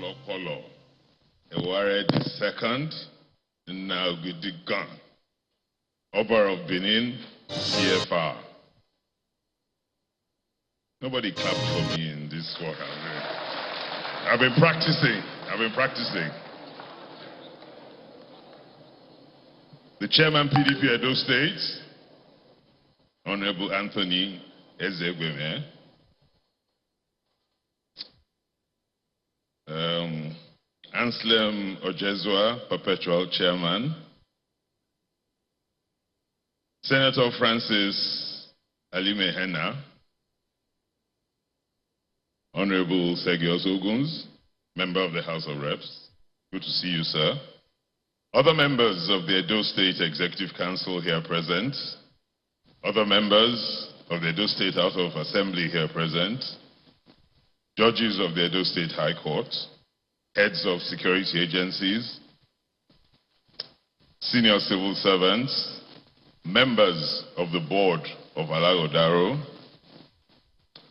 Apolopolo, Eware II, Nnagidigan, Oba of Benin, CFR. Nobody clapped for me in this work. I've been practicing. The Chairman PDP Edo State, Honorable Anthony Ezegweme. Anselm Ojezwa, Perpetual Chairman. Senator Francis Alime Henna. Honorable Sergios Oguns, member of the House of Reps. Good to see you, sir. Other members of the Edo State Executive Council here present. Other members of the Edo State House of Assembly here present. Judges of the Edo State High Court. Heads of security agencies. Senior civil servants. Members of the board of Alaghodaro.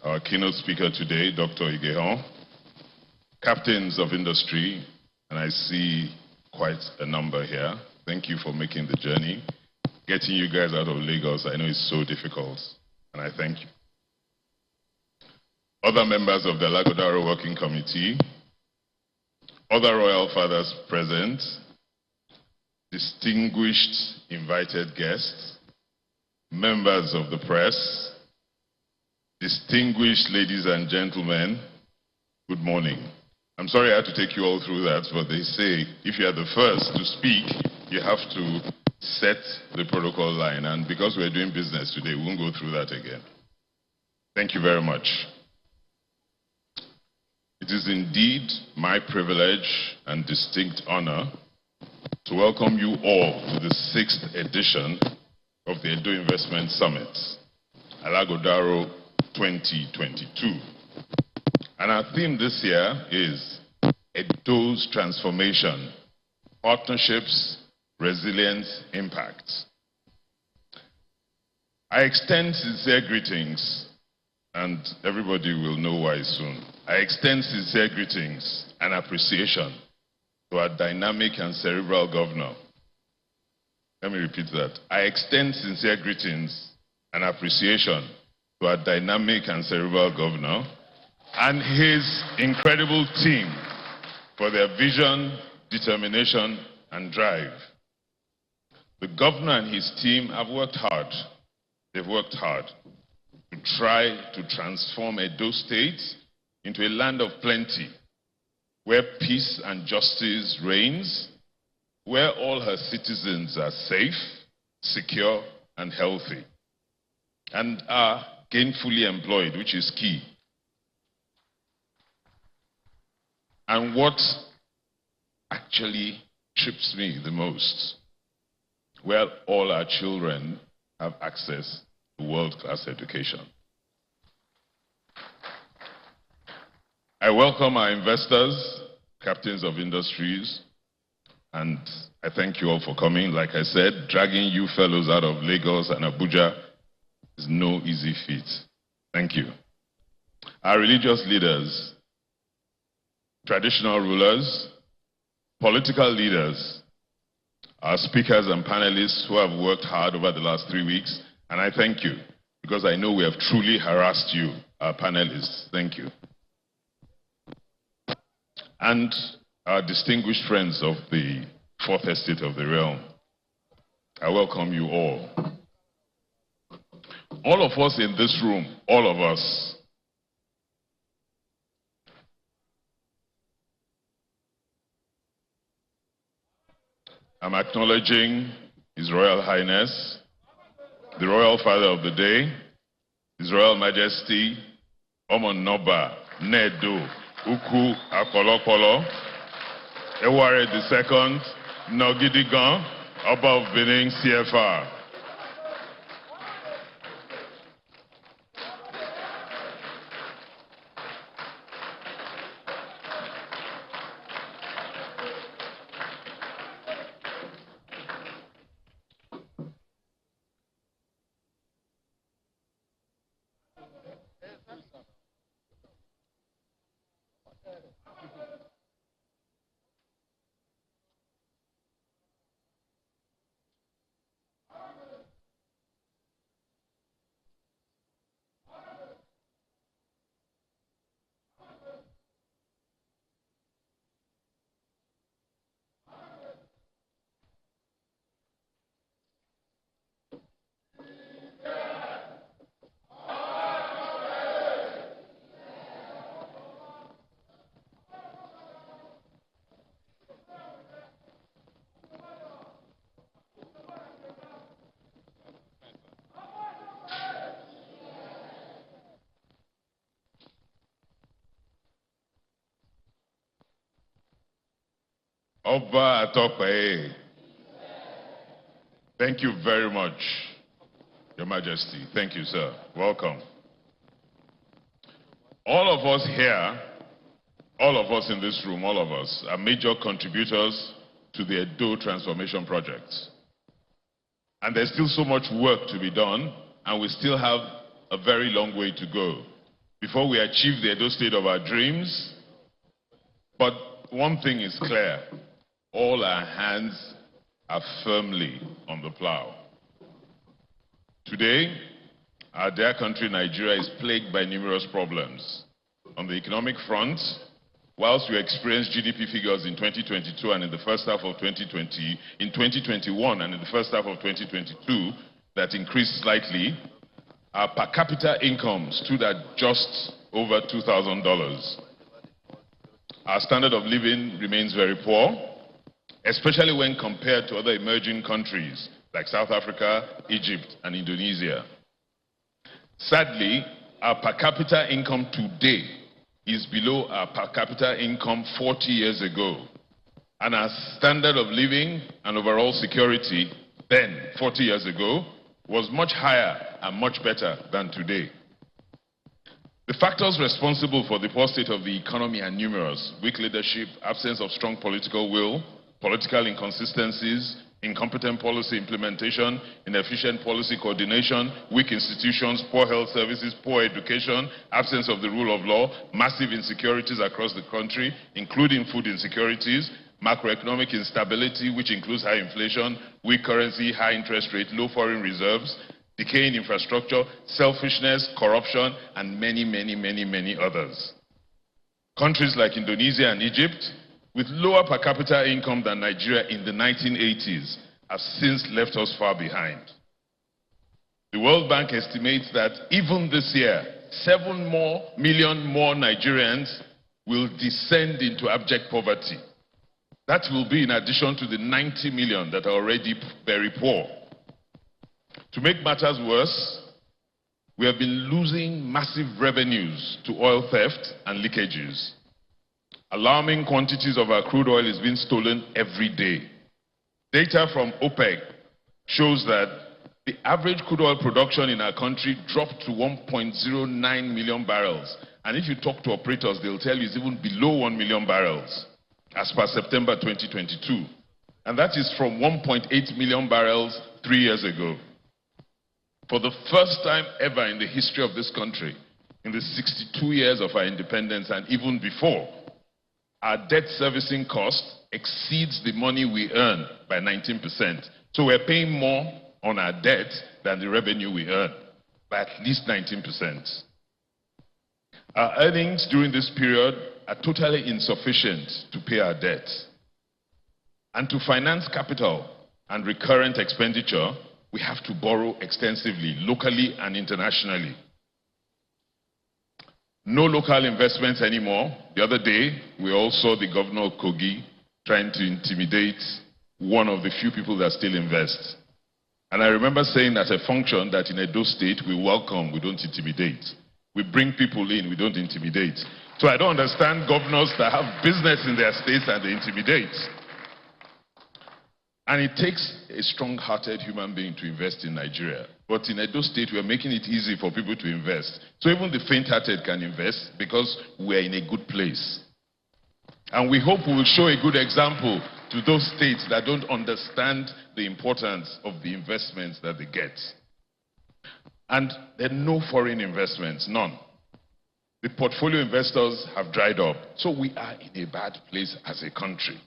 Our keynote speaker today, Dr. Igehon. Captains of industry, and I see quite a number here. Thank you for making the journey. Getting you guys out of Lagos, I know it's so difficult, and I thank you. Other members of the Alaghodaro Working Committee, other royal fathers present, distinguished invited guests, members of the press, distinguished ladies and gentlemen, good morning. I'm sorry I had to take you all through that, but they say if you are the first to speak, you have to set the protocol line, and because we're doing business today, we won't go through that again. Thank you very much. It is indeed my privilege and distinct honor to welcome you all to the 6th edition of the Edo Investment Summit, Alaghodaro 2022. And our theme this year is Edo's Transformation, Partnerships, Resilience, Impact. I extend sincere greetings, and everybody will know why soon. I extend sincere greetings and appreciation to our dynamic and cerebral governor. Let me repeat that. I extend sincere greetings and appreciation to our dynamic and cerebral governor and his incredible team for their vision, determination, and drive. The governor and his team have worked hard. They've worked hard to try to transform Edo State into a land of plenty, where peace and justice reigns, where all her citizens are safe, secure, and healthy, and are gainfully employed, which is key. And what actually trips me the most, where all our children have access to world-class education. I welcome our investors, captains of industries, and I thank you all for coming. Like I said, dragging you fellows out of Lagos and Abuja is no easy feat. Thank you. Our religious leaders, traditional rulers, political leaders, our speakers and panelists who have worked hard over the last 3 weeks, and I thank you because I know we have truly harassed you, our panelists. Thank you. And our distinguished friends of the Fourth Estate of the Realm, I welcome you all. All of us in this room, all of us, I'm acknowledging His Royal Highness, the Royal Father of the Day, His Royal Majesty, Omonoba Nedo Uku Apolopolo, Eware II, Nnagidigan, Oba of Benin, CFR. Oba Atope. Thank you very much, Your Majesty. Thank you, sir. Welcome. All of us here, all of us in this room, all of us are major contributors to the Edo transformation project. And there's still so much work to be done, and we still have a very long way to go before we achieve the Edo state of our dreams. But one thing is clear, all our hands are firmly on the plow. Today, our dear country, Nigeria, is plagued by numerous problems. On the economic front, whilst we experienced GDP figures in 2022 and in the first half of 2021 and in the first half of 2022 that increased slightly, our per capita income stood at just over $2,000. Our standard of living remains very poor, especially when compared to other emerging countries like South Africa, Egypt, and Indonesia. Sadly, our per capita income today is below our per capita income 40 years ago. And our standard of living and overall security then, 40 years ago, was much higher and much better than today. The factors responsible for the poor state of the economy are numerous: weak leadership, absence of strong political will, political inconsistencies, incompetent policy implementation, inefficient policy coordination, weak institutions, poor health services, poor education, absence of the rule of law, massive insecurities across the country, including food insecurities, macroeconomic instability, which includes high inflation, weak currency, high interest rate, low foreign reserves, decaying infrastructure, selfishness, corruption, and many, many, many, many others. Countries like Indonesia and Egypt, with lower per capita income than Nigeria in the 1980s, have since left us far behind. The World Bank estimates that even this year, 7 million more Nigerians will descend into abject poverty. That will be in addition to the 90 million that are already very poor. To make matters worse, we have been losing massive revenues to oil theft and leakages. Alarming quantities of our crude oil is being stolen every day. Data from OPEC shows that the average crude oil production in our country dropped to 1.09 million barrels. And if you talk to operators, they'll tell you it's even below 1 million barrels as per September 2022. And that is from 1.8 million barrels 3 years ago. For the first time ever in the history of this country, in the 62 years of our independence and even before, our debt servicing cost exceeds the money we earn by 19%. So we're paying more on our debt than the revenue we earn, by at least 19%. Our earnings during this period are totally insufficient to pay our debt. And to finance capital and recurrent expenditure, we have to borrow extensively, locally and internationally. No local investments anymore. The other day, we all saw the governor of Kogi trying to intimidate one of the few people that still invest. And I remember saying at a function that in Edo State, we welcome, we don't intimidate. We bring people in, we don't intimidate. So I don't understand governors that have business in their states and they intimidate. And it takes a strong-hearted human being to invest in Nigeria. But in Edo State, we are making it easy for people to invest. So even the faint-hearted can invest because we are in a good place. And we hope we will show a good example to those states that don't understand the importance of the investments that they get. And there are no foreign investments, none. The portfolio investors have dried up. So we are in a bad place as a country.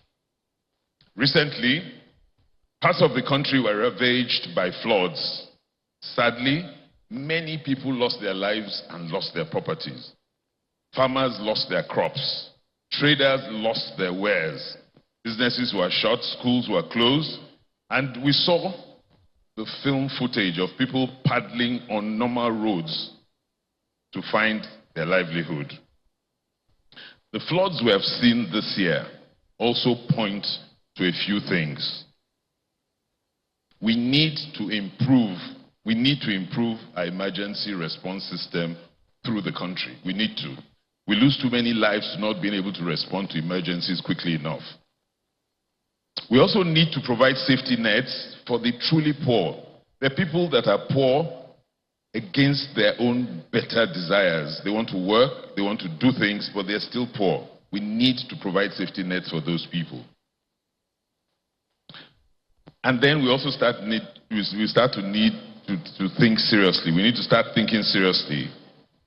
Recently, parts of the country were ravaged by floods. Sadly, many people lost their lives and lost their properties. Farmers lost their crops. Traders lost their wares. Businesses were shut, schools were closed, and we saw the film footage of people paddling on normal roads to find their livelihood. The floods we have seen this year also point to a few things. We need to improve our emergency response system through the country. We need to. We lose too many lives not being able to respond to emergencies quickly enough. We also need to provide safety nets for the truly poor. The people that are poor against their own better desires. They want to work, they want to do things, but they're still poor. We need to provide safety nets for those people. And then we also start to need to think seriously. We need to start thinking seriously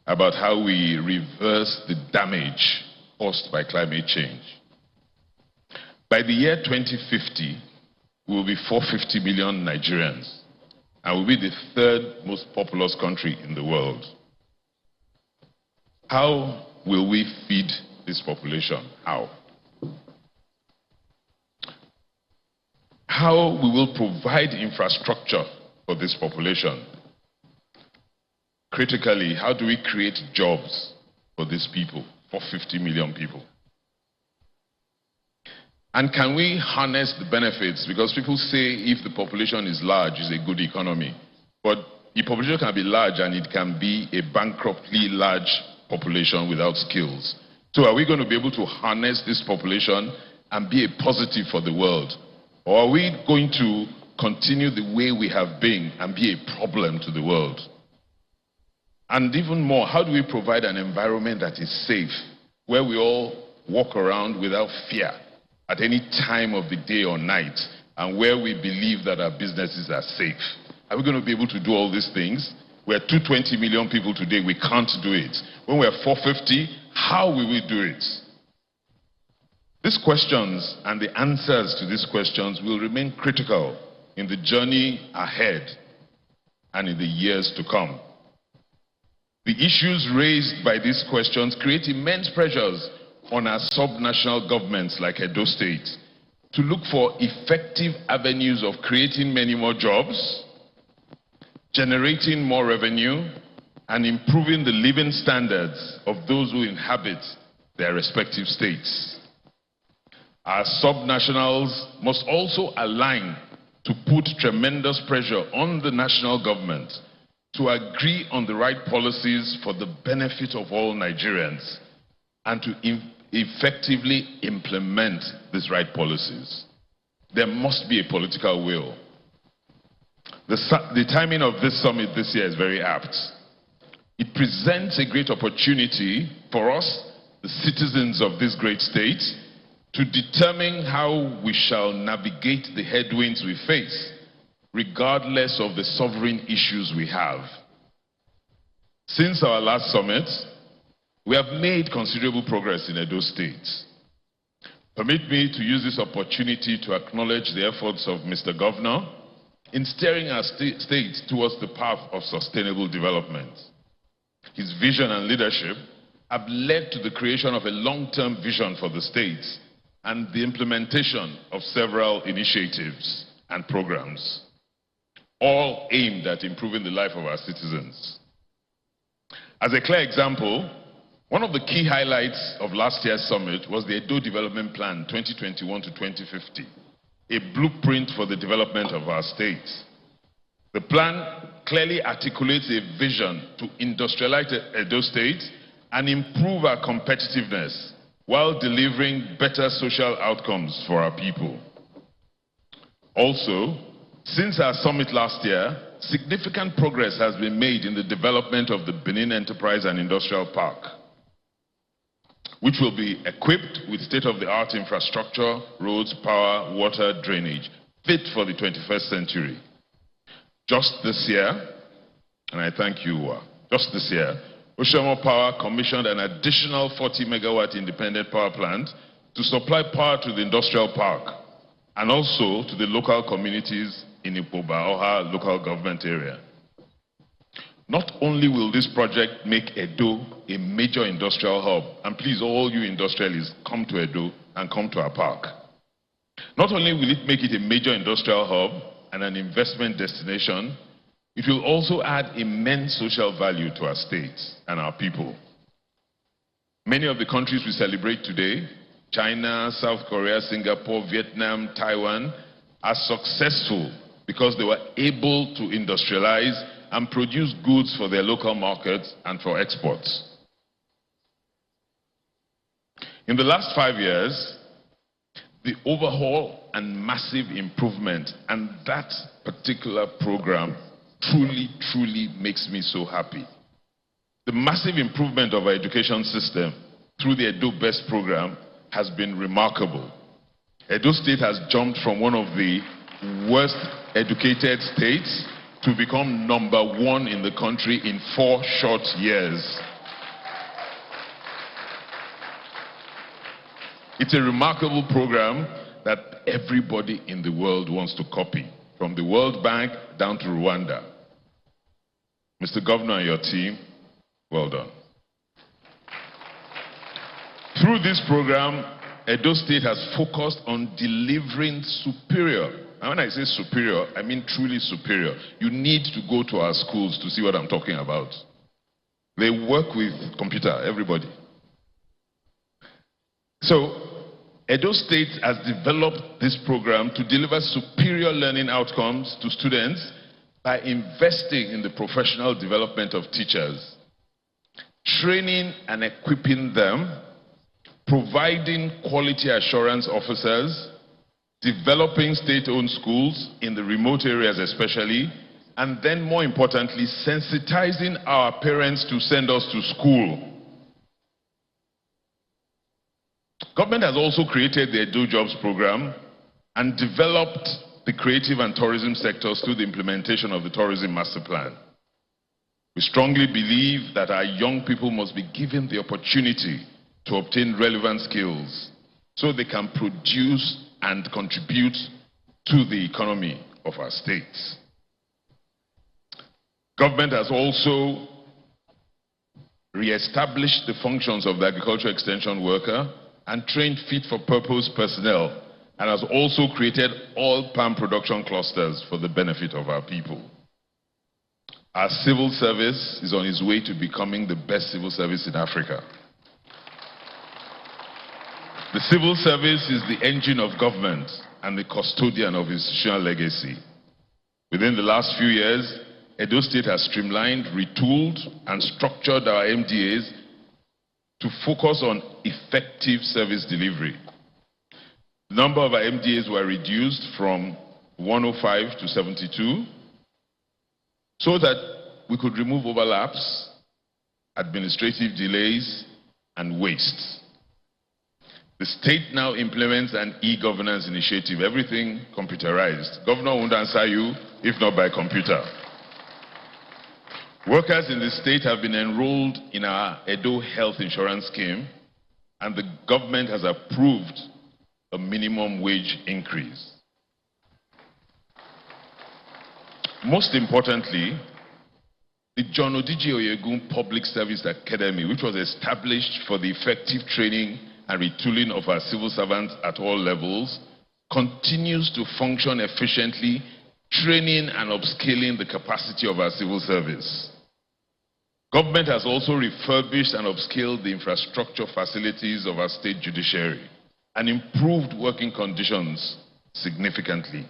about how we reverse the damage caused by climate change. By the year 2050, we will be 450 million Nigerians, and we'll be the third most populous country in the world. How will we feed this population? How? How we will provide infrastructure for this population? Critically, how do we create jobs for these people, for 50 million people? And can we harness the benefits? Because people say if the population is large, it's a good economy. But the population can be large and it can be a bankruptly large population without skills. So are we going to be able to harness this population and be a positive for the world? Or are we going to continue the way we have been and be a problem to the world? And even more, how do we provide an environment that is safe, where we all walk around without fear at any time of the day or night, and where we believe that our businesses are safe? Are we going to be able to do all these things? We're 220 million people today, we can't do it. When we're 450, how will we do it? These questions and the answers to these questions will remain critical in the journey ahead and in the years to come. The issues raised by these questions create immense pressures on our subnational governments like Edo State to look for effective avenues of creating many more jobs, generating more revenue, and improving the living standards of those who inhabit their respective states. Our subnationals must also align to put tremendous pressure on the national government to agree on the right policies for the benefit of all Nigerians and to effectively implement these right policies. There must be a political will. The timing of this summit this year is very apt. It presents a great opportunity for us, the citizens of this great state, to determine how we shall navigate the headwinds we face, regardless of the sovereign issues we have. Since our last summit, we have made considerable progress in Edo State. Permit me to use this opportunity to acknowledge the efforts of Mr. Governor in steering our state towards the path of sustainable development. His vision and leadership have led to the creation of a long-term vision for the state and the implementation of several initiatives and programs, all aimed at improving the life of our citizens. As a clear example, one of the key highlights of last year's summit was the Edo Development Plan 2021 to 2050, a blueprint for the development of our state. The plan clearly articulates a vision to industrialize Edo State and improve our competitiveness while delivering better social outcomes for our people. Also, since our summit last year, significant progress has been made in the development of the Benin Enterprise and Industrial Park, which will be equipped with state-of-the-art infrastructure, roads, power, water, drainage, fit for the 21st century. Just this year, and I thank you, just this year, Oshomo Power commissioned an additional 40 megawatt independent power plant to supply power to the industrial park and also to the local communities in Ipoba-Oha local government area. Not only will this project make Edo a major industrial hub, and please all you industrialists come to Edo and come to our park. Not only will it make it a major industrial hub and an investment destination, it will also add immense social value to our state and our people. Many of the countries we celebrate today, China, South Korea, Singapore, Vietnam, Taiwan, are successful because they were able to industrialize and produce goods for their local markets and for exports. In the last 5 years, the overhaul and massive improvement. And that particular program truly makes me so happy. The massive improvement of our education system through the Edo Best program has been remarkable. Edo State has jumped from one of the worst educated states to become #1 in the country in 4 short years. It's a remarkable program that everybody in the world wants to copy, from the World Bank down to Rwanda. Mr. Governor and your team, well done. Through this program, Edo State has focused on delivering superior. And when I say superior, I mean truly superior. You need to go to our schools to see what I'm talking about. They work with computer, everybody. So, Edo State has developed this program to deliver superior learning outcomes to students by investing in the professional development of teachers, training and equipping them, providing quality assurance officers, developing state-owned schools in the remote areas especially, and then more importantly, sensitizing our parents to send us to school. Government has also created the Edo Jobs program and developed the creative and tourism sectors through the implementation of the Tourism Master Plan. We strongly believe that our young people must be given the opportunity to obtain relevant skills so they can produce and contribute to the economy of our states. Government has also re-established the functions of the agricultural extension worker and trained fit-for-purpose personnel, and has also created all palm production clusters for the benefit of our people. Our civil service is on its way to becoming the best civil service in Africa. The civil service is the engine of government and the custodian of institutional legacy. Within the last few years, Edo State has streamlined, retooled, and structured our MDAs to focus on effective service delivery. The number of our MDAs were reduced from 105 to 72 so that we could remove overlaps, administrative delays, and waste. The state now implements an e-governance initiative, everything computerized. Governor won't answer you if not by computer. Workers in the state have been enrolled in our Edo Health Insurance Scheme, and the government has approved a minimum wage increase. Most importantly, the John Odiji Oyegun Public Service Academy, which was established for the effective training and retooling of our civil servants at all levels, continues to function efficiently, training and upscaling the capacity of our civil service. Government has also refurbished and upscaled the infrastructure facilities of our state judiciary and improved working conditions significantly.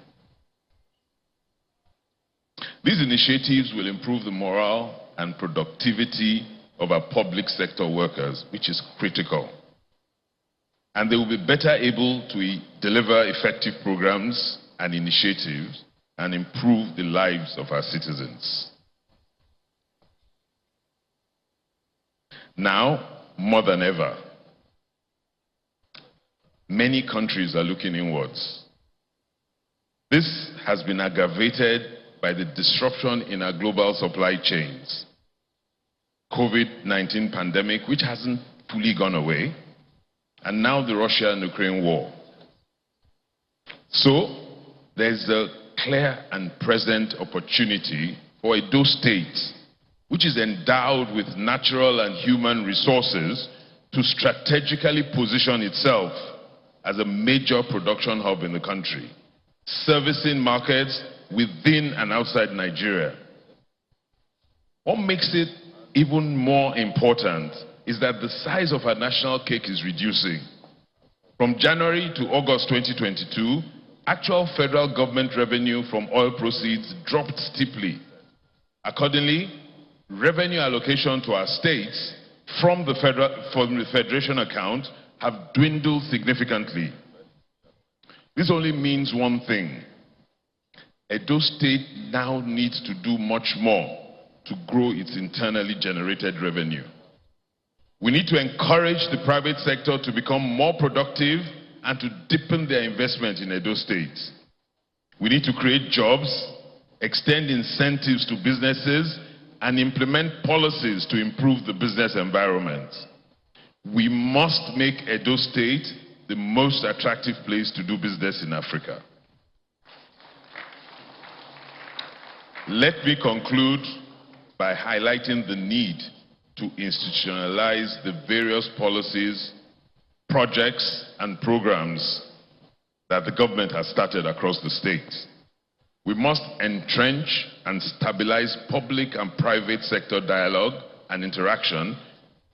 These initiatives will improve the morale and productivity of our public sector workers, which is critical. And they will be better able to deliver effective programs and initiatives and improve the lives of our citizens. Now, more than ever, many countries are looking inwards. This has been aggravated by the disruption in our global supply chains. COVID-19 pandemic, which hasn't fully gone away, and now the Russia and Ukraine war. So, there's a clear and present opportunity for Edo State, which is endowed with natural and human resources, to strategically position itself as a major production hub in the country, servicing markets within and outside Nigeria. What makes it even more important is that the size of our national cake is reducing. From January to August 2022, actual federal government revenue from oil proceeds dropped steeply. Accordingly, revenue allocation to our states from the federation account have dwindled significantly. This only means one thing. Edo State now needs to do much more to grow its internally generated revenue. We need to encourage the private sector to become more productive and to deepen their investment in Edo State. We need to create jobs, extend incentives to businesses, and implement policies to improve the business environment. We must make Edo State the most attractive place to do business in Africa. Let me conclude by highlighting the need to institutionalize the various policies, projects, and programs that the government has started across the state. We must entrench and stabilize public and private sector dialogue and interaction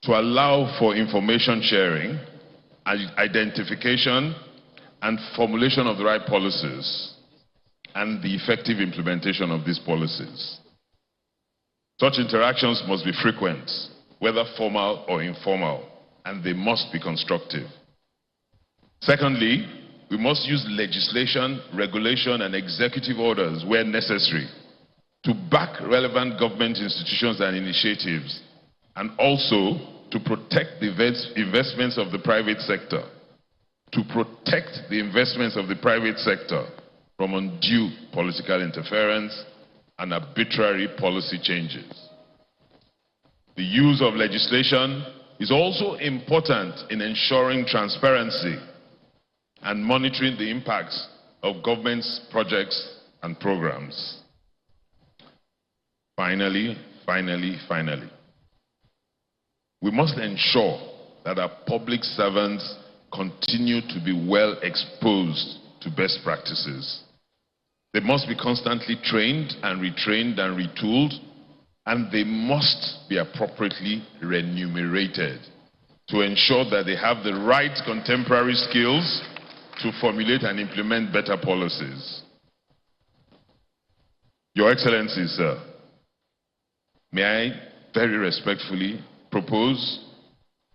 to allow for information sharing, identification, and formulation of the right policies, and the effective implementation of these policies. Such interactions must be frequent, whether formal or informal, and they must be constructive. Secondly, we must use legislation, regulation, and executive orders where necessary to back relevant government institutions and initiatives, and also to protect the investments of the private sector, from undue political interference and arbitrary policy changes. The use of legislation is also important in ensuring transparency and monitoring the impacts of government's projects and programs. Finally, we must ensure that our public servants continue to be well exposed to best practices. They must be constantly trained and retrained and retooled, and they must be appropriately remunerated to ensure that they have the right contemporary skills to formulate and implement better policies. Your Excellency, sir, may I very respectfully propose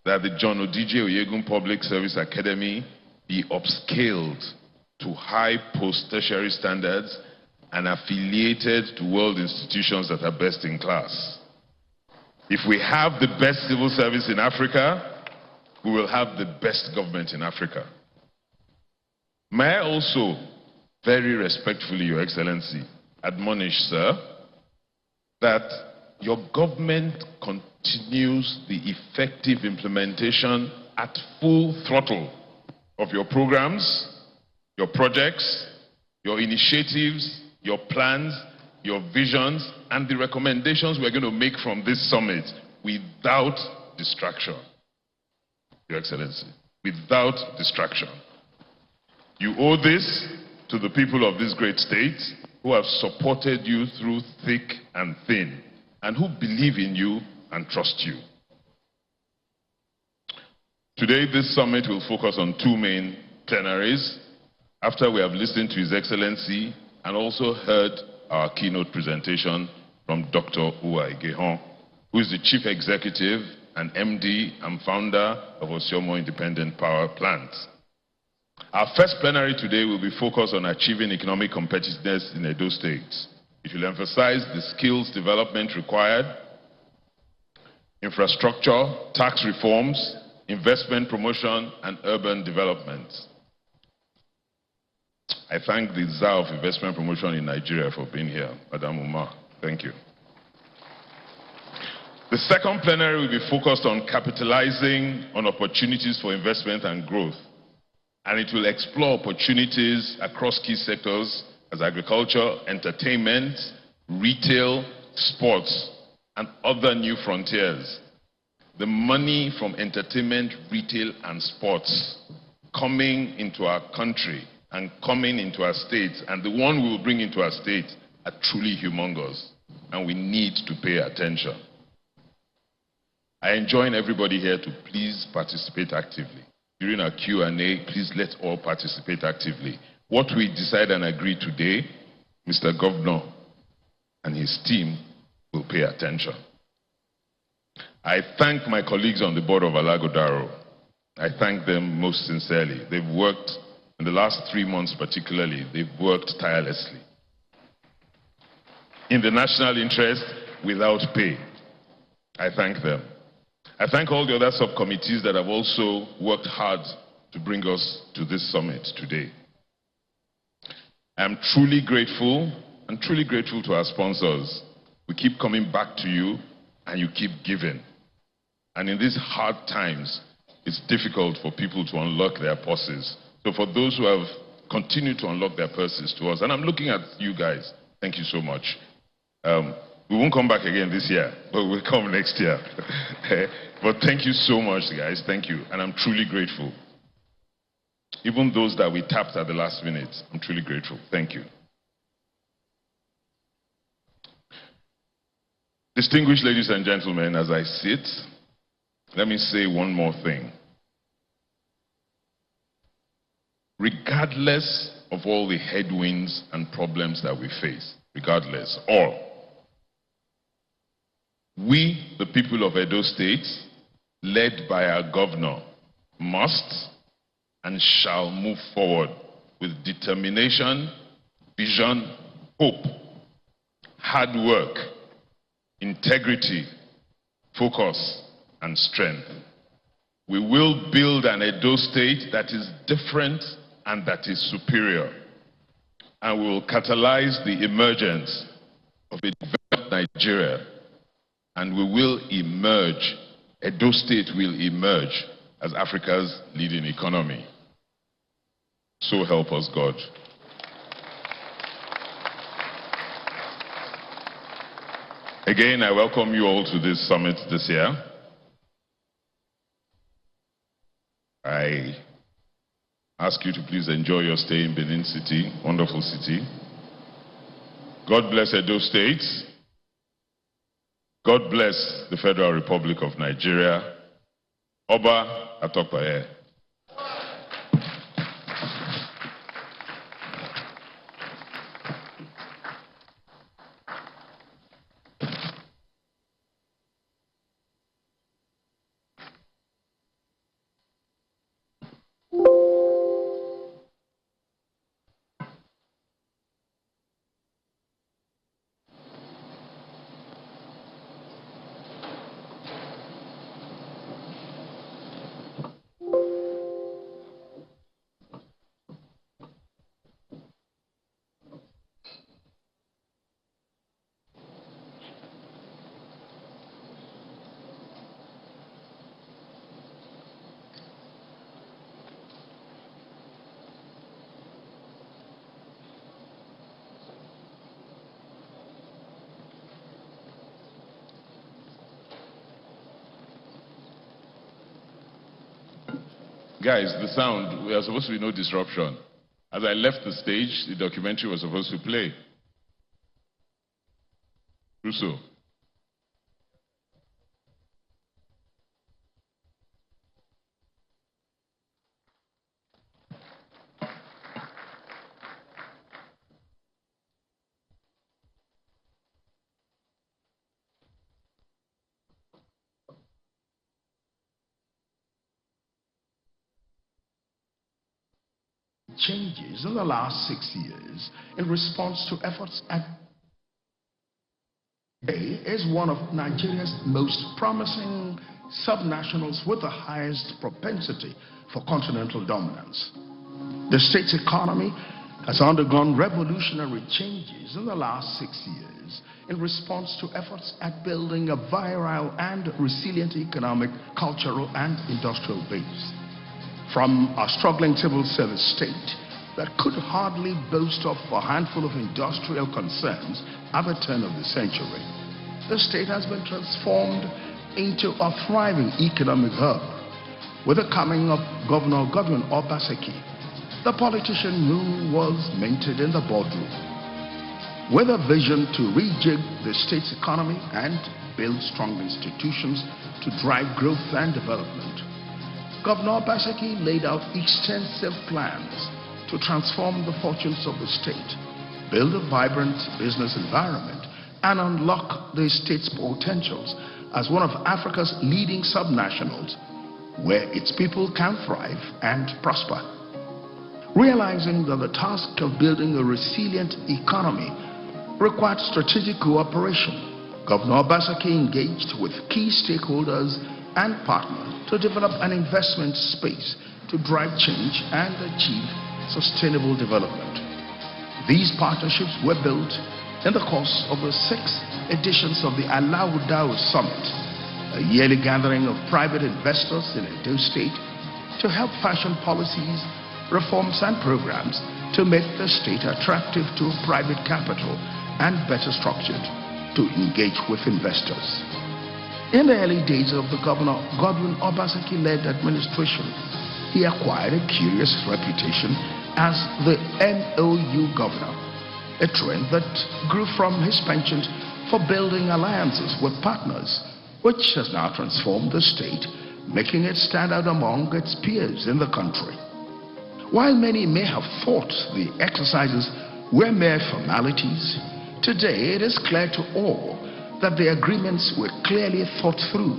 that the John Odije Oyegun Public Service Academy be upscaled to high post-tertiary standards and affiliated to world institutions that are best in class. If we have the best civil service in Africa, we will have the best government in Africa. May I also, very respectfully, Your Excellency, admonish, sir, that your government continues the effective implementation at full throttle of your programs, your projects, your initiatives, your plans, your visions, and the recommendations we're going to make from this summit without distraction. Your Excellency, without distraction. You owe this to the people of this great state who have supported you through thick and thin, and who believe in you and trust you. Today, this summit will focus on two main plenaries, after we have listened to His Excellency and also heard our keynote presentation from Dr. Uwa Igehon, who is the Chief Executive and MD and founder of Osyomo Independent Power Plant. Our first plenary today will be focused on achieving economic competitiveness in Edo State. It will emphasize the skills development required, infrastructure, tax reforms, investment promotion, and urban development. I thank the Czar of Investment Promotion in Nigeria for being here, Madam Umar. Thank you. The second plenary will be focused on capitalizing on opportunities for investment and growth, and it will explore opportunities across key sectors as agriculture, entertainment, retail, sports, and other new frontiers. The money from entertainment, retail, and sports coming into our country and coming into our states, and the one we will bring into our state, are truly humongous, and we need to pay attention. I enjoin everybody here to please participate actively. During our Q&A, please let all participate actively. What we decide and agree today, Mr. Governor and his team will pay attention. I thank my colleagues on the board of Alaghodaro. I thank them most sincerely. They've worked In the last 3 months particularly, they've worked tirelessly. In the national interest, without pay. I thank them. I thank all the other subcommittees that have also worked hard to bring us to this summit today. I'm truly grateful, and truly grateful to our sponsors. We keep coming back to you, and you keep giving. And in these hard times, it's difficult for people to unlock their purses. So for those who have continued to unlock their purses to us, and I'm looking at you guys, thank you so much. We won't come back again this year, but we'll come next year. But thank you so much, guys. Thank you. And I'm truly grateful. Even those that we tapped at the last minute, I'm truly grateful. Thank you. Distinguished ladies and gentlemen, as I sit, let me say one more thing. Regardless of all the headwinds and problems that we face, regardless, we, the people of Edo State, led by our governor, must and shall move forward with determination, vision, hope, hard work, integrity, focus, and strength. We will build an Edo State that is different and that is superior. And we will catalyze the emergence of a developed Nigeria. And we will emerge, Edo State will emerge as Africa's leading economy. So help us God. Again, I welcome you all to this summit this year. I ask you to please enjoy your stay in Benin City, wonderful city. God bless Edo State. God bless the Federal Republic of Nigeria. Oba Atokpaye. Guys, the sound, we are supposed to be no disruption. As I left the stage, the documentary was supposed to play. Russo. Changes in the last 6 years in response to efforts at is one of Nigeria's most promising subnationals with the highest propensity for continental dominance. The state's economy has undergone revolutionary changes in the last 6 years in response to efforts at building a virile and resilient economic, cultural, and industrial base. From a struggling civil service state that could hardly boast of a handful of industrial concerns at the turn of the century, the state has been transformed into a thriving economic hub. With the coming of Governor Godwin Obaseki, the politician who was minted in the boardroom, with a vision to rejig the state's economy and build strong institutions to drive growth and development. Governor Obaseki laid out extensive plans to transform the fortunes of the state, build a vibrant business environment, and unlock the state's potentials as one of Africa's leading subnationals, where its people can thrive and prosper. Realizing that the task of building a resilient economy required strategic cooperation, Governor Obaseki engaged with key stakeholders and partners to develop an investment space to drive change and achieve sustainable development. These partnerships were built in the course of the 6 editions of the Alaghodaro Summit, a yearly gathering of private investors in Edo State to help fashion policies, reforms and programs to make the state attractive to private capital and better structured to engage with investors. In the early days of the Governor Godwin Obaseki-led administration, he acquired a curious reputation as the MOU governor, a trend that grew from his penchant for building alliances with partners, which has now transformed the state, making it stand out among its peers in the country. While many may have thought the exercises were mere formalities, today it is clear to all that the agreements were clearly thought through,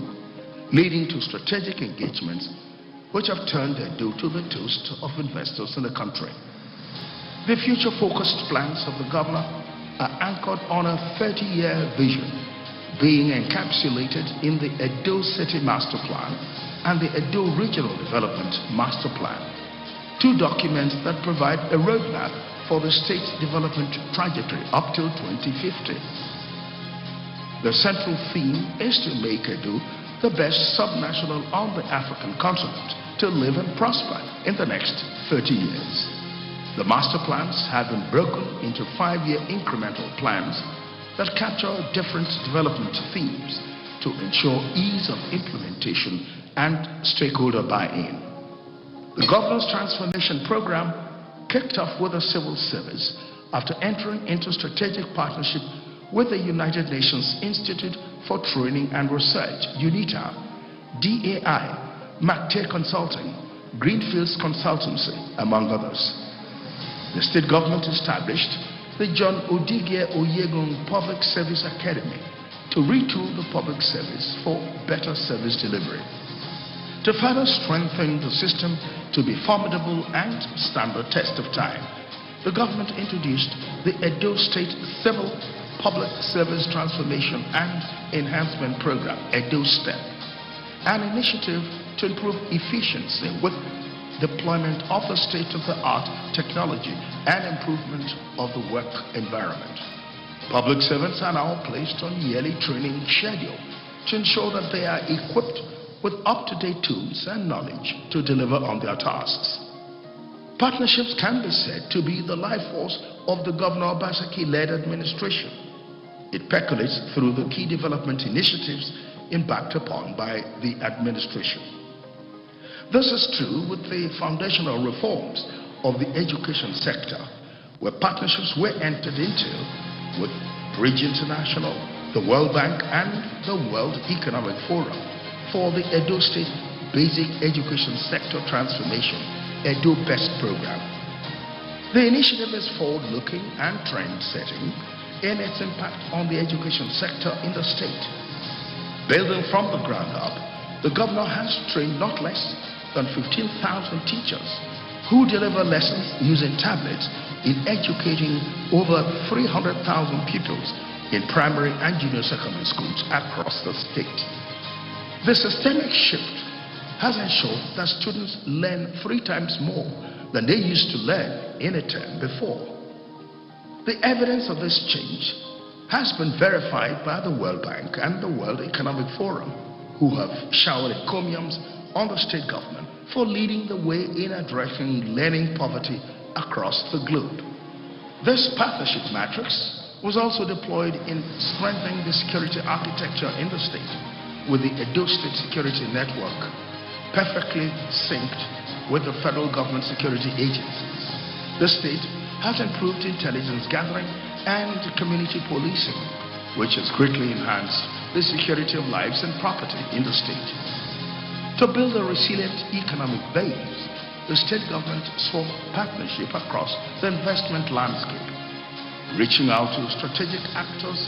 leading to strategic engagements which have turned Edo to the toast of investors in the country. The future-focused plans of the governor are anchored on a 30-year vision, being encapsulated in the Edo City Master Plan and the Edo Regional Development Master Plan, 2 documents that provide a roadmap for the state's development trajectory up till 2050. The central theme is to make Edo the best subnational on the African continent to live and prosper in the next 30 years. The master plans have been broken into 5-year incremental plans that capture different development themes to ensure ease of implementation and stakeholder buy-in. The governor's transformation program kicked off with the civil service after entering into strategic partnership with the United Nations Institute for Training and Research, UNITA, DAI, McTay Consulting, Greenfields Consultancy, among others. The state government established the John Odigie Oyegun Public Service Academy to retool the public service for better service delivery. To further strengthen the system to be formidable and stand the test of time, the government introduced the Edo State Civil Public Service Transformation and Enhancement Program, Edo STEP, an initiative to improve efficiency with deployment of the state-of-the-art technology and improvement of the work environment. Public servants are now placed on yearly training schedule to ensure that they are equipped with up-to-date tools and knowledge to deliver on their tasks. Partnerships can be said to be the life force of the Governor Obaseki-led administration. It percolates through the key development initiatives embarked upon by the administration. This is true with the foundational reforms of the education sector, where partnerships were entered into with Bridge International, the World Bank, and the World Economic Forum for the Edo State Basic Education Sector Transformation, Edo BEST program. The initiative is forward-looking and trend-setting in its impact on the education sector in the state. Building from the ground up, the governor has trained not less than 15,000 teachers who deliver lessons using tablets in educating over 300,000 pupils in primary and junior secondary schools across the state. The systemic shift has ensured that students learn 3 times more than they used to learn in a term before. The evidence of this change has been verified by the World Bank and the World Economic Forum, who have showered encomiums on the state government for leading the way in addressing learning poverty across the globe. This partnership matrix was also deployed in strengthening the security architecture in the state, with the Edo State Security Network perfectly synced with the federal government security agencies. The state has improved intelligence gathering and community policing, which has greatly enhanced the security of lives and property in the state. To build a resilient economic base, the state government sought partnership across the investment landscape, reaching out to strategic actors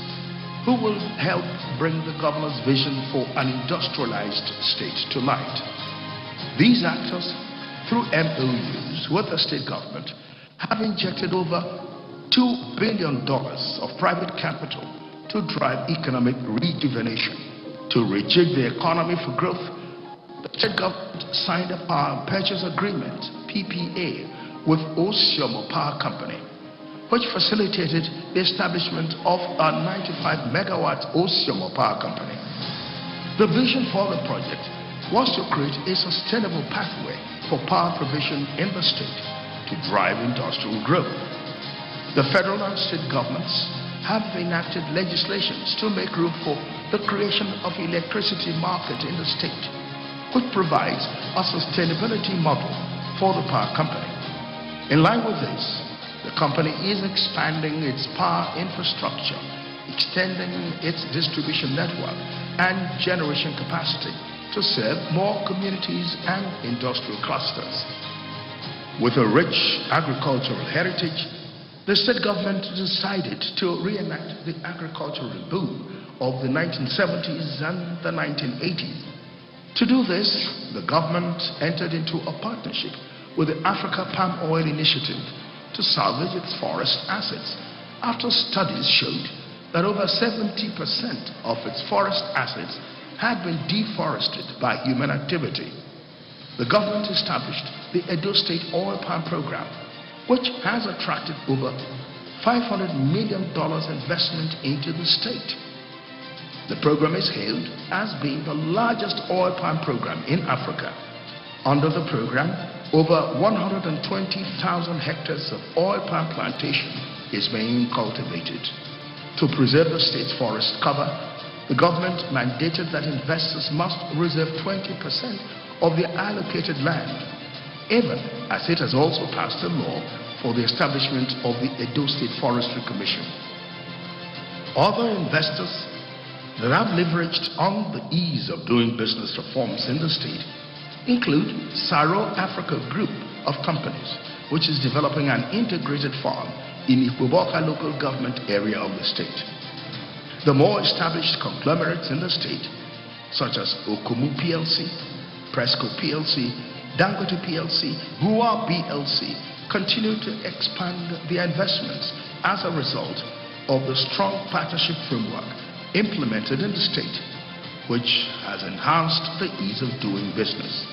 who will help bring the governor's vision for an industrialized state to light. These actors through MOUs with the state government, have injected over $2 billion of private capital to drive economic rejuvenation. To rejig the economy for growth, the state government signed a power purchase agreement, PPA, with Osio Power Company, which facilitated the establishment of a 95 megawatt Osio Power Company. The vision for the project was to create a sustainable pathway for power provision in the state to drive industrial growth. The federal and state governments have enacted legislations to make room for the creation of electricity market in the state, which provides a sustainability model for the power company. In line with this, the company is expanding its power infrastructure, extending its distribution network and generation capacity to serve more communities and industrial clusters. With a rich agricultural heritage, the state government decided to reenact the agricultural boom of the 1970s and the 1980s. To do this, the government entered into a partnership with the Africa Palm Oil Initiative to salvage its forest assets after studies showed that over 70% of its forest assets had been deforested by human activity. The government established the Edo State Oil Palm Program, which has attracted over $500 million investment into the state. The program is hailed as being the largest oil palm program in Africa. Under the program, over 120,000 hectares of oil palm plantation is being cultivated. To preserve the state's forest cover, the government mandated that investors must reserve 20% of their allocated land, even as it has also passed a law for the establishment of the Edo State Forestry Commission. Other investors that have leveraged on the ease of doing business reforms in the state include Saro Africa Group of companies, which is developing an integrated farm in Ikwoboka local government area of the state. The more established conglomerates in the state, such as Okumu PLC, Presco PLC, Dangote PLC, Gua PLC, continue to expand their investments as a result of the strong partnership framework implemented in the state, which has enhanced the ease of doing business.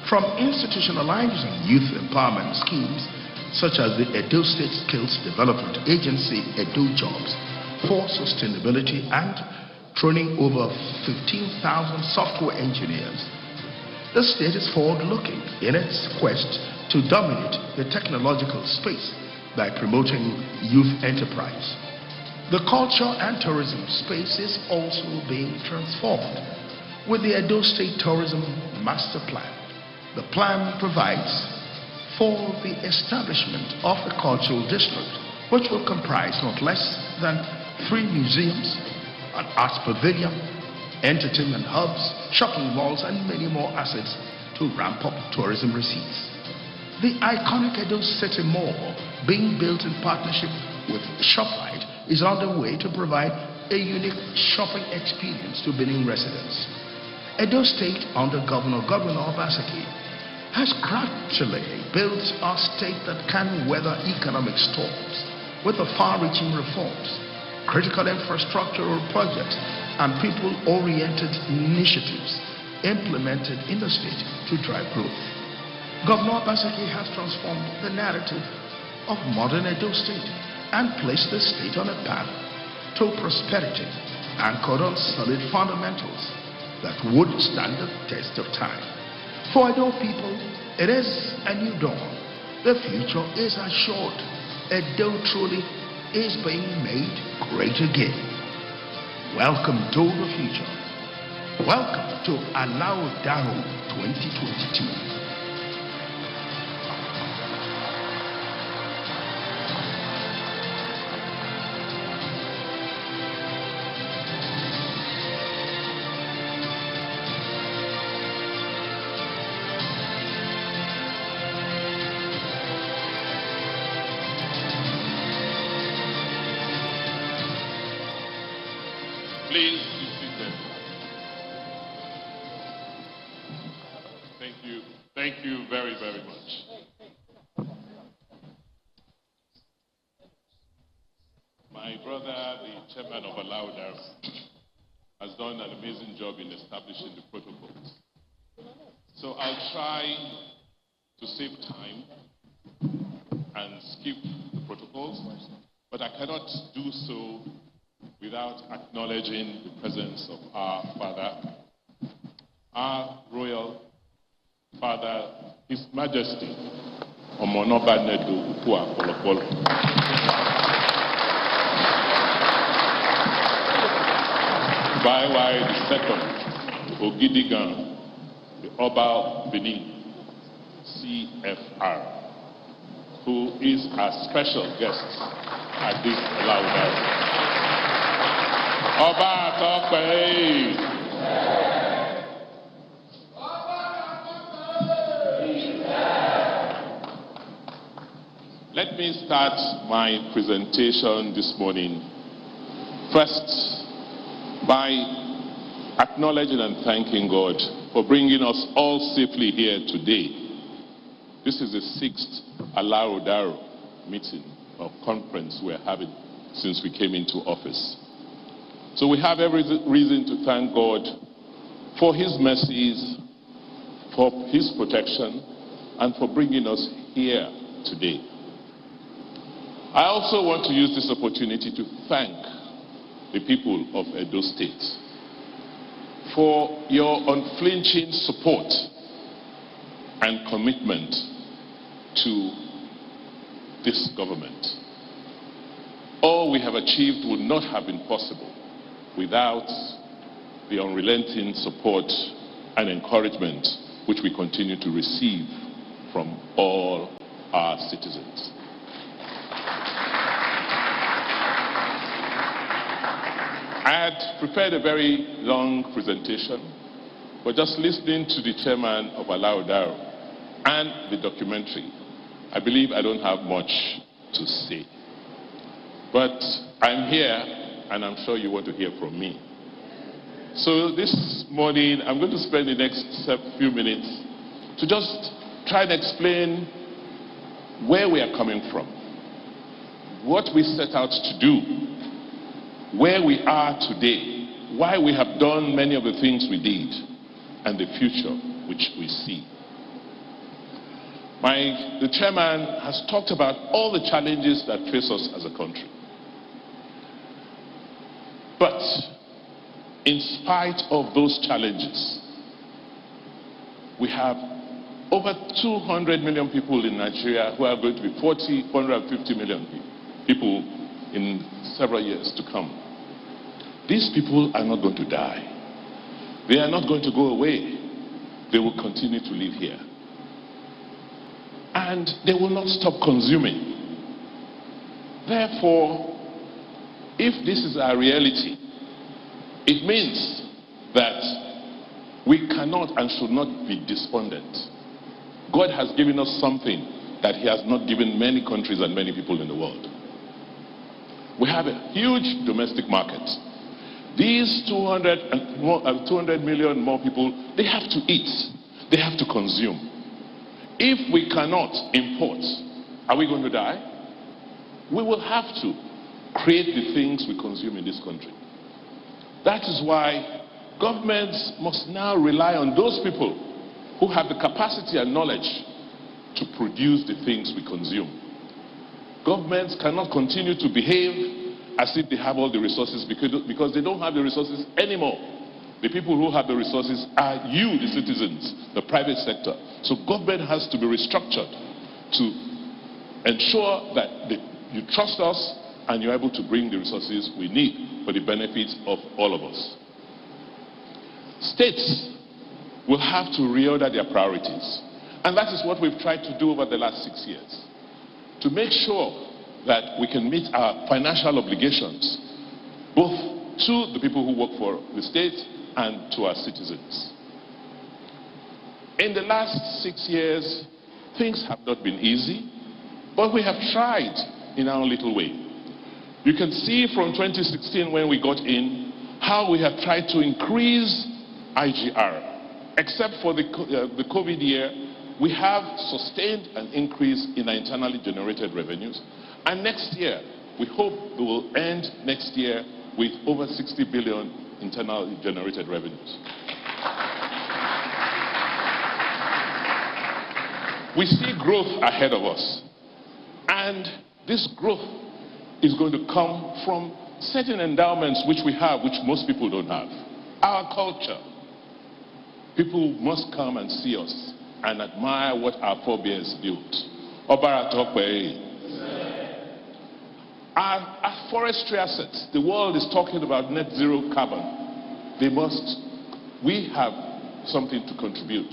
From institutionalizing youth empowerment schemes, such as the Edo State Skills Development Agency, Edo Jobs, for sustainability and training over 15,000 software engineers, the state is forward-looking in its quest to dominate the technological space by promoting youth enterprise. The culture and tourism space is also being transformed with the Edo State Tourism Master Plan. The plan provides for the establishment of a cultural district, which will comprise not less than 3 museums, an arts pavilion, entertainment hubs, shopping malls, and many more assets to ramp up tourism receipts. The iconic Edo City Mall, being built in partnership with ShopRite, is underway to provide a unique shopping experience to Benin residents. Edo State, under Governor Obaseki, has gradually built a state that can weather economic storms with the far-reaching reforms, critical infrastructural projects, and people-oriented initiatives implemented in the state to drive growth. Governor Obaseki has transformed the narrative of modern Edo State and placed the state on a path to prosperity anchored on solid fundamentals that would stand the test of time. For Edo people, it is a new dawn. The future is assured. Edo truly is being made great again. Welcome to the future. Welcome to Alaghodaro 2022. Please be seated. Thank you. Thank you very, very much. My brother, the chairman of Alaghodaro, has done an amazing job in establishing the protocols. So I'll try to save time and skip the protocols, but I cannot do so without acknowledging the presence of our father, our royal father, His Majesty, Omonoba Nedo Ukua Polopolo. Baiwai II, Ogidigan, the Oba Benin, CFR, who is our special guest at this Alaghodaro. Oba Tokwe. Let me start my presentation this morning first by acknowledging and thanking God for bringing us all safely here today. This is the 6th Alaghodaro meeting or conference we're having since we came into office. So we have every reason to thank God for His mercies, for His protection, and for bringing us here today. I also want to use this opportunity to thank the people of Edo State for your unflinching support and commitment to this government. All we have achieved would not have been possible without the unrelenting support and encouragement which we continue to receive from all our citizens. I had prepared a very long presentation, but just listening to the chairman of Alaghodaro and the documentary, I believe I don't have much to say. But I'm here, and I'm sure you want to hear from me. So this morning, I'm going to spend the next few minutes to just try and explain where we are coming from, what we set out to do, where we are today, why we have done many of the things we did, and the future which we see. The chairman has talked about all the challenges that face us as a country. But in spite of those challenges, we have over 200 million people in Nigeria who are going to be 450 million people in several years to come. These people are not going to die. They are not going to go away. They will continue to live here. And they will not stop consuming. Therefore, if this is our reality, it means that we cannot and should not be despondent. God has given us something that He has not given many countries and many people in the world. We have a huge domestic market. These 200 million more people, they have to eat. They have to consume. If we cannot import, are we going to die? We will have to create the things we consume in this country. That is why governments must now rely on those people who have the capacity and knowledge to produce the things we consume. Governments cannot continue to behave as if they have all the resources because they don't have the resources anymore. The people who have the resources are you, the citizens, the private sector. So government has to be restructured to ensure that you trust us and you're able to bring the resources we need for the benefit of all of us. States will have to reorder their priorities. And that is what we've tried to do over the last 6 years. To make sure that we can meet our financial obligations, both to the people who work for the state and to our citizens. In the last 6 years, things have not been easy, but we have tried in our little way. You can see from 2016 when we got in, how we have tried to increase IGR. Except for the COVID year, we have sustained an increase in our internally generated revenues. And next year, we hope we will end next year with over 60 billion internally generated revenues. We see growth ahead of us. And this growth is going to come from certain endowments which we have, which most people don't have. Our culture. People must come and see us and admire what our forebears built. Our forestry assets, the world is talking about net zero carbon. We have something to contribute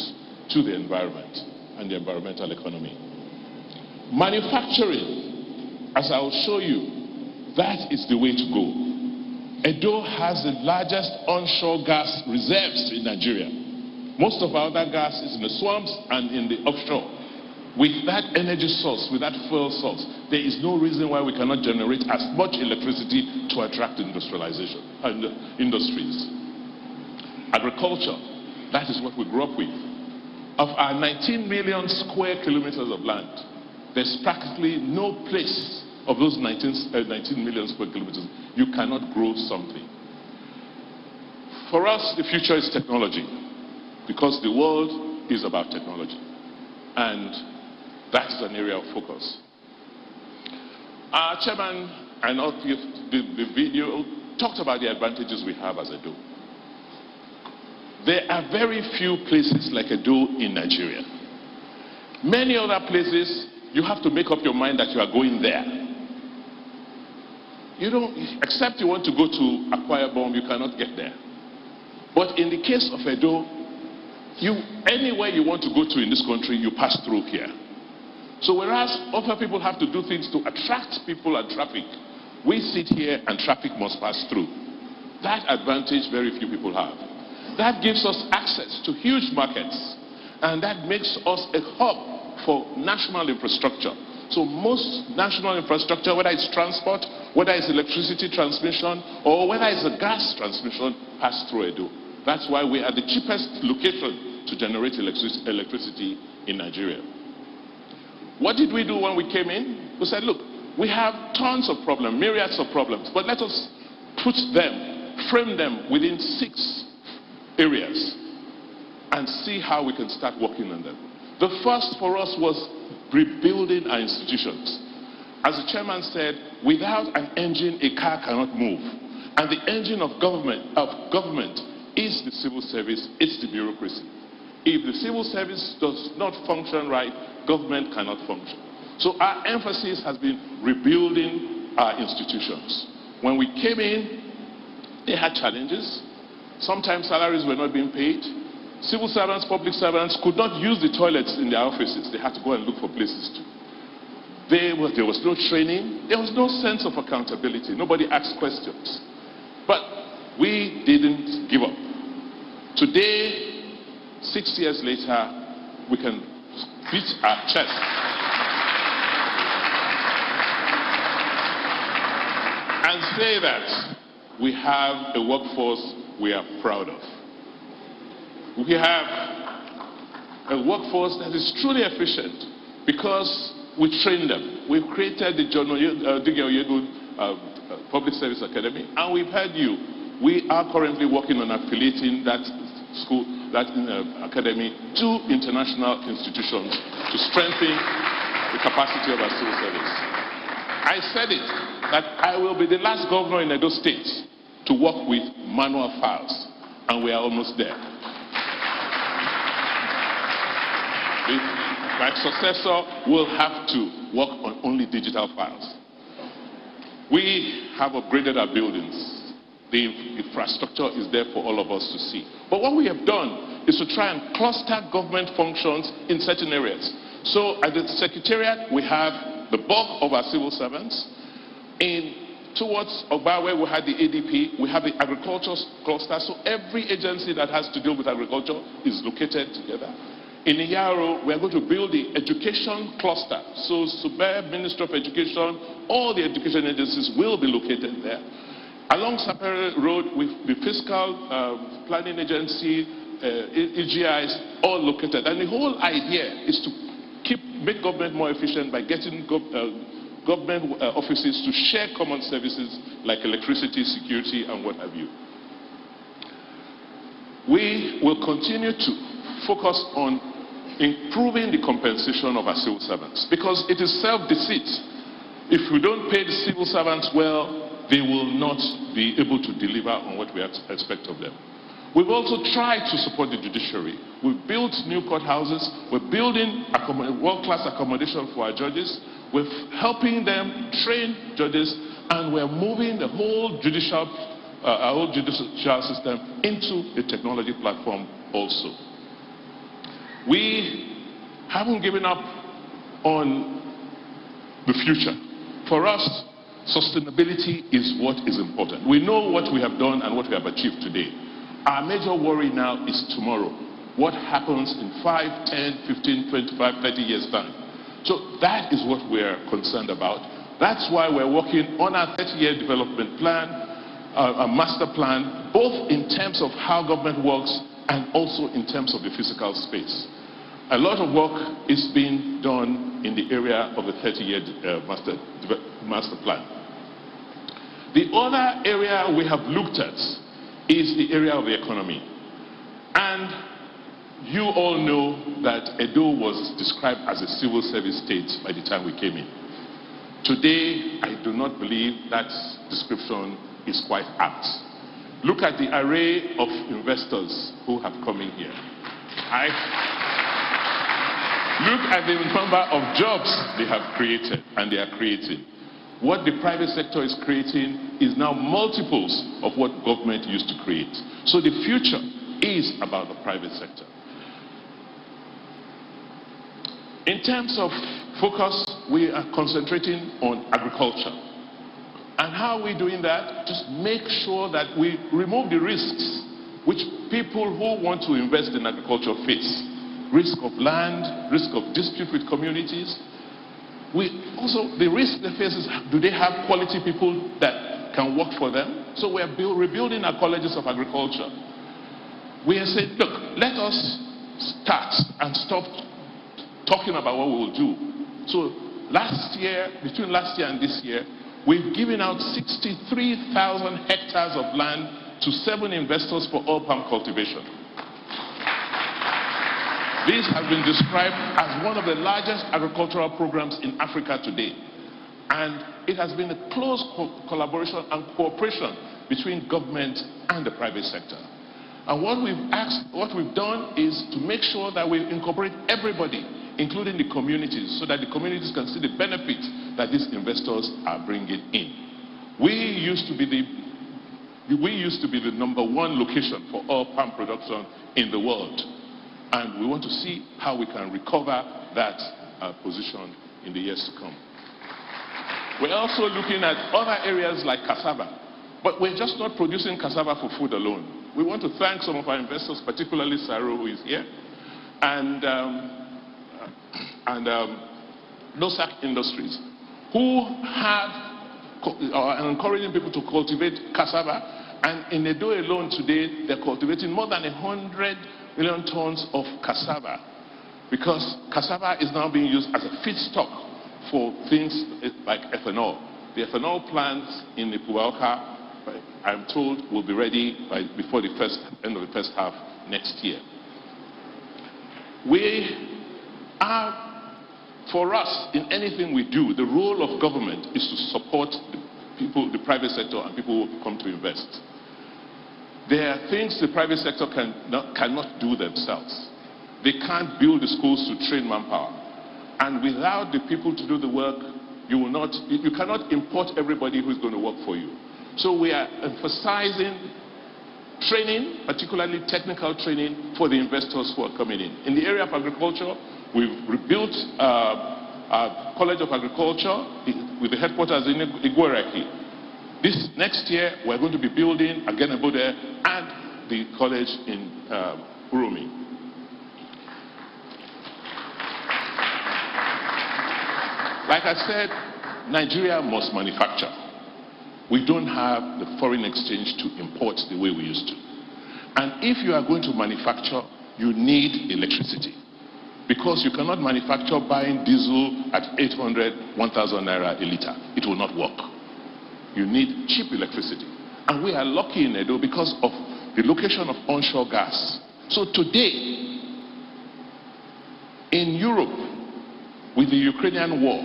to the environment and the environmental economy. Manufacturing, as I will show you, that is the way to go. Edo has the largest onshore gas reserves in Nigeria. Most of our other gas is in the swamps and in the offshore. With that energy source, with that fuel source, there is no reason why we cannot generate as much electricity to attract industrialization and industries. Agriculture, that is what we grew up with. Of our 19 million square kilometers of land, there's practically no place of those 19 million square kilometers you cannot grow something. For us, the future is technology, because the world is about technology. And that is an area of focus. Our chairman and all the video talked about the advantages we have as Edo. There are very few places like Edo in Nigeria. Many other places, you have to make up your mind that you are going there. You don't, except you want to go to Akwa Ibom, you cannot get there. But in the case of Edo, anywhere you want to go to in this country, you pass through here. So whereas other people have to do things to attract people and traffic, we sit here and traffic must pass through. That advantage very few people have. That gives us access to huge markets, and that makes us a hub for national infrastructure. So most national infrastructure, whether it's transport, whether it's electricity transmission, or whether it's a gas transmission, pass through Edo. That's why we are the cheapest location to generate electricity in Nigeria. What did we do when we came in? We said, look, we have tons of problems, myriads of problems, but let us frame them within 6 areas and see how we can start working on them. The first for us was rebuilding our institutions. As the chairman said, without an engine, a car cannot move. And the engine of government is the civil service, it's the bureaucracy. If the civil service does not function right, government cannot function. So our emphasis has been rebuilding our institutions. When we came in, they had challenges. Sometimes salaries were not being paid. Civil servants, public servants could not use the toilets in their offices. They had to go and look for places to. There was no training. There was no sense of accountability. Nobody asked questions. But we didn't give up. Today, 6 years later, we can beat our chest and say that we have a workforce we are proud of. We have a workforce that is truly efficient because we train them. We've created the John Oyegu Public Service Academy, and we've heard you. We are currently working on affiliating that school, that academy, to international institutions to strengthen the capacity of our civil service. I said it, that I will be the last governor in Edo State to work with manual files, and we are almost there. My successor will have to work on only digital files. We have upgraded our buildings. The infrastructure is there for all of us to see. But what we have done is to try and cluster government functions in certain areas. So at the Secretariat, we have the bulk of our civil servants. Towards Ogba, where we had the ADP, we have the agriculture cluster. So every agency that has to deal with agriculture is located together. In Iyaro, we are going to build the education cluster. So Super, Minister of Education, all the education agencies will be located there. Along Sapere Road, with the Fiscal Planning Agency, EGIs, all located. And the whole idea is to make government more efficient by getting government offices to share common services like electricity, security, and what have you. We will continue to focus on improving the compensation of our civil servants, because it is self-deceit. If we don't pay the civil servants well, they will not be able to deliver on what we expect of them. We've also tried to support the judiciary. We've built new courthouses. We're building world-class accommodation for our judges. We're helping them train judges, and we're moving the whole judicial system into the technology platform also. We haven't given up on the future. For us, sustainability is what is important. We know what we have done and what we have achieved today. Our major worry now is tomorrow. What happens in 5, 10, 15, 25, 30 years' time? So that is what we're concerned about. That's why we're working on our 30-year development plan, a master plan, both in terms of how government works and also in terms of the physical space. A lot of work is being done in the area of the 30-year master plan. The other area we have looked at is the area of the economy. And you all know that Edo was described as a civil service state by the time we came in. Today, I do not believe that description is quite apt. Look at the array of investors who have come in here. Look at the number of jobs they have created and they are creating. What the private sector is creating is now multiples of what government used to create. So the future is about the private sector. In terms of focus, we are concentrating on agriculture. And how are we doing that? Just make sure that we remove the risks which people who want to invest in agriculture face. Risk of land, risk of dispute with communities. The risk they face is, do they have quality people that can work for them? So we are rebuilding our colleges of agriculture. We are saying, look, let us start and stop talking about what we will do. So last year, between last year and this year, we've given out 63,000 hectares of land to 7 investors for oil palm cultivation. This has been described as one of the largest agricultural programs in Africa today. And it has been a close collaboration and cooperation between government and the private sector. And what we've done is to make sure that we incorporate everybody, including the communities, so that the communities can see the benefits that these investors are bringing in. We used to be the #1 location for oil palm production in the world. And we want to see how we can recover that position in the years to come. We're also looking at other areas like cassava. But we're just not producing cassava for food alone. We want to thank some of our investors, particularly Saro, who is here, and Nosak Industries, who are encouraging people to cultivate cassava. And in Edo alone today, they're cultivating more than 100 million tons of cassava, because cassava is now being used as a feedstock for things like ethanol. The ethanol plants in the Puauka, I'm told, will be ready before the end of the first half next year. For us, in anything we do, the role of government is to support the private sector and people who come to invest. There are things the private sector cannot do themselves. They can't build the schools to train manpower. And without the people to do the work, you cannot import everybody who's going to work for you. So we are emphasizing training, particularly technical training for the investors who are coming in. In the area of agriculture, we've rebuilt our College of Agriculture with the headquarters in Igweraki. This next year, we're going to be building again about there and the college in Urumi. Like I said, Nigeria must manufacture. We don't have the foreign exchange to import the way we used to. And if you are going to manufacture, you need electricity. Because you cannot manufacture buying diesel at 800, 1,000 naira a liter. It will not work. You need cheap electricity. And we are lucky in Edo because of the location of onshore gas. So today, in Europe, with the Ukrainian war,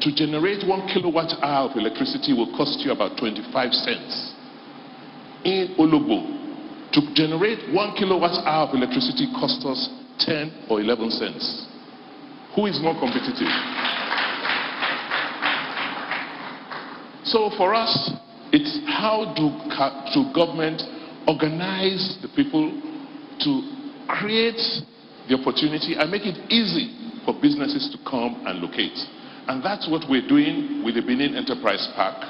to generate 1 kilowatt hour of electricity will cost you about 25 cents. In Ologbo, to generate 1 kilowatt hour of electricity costs us 10 or 11 cents. Who is more competitive? So for us, it's how do government organize the people to create the opportunity and make it easy for businesses to come and locate. And that's what we're doing with the Benin Enterprise Park,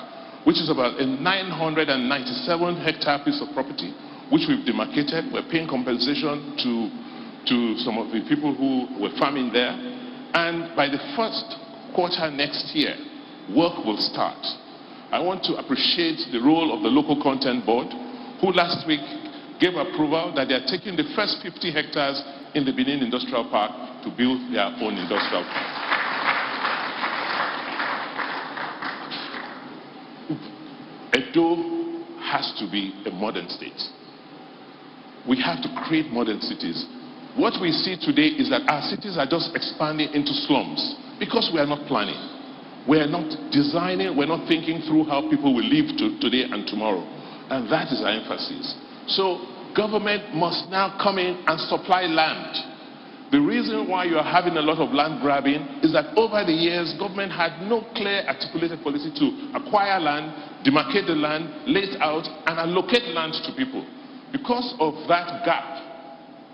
which is about a 997 hectare piece of property, which we've demarcated. We're paying compensation to some of the people who were farming there. And by the first quarter next year, work will start. I want to appreciate the role of the local content board, who last week gave approval that they are taking the first 50 hectares in the Benin Industrial Park to build their own industrial park. Edo has to be a modern state. We have to create modern cities. What we see today is that our cities are just expanding into slums because we are not planning. We are not designing, we're not thinking through how people will live today and tomorrow. And that is our emphasis. So government must now come in and supply land. The reason why you are having a lot of land grabbing is that over the years, government had no clear articulated policy to acquire land, demarcate the land, lay it out, and allocate land to people. Because of that gap,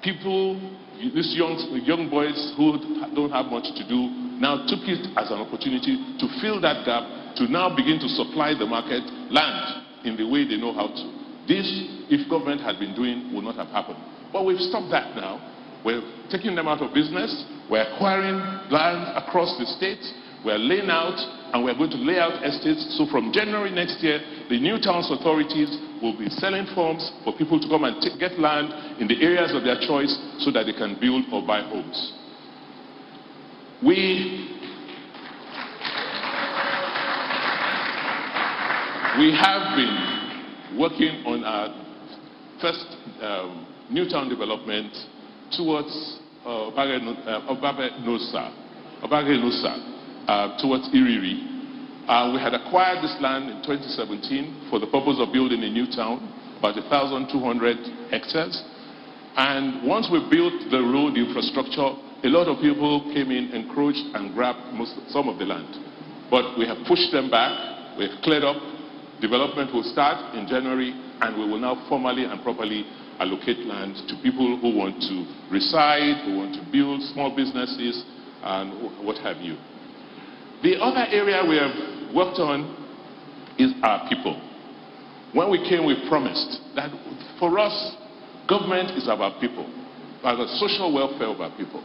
people, these young boys who don't have much to do, now took it as an opportunity to fill that gap, to now begin to supply the market land in the way they know how to. This, if government had been doing, would not have happened. But we've stopped that now. We're taking them out of business. We're acquiring land across the state. We're laying out, and we're going to lay out estates. So from January next year, the new towns authorities will be selling forms for people to come and get land in the areas of their choice so that they can build or buy homes. We have been working on our first new town development towards Obare Nosa, towards Iriri. We had acquired this land in 2017 for the purpose of building a new town, about 1,200 hectares. And once we built the road infrastructure, a lot of people came in, encroached, and grabbed some of the land. But we have pushed them back. We have cleared up. Development will start in January, and we will now formally and properly allocate land to people who want to reside, who want to build small businesses, and what have you. The other area we have worked on is our people. When we came, we promised that for us, government is about people, about the social welfare of our people.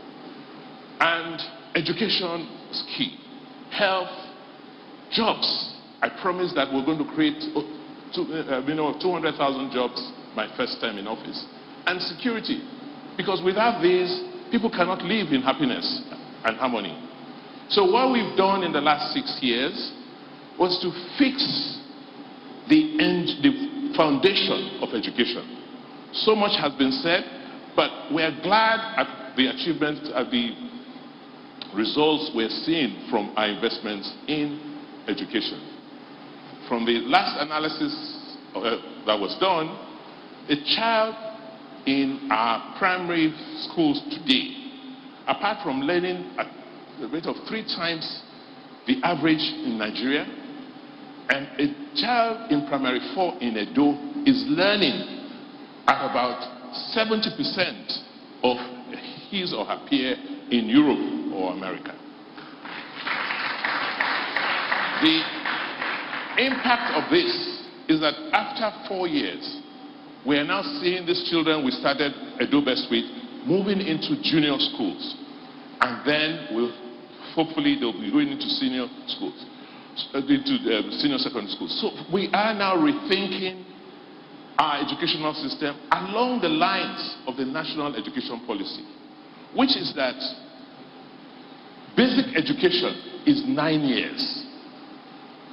And education is key. Health, jobs. I promised that we're going to create 200,000 jobs my first time in office. And security. Because without these, people cannot live in happiness and harmony. So what we've done in the last 6 years was to fix the foundation of education. So much has been said, but we're glad at the achievements, at the results we're seeing from our investments in education. From the last analysis that was done, a child in our primary schools today, apart from learning at the rate of 3 times the average in Nigeria, and a child in primary 4 in Edo is learning at about 70% of his or her peer in Europe or America. The impact of this is that after 4 years, we are now seeing these children we started Edo Best with moving into junior schools. And then hopefully they'll be going into senior schools, into senior secondary schools. So we are now rethinking our educational system along the lines of the national education policy, which is that basic education is 9 years.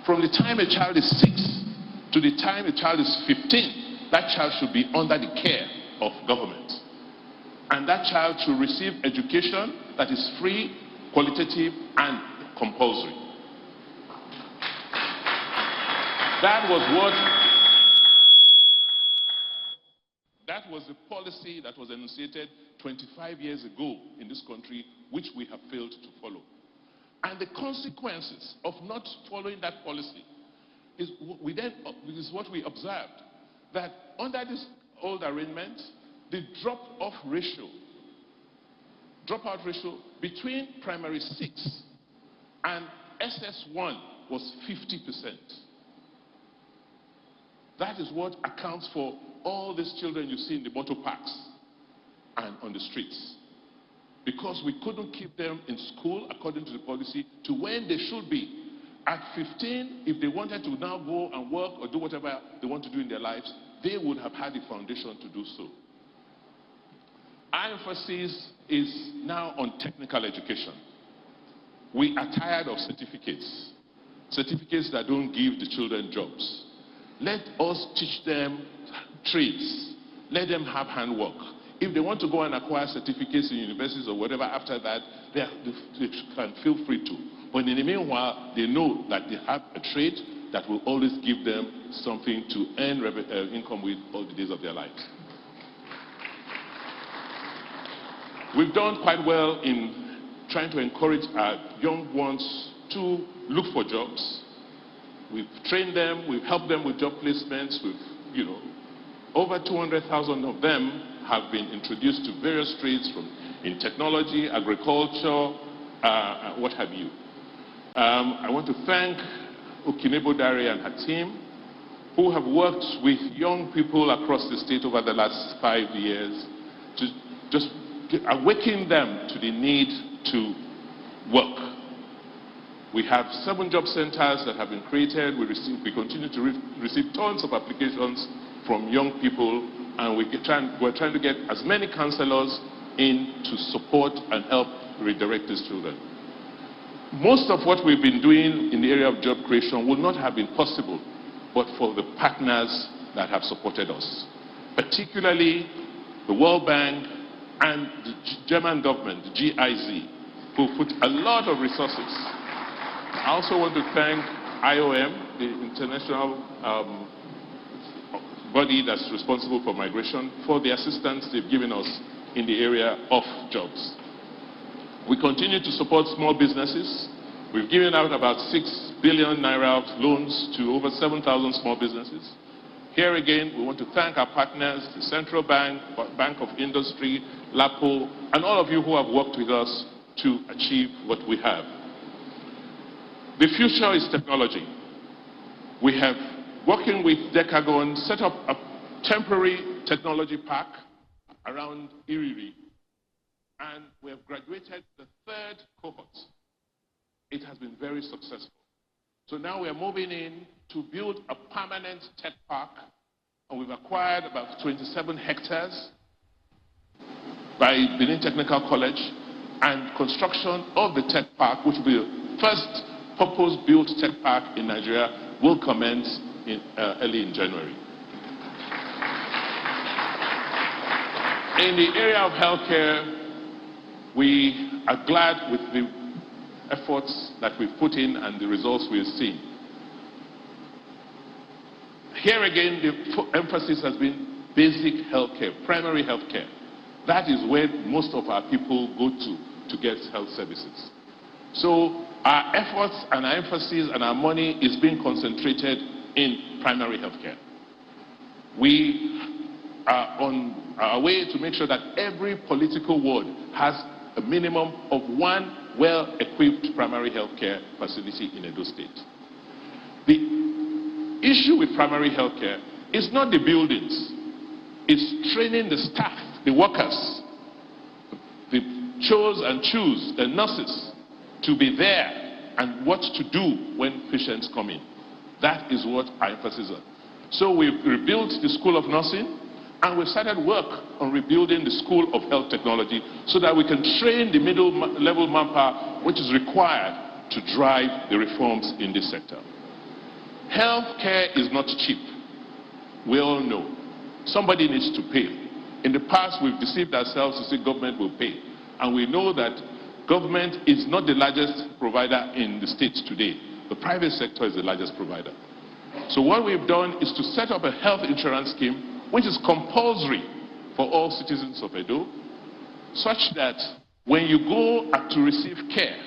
From the time a child is 6 to the time a child is 15, that child should be under the care of government. And that child should receive education that is free, qualitative, and compulsory. That was the policy that was enunciated 25 years ago in this country, which we have failed to follow. And the consequences of not following that policy is what we observed, that under this old arrangement, the dropout ratio between primary 6 and SS1 was 50%. That is what accounts for all these children you see in the motor parks and on the streets. Because we couldn't keep them in school according to the policy to when they should be. At 15, if they wanted to now go and work or do whatever they want to do in their lives, they would have had the foundation to do so. Our emphasis is now on technical education. We are tired of certificates that don't give the children jobs. Let us teach them trades. Let them have handwork. If they want to go and acquire certificates in universities or whatever after that, they can feel free to. But in the meanwhile, they know that they have a trade that will always give them something to earn income with all the days of their lives. We've done quite well in trying to encourage our young ones to look for jobs. We've trained them, we've helped them with job placements, over 200,000 of them have been introduced to various trades in technology, agriculture, what have you. I want to thank Alaghodaro and her team, who have worked with young people across the state over the last 5 years to just awaken them to the need to work. We have 7 job centers that have been created. We continue to receive tons of applications from young people, and we're trying to get as many counselors in to support and help redirect these children. Most of what we've been doing in the area of job creation would not have been possible but for the partners that have supported us, particularly the World Bank and the German government, the GIZ, who put a lot of resources. I also want to thank IOM, the international body that's responsible for migration, for the assistance they've given us in the area of jobs. We continue to support small businesses. We've given out about 6 billion naira loans to over 7,000 small businesses. Here again, we want to thank our partners, the Central Bank, Bank of Industry, LAPO, and all of you who have worked with us to achieve what we have. The future is technology. We have, working with Decagon, set up a temporary technology park around Iriri, and we have graduated the 3rd cohort. It has been very successful. So now we are moving in to build a permanent tech park, and we've acquired about 27 hectares by Benin Technical College, and construction of the tech park, which will be the first purpose-built tech park in Nigeria, will commence early in January. In the area of healthcare, we are glad with the efforts that we've put in and the results we've seen. Here again, the emphasis has been basic healthcare, primary healthcare. That is where most of our people go to get health services. So our efforts and our emphasis and our money is being concentrated in primary healthcare. We are on our way to make sure that every political ward has a minimum of 1 well-equipped primary healthcare facility in Edo State. The issue with primary healthcare is not the buildings, it's training the staff, the workers, the chos and chus, the nurses, to be there and what to do when patients come in. That is what our emphasis is on. So we rebuilt the School of Nursing, and we started work on rebuilding the School of Health Technology so that we can train the middle-level manpower which is required to drive the reforms in this sector. Healthcare is not cheap. We all know. Somebody needs to pay. In the past, we've deceived ourselves to say government will pay. And we know that government is not the largest provider in the states today. The private sector is the largest provider. So what we've done is to set up a health insurance scheme which is compulsory for all citizens of Edo, such that when you go to receive care,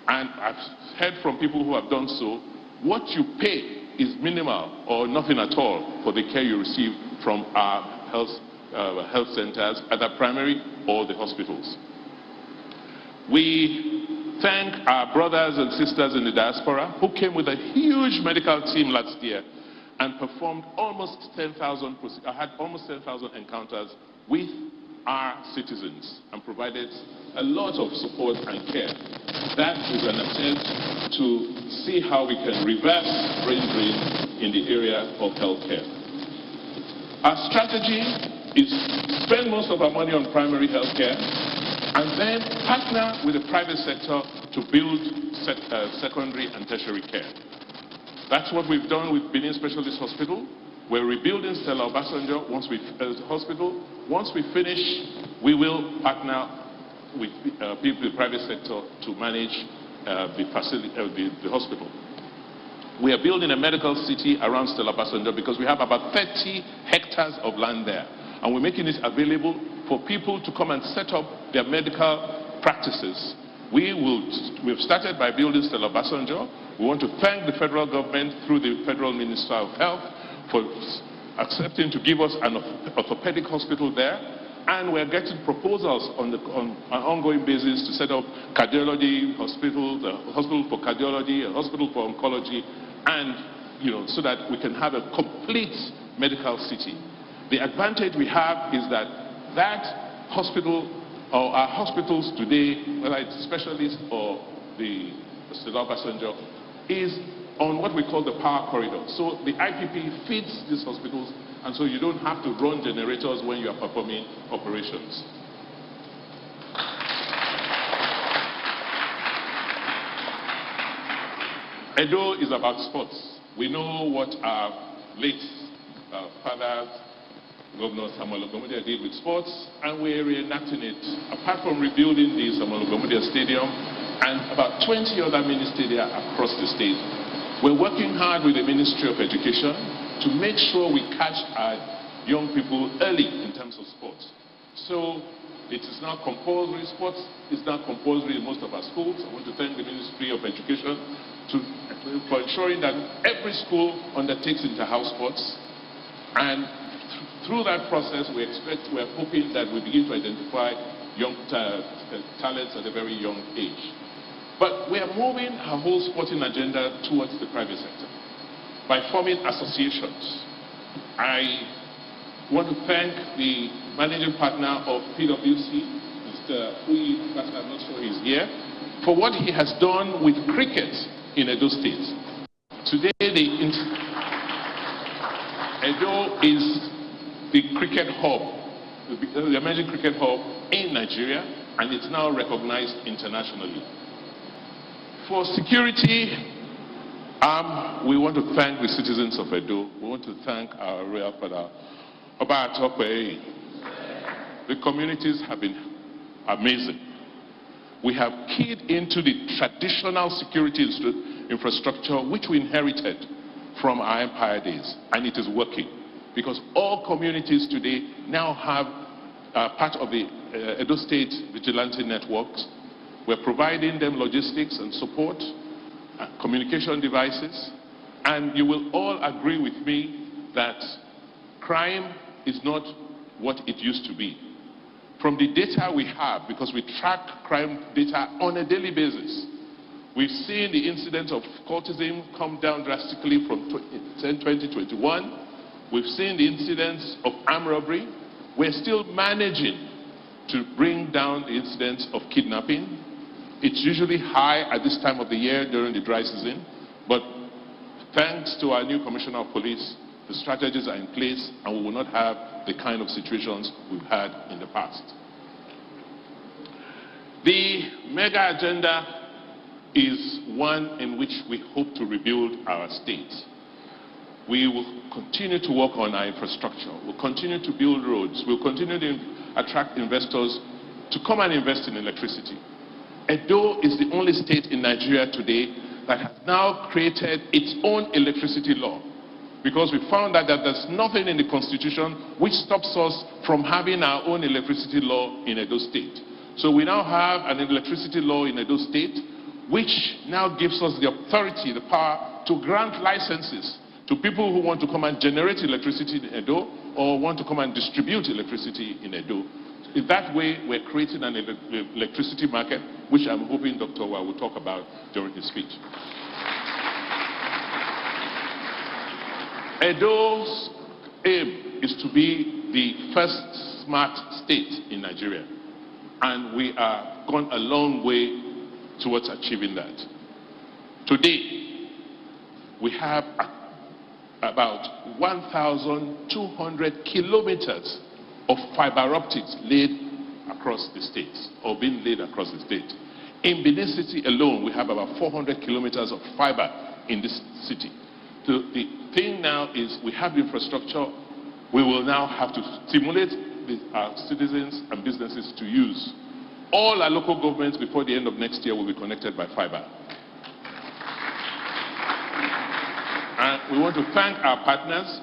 and I've heard from people who have done so, what you pay is minimal or nothing at all for the care you receive from our health centers, either primary or the hospitals. We thank our brothers and sisters in the diaspora who came with a huge medical team last year and performed almost 10,000 encounters with our citizens and provided a lot of support and care. That is an attempt to see how we can reverse brain drain in the area of healthcare. Our strategy is to spend most of our money on primary healthcare and then partner with the private sector to build secondary and tertiary care. That's what we've done with Benin Specialist Hospital. We're rebuilding Stella Obasanjo Hospital. Once we finish, we will partner with the private sector to manage the hospital. We are building a medical city around Stella Obasanjo because we have about 30 hectares of land there. And we're making it available for people to come and set up their medical practices. We've started by building Stella Obasanjo. We want to thank the federal government through the Federal Minister of Health for accepting to give us an orthopedic hospital there. And we're getting proposals on an ongoing basis to set up cardiology hospitals, a hospital for cardiology, a hospital for oncology, and so that we can have a complete medical city. The advantage we have is that hospital, or our hospitals today, whether it's specialists or the Stella Obasanjo, is on what we call the power corridor. So the IPP feeds these hospitals, and so you don't have to run generators when you are performing operations. Edo is about sports. We know what our late father, Governor Samuel Ogomudia, did with sports, and we're reenacting it. Apart from rebuilding the Samuel Ogomudia Stadium and about 20 other mini stadia across the state, we're working hard with the Ministry of Education to make sure we catch our young people early in terms of sports. So it is now compulsory. Sports is now compulsory in most of our schools. I want to thank the Ministry of Education for ensuring that every school undertakes inter-house sports. And through that process, we're hoping that we begin to identify young talents at a very young age. But we are moving our whole sporting agenda towards the private sector by forming associations. I want to thank the managing partner of PwC, Mr. Uyi, I'm not sure he's here, for what he has done with cricket in Edo State. Today, Edo is the cricket hub, the emerging cricket hub in Nigeria, and it's now recognized internationally. For security, we want to thank the citizens of Edo. We want to thank our royal father, Oba Atokwe. The communities have been amazing. We have keyed into the traditional security infrastructure which we inherited from our empire days, and it is working. Because all communities today now have part of the Edo State vigilante networks. We're providing them logistics and support, communication devices, and you will all agree with me that crime is not what it used to be. From the data we have, because we track crime data on a daily basis, we've seen the incidence of cultism come down drastically from 2021. We've seen the incidence of armed robbery. We're still managing to bring down the incidence of kidnapping. It's usually high at this time of the year during the dry season, but thanks to our new Commissioner of Police, the strategies are in place, and we will not have the kind of situations we've had in the past. The mega agenda is one in which we hope to rebuild our state. We will continue to work on our infrastructure. We'll continue to build roads. We'll continue to attract investors to come and invest in electricity. Edo is the only state in Nigeria today that has now created its own electricity law, because we found that there's nothing in the Constitution which stops us from having our own electricity law in Edo State. So we now have an electricity law in Edo State, which now gives us the authority, the power to grant licenses to people who want to come and generate electricity in Edo or want to come and distribute electricity in Edo. In that way, we're creating an electricity market, which I'm hoping Dr. Wa will talk about during his speech. Edo's aim is to be the first smart state in Nigeria, and we are gone a long way towards achieving that. Today, we have about 1,200 kilometers of fiber optics laid across the states, or being laid across the state. In Benin City alone, we have about 400 kilometers of fiber in this city. So the thing now is we have infrastructure. We will now have to stimulate our citizens and businesses to use. All our local governments before the end of next year will be connected by fiber. And we want to thank our partners.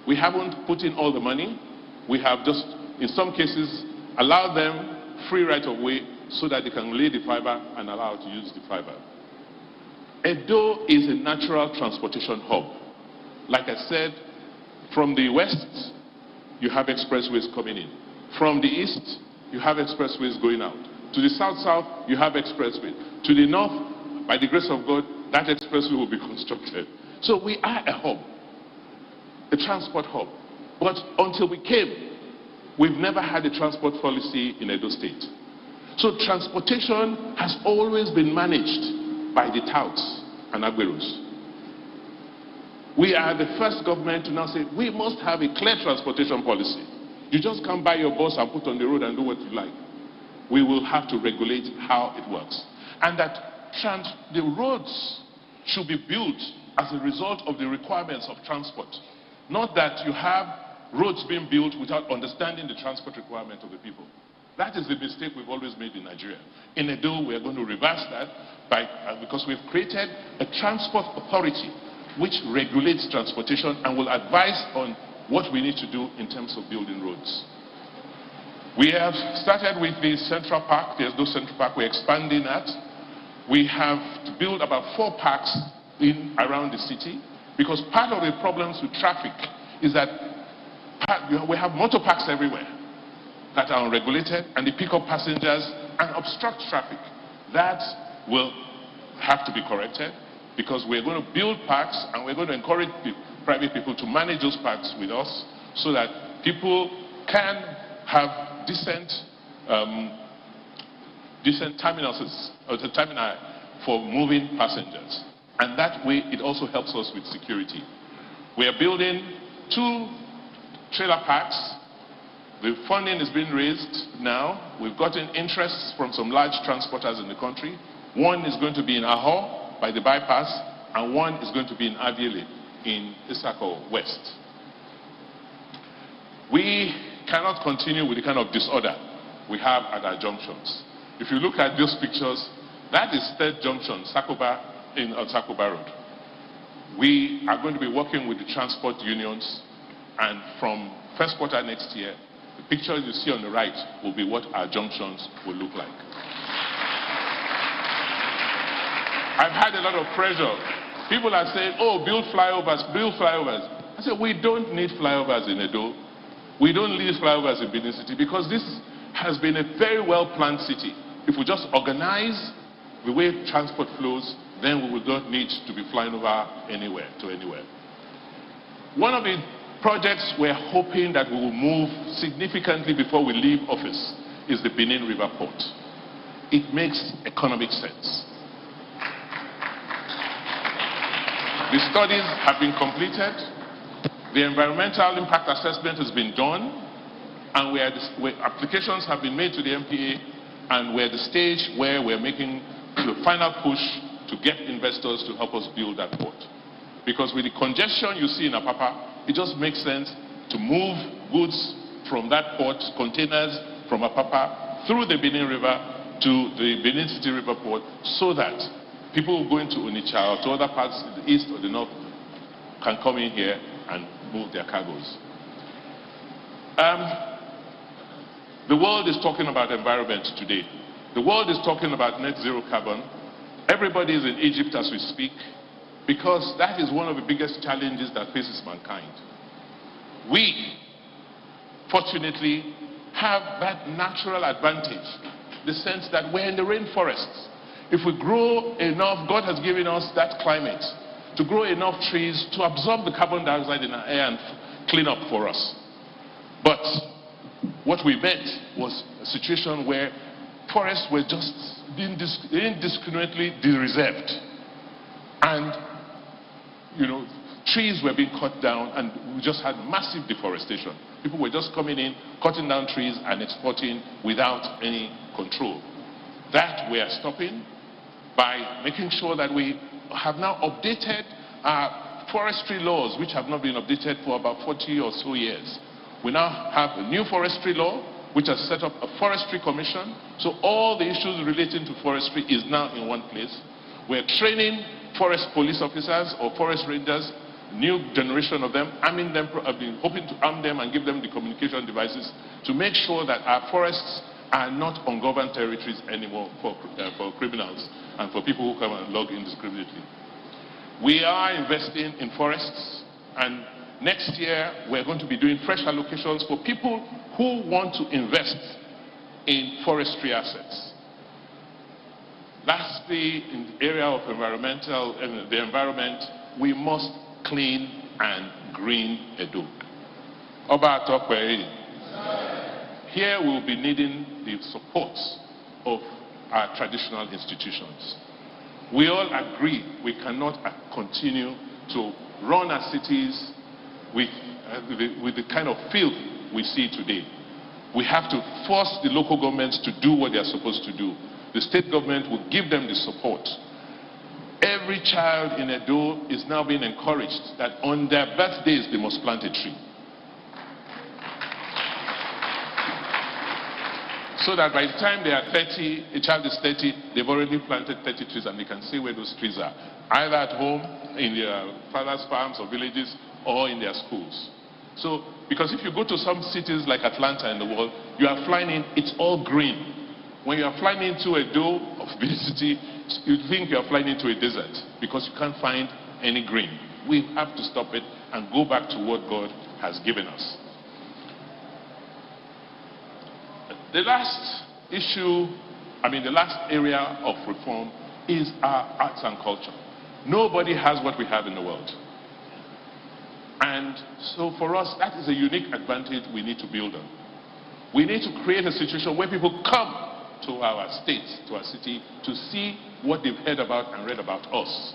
We haven't put in all the money. We have just, in some cases, allowed them free right of way so that they can lay the fiber and allow to use the fiber. Edo is a natural transportation hub. Like I said, from the west, you have expressways coming in. From the east, you have expressways going out. To the south-south, you have expressways. To the north, by the grace of God, that expressway will be constructed. So we are a hub, a transport hub. But until we came, we've never had a transport policy in Edo State. So transportation has always been managed by the touts and agberos. We are the first government to now say, we must have a clear transportation policy. You just can't buy your bus and put on the road and do what you like. We will have to regulate how it works. And that the roads should be built as a result of the requirements of transport. Not that you have roads being built without understanding the transport requirement of the people. That is the mistake we've always made in Nigeria. In Edo, we are going to reverse that because we've created a transport authority which regulates transportation and will advise on what we need to do in terms of building roads. We have started with the Central Park. There's no Central Park. We're expanding that. We have to build about 4 parks around the city, because part of the problems with traffic is that we have motor parks everywhere that are unregulated, and they pick up passengers and obstruct traffic. That will have to be corrected, because we're going to build parks and we're going to encourage private people to manage those parks with us so that people can have decent terminals or the terminal for moving passengers. And that way it also helps us with security. We are building 2 trailer parks. The funding is being raised now. We've gotten interest from some large transporters in the country. One is going to be in Aho by the bypass, and one is going to be in Abiele in Isako West. We cannot continue with the kind of disorder we have at our junctions. If you look at those pictures, that is 3rd Junction, Sakoba, in Sakoba Road. We are going to be working with the transport unions, and from first quarter next year, the pictures you see on the right will be what our junctions will look like. I've had a lot of pressure. People are saying, oh, build flyovers, build flyovers. I said, we don't need flyovers in Edo. We don't need flyovers in Benin City, because this has been a very well-planned city. If we just organize the way transport flows, then we will not need to be flying over anywhere to anywhere. One of the projects we're hoping that we will move significantly before we leave office is the Benin River Port. It makes economic sense. The studies have been completed. The environmental impact assessment has been done, and applications have been made to the MPA, and we're at the stage where we're making the final push to get investors to help us build that port. Because with the congestion you see in Apapa, it just makes sense to move goods from that port, containers from Apapa, through the Benin River to the Benin City River port, so that people going to Onitsha or to other parts in the east or the north can come in here and move their cargoes. The world is talking about environment today. The world is talking about net zero carbon. Everybody is in Egypt as we speak, because that is one of the biggest challenges that faces mankind. We, fortunately, have that natural advantage, the sense that we're in the rainforests. If we grow enough, God has given us that climate to grow enough trees to absorb the carbon dioxide in our air and clean up for us. But what we met was a situation where forests were just indiscriminately reserved. And, trees were being cut down, and we just had massive deforestation. People were just coming in, cutting down trees and exporting without any control. That we are stopping by making sure that we have now updated our forestry laws, which have not been updated for about 40 or so years. We now have a new forestry law, which has set up a forestry commission. So all the issues relating to forestry is now in one place. We're training forest police officers or forest rangers, new generation of them, arming them, I've been hoping to arm them and give them the communication devices to make sure that our forests are not ungoverned territories anymore for criminals and for people who come and log indiscriminately. We are investing in forests, and next year we're going to be doing fresh allocations for people who want to invest in forestry assets. Lastly, in the area of the environment, we must clean and green Edo. Oba Atokwe. Here we'll be needing the support of our traditional institutions. We all agree we cannot continue to run our cities with the kind of filth we see today. We have to force the local governments to do what they are supposed to do. The state government will give them the support. Every child in Edo is now being encouraged that on their birthdays they must plant a tree. So that by the time they are 30, a child is 30, they've already planted 30 trees and they can see where those trees are. Either at home, in their father's farms or villages, or in their schools. So, because if you go to some cities like Atlanta in the world, you are flying in, it's all green. When you are flying into a Edo of big city, you think you are flying into a desert because you can't find any green. We have to stop it and go back to what God has given us. The last issue, the last area of reform is our arts and culture. Nobody has what we have in the world. And so for us, that is a unique advantage we need to build on. We need to create a situation where people come to our state, to our city, to see what they've heard about and read about us.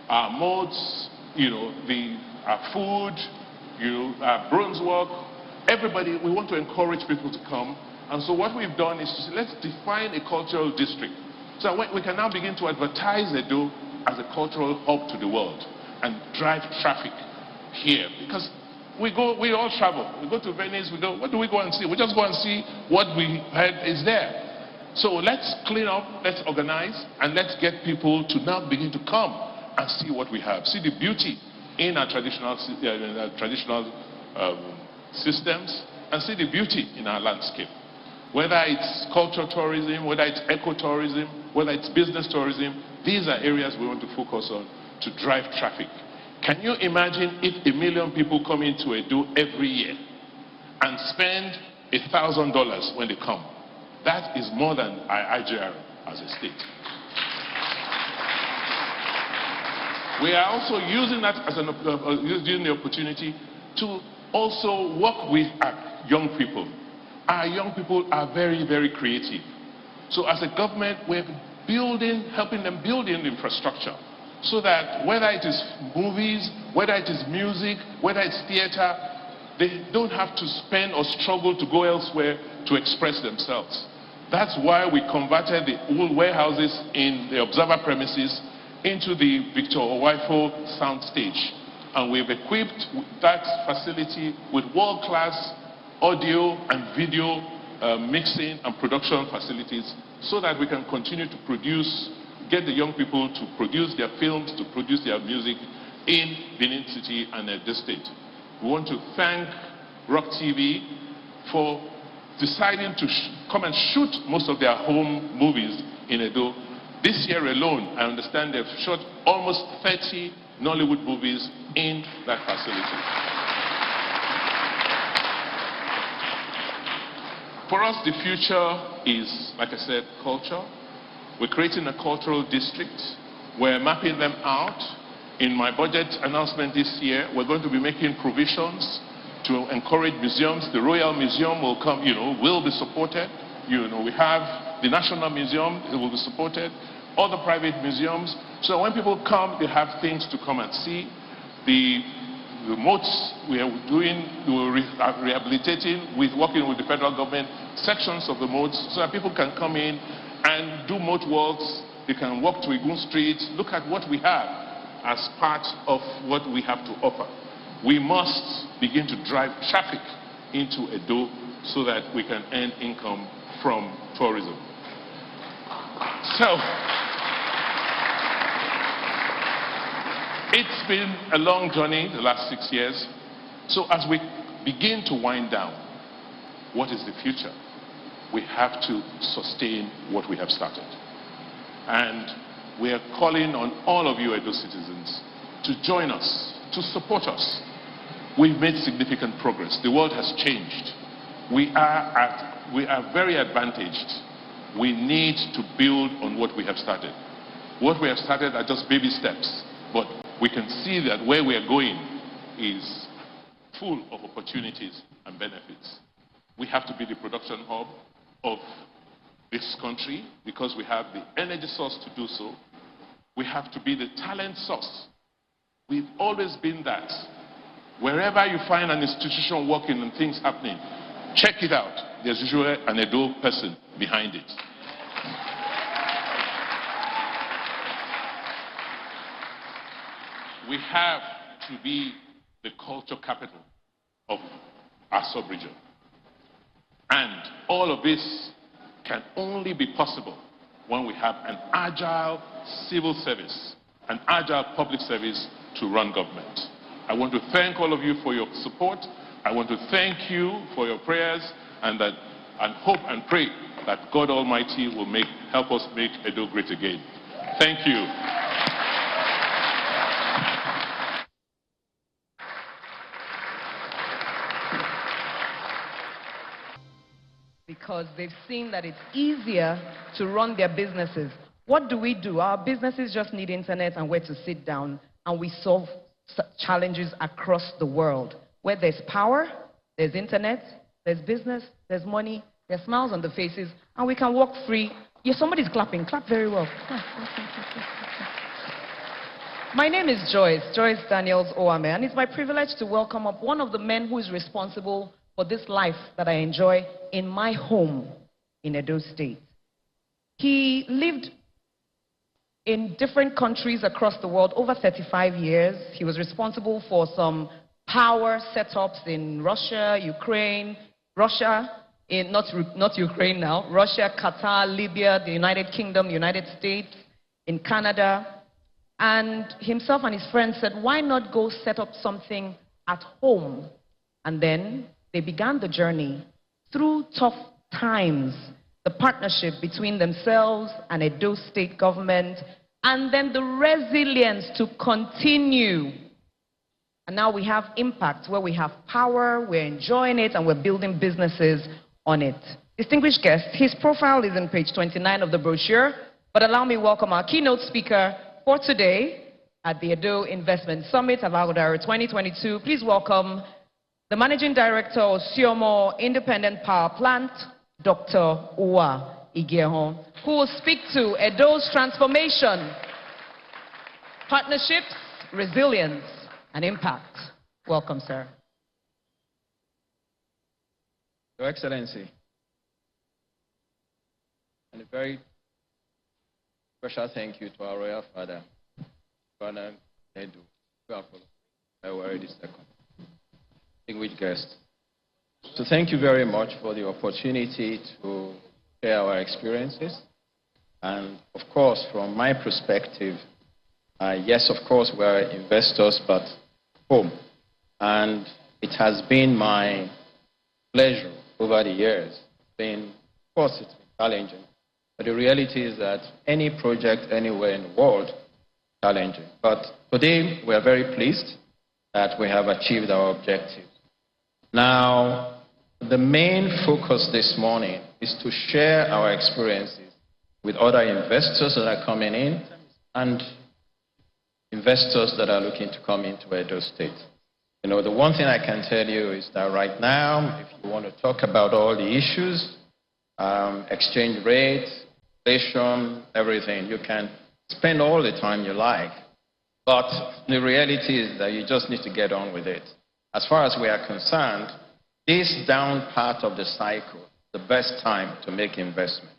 Our modes, our food, our bronze work, everybody, we want to encourage people to come. And so what we've done is to say, let's define a cultural district. So we can now begin to advertise Edo as a cultural hub to the world and drive traffic here. Because we all travel. We go to Venice, what do we go and see? We just go and see what we heard is there. So let's clean up, let's organize, and let's get people to now begin to come and see what we have. See the beauty in our traditional systems, and see the beauty in our landscape. Whether it's cultural tourism, whether it's ecotourism, whether it's business tourism, these are areas we want to focus on to drive traffic. Can you imagine if 1 million people come into Edo every year and spend $1,000 when they come? That is more than IGR as a state. We are also using that as using the opportunity to also work with our young people. Our young people are very, very creative. So as a government, we're helping them build in infrastructure so that whether it is movies, whether it is music, whether it's theater, they don't have to spend or struggle to go elsewhere to express themselves. That's why we converted the old warehouses in the Observer premises into the Victor Owaifo sound stage. And we've equipped that facility with world-class audio and video mixing and production facilities so that we can continue to produce, get the young people to produce their films, to produce their music in Benin City and Edo State. We want to thank Rock TV for deciding to come and shoot most of their home movies in Edo. This year alone, I understand they've shot almost 30 Nollywood movies in that facility. For us, the future is, like I said, culture. We're creating a cultural district. We're mapping them out. In my budget announcement this year, we're going to be making provisions to encourage museums. The Royal Museum will come, will be supported. We have the National Museum, it will be supported. Other private museums. So when people come, they have things to come and see. The moats we are doing, we're rehabilitating, working with the federal government, sections of the moats, so that people can come in and do moat walks. They can walk to Igun Street, look at what we have as part of what we have to offer. We must begin to drive traffic into Edo so that we can earn income from tourism. So, it's been a long journey the last 6 years. So as we begin to wind down, what is the future? We have to sustain what we have started. And we are calling on all of you Edo citizens to join us, to support us. We've made significant progress. The world has changed. We are very advantaged. We need to build on what we have started. What we have started are just baby steps, but we can see that where we are going is full of opportunities and benefits. We have to be the production hub of this country because we have the energy source to do so. We have to be the talent source. We've always been that. Wherever you find an institution working and things happening, check it out. There's usually an Edo person behind it. We have to be the culture capital of our sub-region. And all of this can only be possible when we have an agile civil service, an agile public service to run government. I want to thank all of you for your support. I want to thank you for your prayers and hope and pray that God Almighty will help us make Edo great again. Thank you. Because they've seen that it's easier to run their businesses. What do? Our businesses just need internet and where to sit down, and we solve challenges across the world. Where there's power, there's internet, there's business, there's money, there's smiles on the faces, and we can walk free. Yeah, somebody's clapping. Clap very well. My name is Joyce Daniels Oame, and it's my privilege to welcome up one of the men who is responsible for this life that I enjoy in my home in Edo State. He lived in different countries across the world over 35 years. He was responsible for some power setups in Russia, Ukraine, not Ukraine now, Russia, Qatar, Libya, the United Kingdom, the United States, in Canada. And himself and his friends said, why not go set up something at home? And then they began the journey through tough times, the partnership between themselves and Edo State government, and then the resilience to continue. And now we have impact where we have power, we're enjoying it, and we're building businesses on it. Distinguished guests, his profile is on page 29 of the brochure, but allow me to welcome our keynote speaker for today at the Edo Investment Summit, Alaghodaro 2022. Please welcome the Managing Director of Siomo Independent Power Plant, Dr. Uwa Igehon, who will speak to Edo's transformation partnerships, resilience, and impact. Welcome, sir. Your Excellency, and a very special thank you to our royal father, Brother Edu, who are already second. Distinguished guests. So thank you very much for the opportunity to share our experiences. And of course, from my perspective, yes, of course, we are investors, but home. And it has been my pleasure over the years. Of course, it's been challenging. But the reality is that any project anywhere in the world is challenging. But today, we are very pleased that we have achieved our objective. Now, the main focus this morning is to share our experiences with other investors that are coming in and investors that are looking to come into Edo State. You know, the one thing I can tell you is that right now, if you want to talk about all the issues, exchange rate, inflation, everything, you can spend all the time you like. But the reality is that you just need to get on with it. As far as we are concerned, this down part of the cycle, the best time to make investment.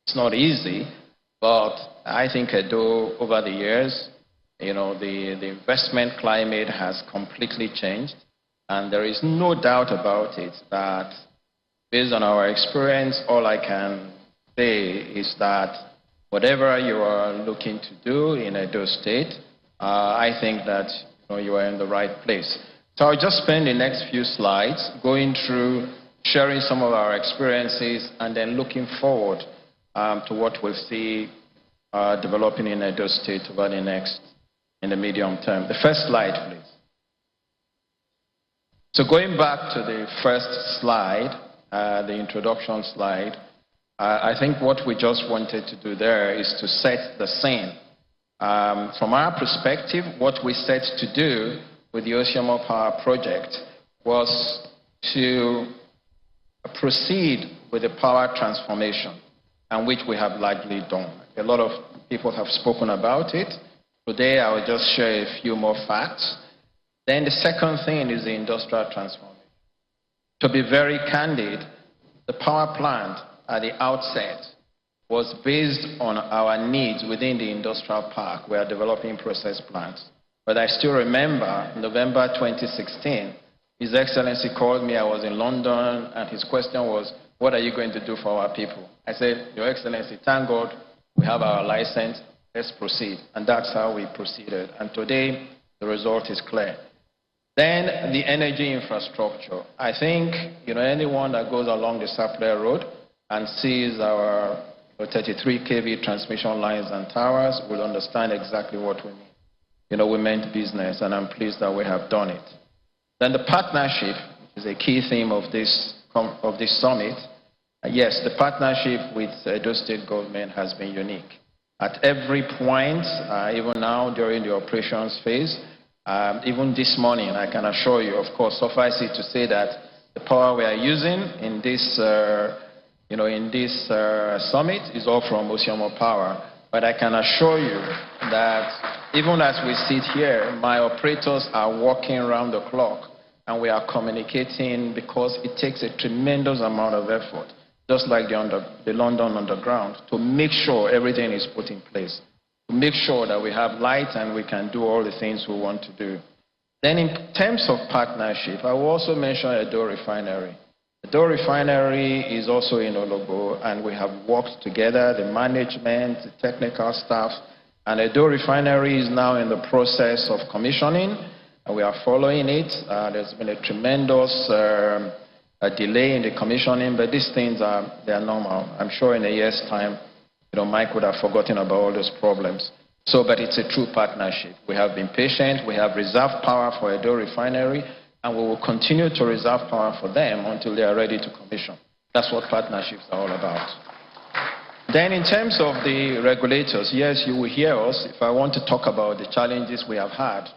It's not easy, but I think Edo, over the years, you know, the investment climate has completely changed. And there is no doubt about it that based on our experience, all I can say is that whatever you are looking to do in Edo State, I think that you are in the right place. So I'll just spend the next few slides going through, sharing some of our experiences, and then looking forward to what we'll see developing in Edo State over the next, in the medium term. The first slide, please. So going back to the first slide, the introduction slide, I think what we just wanted to do there is to set the scene. From our perspective, what we set to do with the Oshiomhole Power Project was to proceed with the power transformation, and which we have largely done. A lot of people have spoken about it. Today, I will just share a few more facts. Then the second thing is the industrial transformation. To be very candid, the power plant at the outset was based on our needs within the industrial park. We are developing process plants. But I still remember November 2016, His Excellency called me. I was in London, and his question was, what are you going to do for our people? I said, Your Excellency, thank God we have our license. Let's proceed. And that's how we proceeded. And today, the result is clear. Then the energy infrastructure. I think anyone that goes along the Sapler Road and sees our 33 kV transmission lines and towers will understand exactly what we mean. We meant business, and I'm pleased that we have done it. Then the partnership is a key theme of this summit. Yes, the partnership with Edo State government has been unique. At every point, even now during the operations phase, even this morning, I can assure you, of course, suffice it to say that the power we are using in this, summit is all from Oshiomhole Power. But I can assure you that even as we sit here, my operators are working around the clock, and we are communicating because it takes a tremendous amount of effort, just like the London Underground, to make sure everything is put in place, to make sure that we have light and we can do all the things we want to do. Then in terms of partnership, I will also mention Edo Refinery. Edo Refinery is also in Ologbo, and we have worked together, the management, the technical staff, and Edo Refinery is now in the process of commissioning, and we are following it. There's been a tremendous delay in the commissioning, but these things they are normal. I'm sure in a year's time, Mike would have forgotten about all those problems. But it's a true partnership. We have been patient. We have reserved power for Edo Refinery, and we will continue to reserve power for them until they are ready to commission. That's what partnerships are all about. Then in terms of the regulators, yes, you will hear us. If I want to talk about the challenges we have had,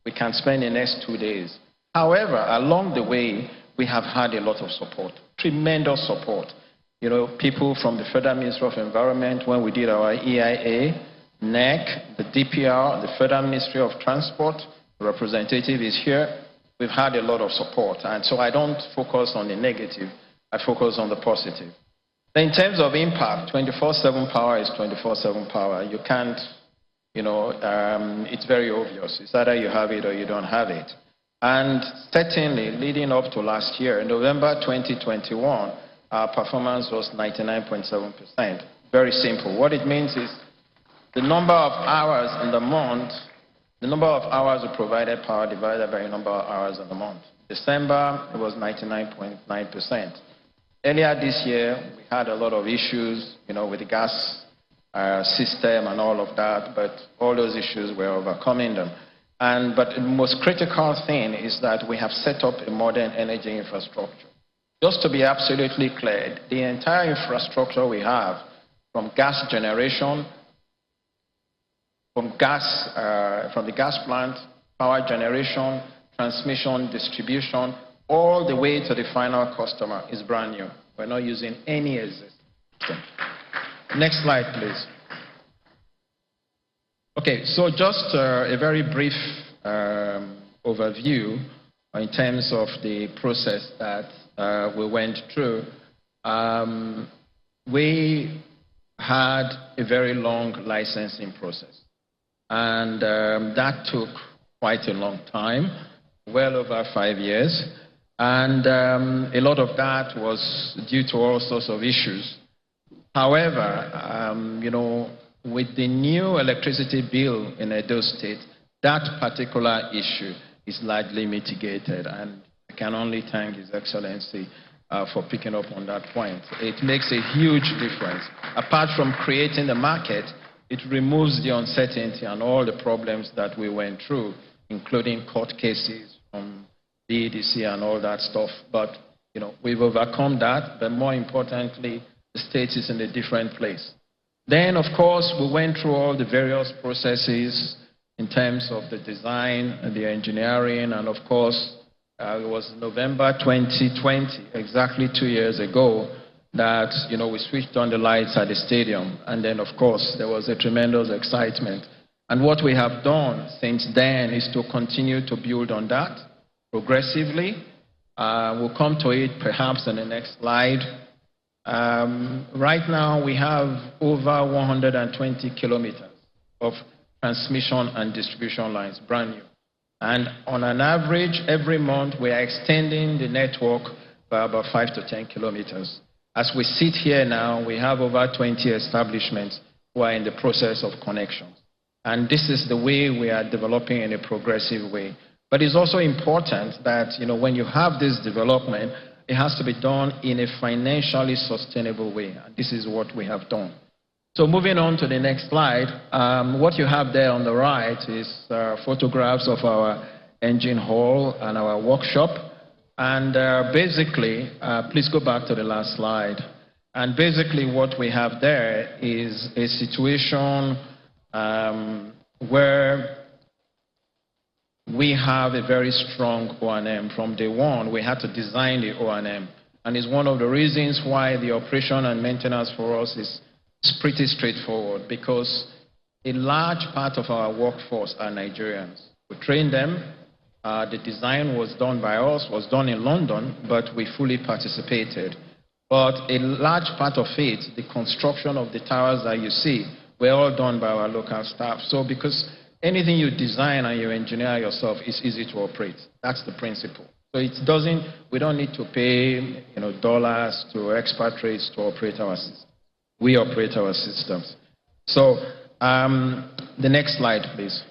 we can spend the next 2 days. However, along the way, we have had a lot of support, tremendous support. People from the Federal Ministry of Environment, when we did our EIA, NEC, the DPR, the Federal Ministry of Transport, the representative is here. We've had a lot of support, and so I don't focus on the negative, I focus on the positive. In terms of impact, 24/7 power is 24/7 power. You can't, it's very obvious. It's either you have it or you don't have it. And certainly, leading up to last year, in November 2021, our performance was 99.7%. Very simple. What it means is the number of hours in the month, the number of hours we provided power divided by the number of hours in the month. December, it was 99.9%. Earlier this year, we had a lot of issues, with the gas system and all of that, but all those issues, we're overcoming them. But the most critical thing is that we have set up a modern energy infrastructure. Just to be absolutely clear, the entire infrastructure we have, from gas generation, from the gas plant, power generation, transmission, distribution, all the way to the final customer is brand new. We're not using any existing system. Next slide, please. Okay, so just a very brief overview in terms of the process that we went through. We had a very long licensing process, and that took quite a long time, well over 5 years. And a lot of that was due to all sorts of issues. However, with the new electricity bill in Edo State, that particular issue is largely mitigated, and I can only thank His Excellency for picking up on that point. It makes a huge difference. Apart from creating the market, it removes the uncertainty and all the problems that we went through, including court cases from BEDC and all that stuff. But, we've overcome that, but more importantly, the state is in a different place. Then, of course, we went through all the various processes in terms of the design and the engineering, and of course, it was November 2020, exactly 2 years ago, that, we switched on the lights at the stadium. And then, of course, there was a tremendous excitement. And what we have done since then is to continue to build on that progressively. We'll come to it perhaps in the next slide. Right now, we have over 120 kilometers of transmission and distribution lines, brand new. And on an average, every month, we are extending the network by about 5 to 10 kilometers. As we sit here now, we have over 20 establishments who are in the process of connection. And this is the way we are developing in a progressive way. But it's also important that, when you have this development, it has to be done in a financially sustainable way. And this is what we have done. So moving on to the next slide, what you have there on the right is photographs of our engine hall and our workshop. And basically, please go back to the last slide. And basically what we have there is a situation where we have a very strong O&M. From day one, we had to design the O&M. And it's one of the reasons why the operation and maintenance for us is pretty straightforward, because a large part of our workforce are Nigerians. We train them. The design was done by us, was done in London, but we fully participated. But a large part of it, the construction of the towers that you see, were all done by our local staff. So because anything you design and you engineer yourself is easy to operate. That's the principle. So we don't need to pay dollars to expatriates to operate our systems. We operate our systems. So the next slide, please.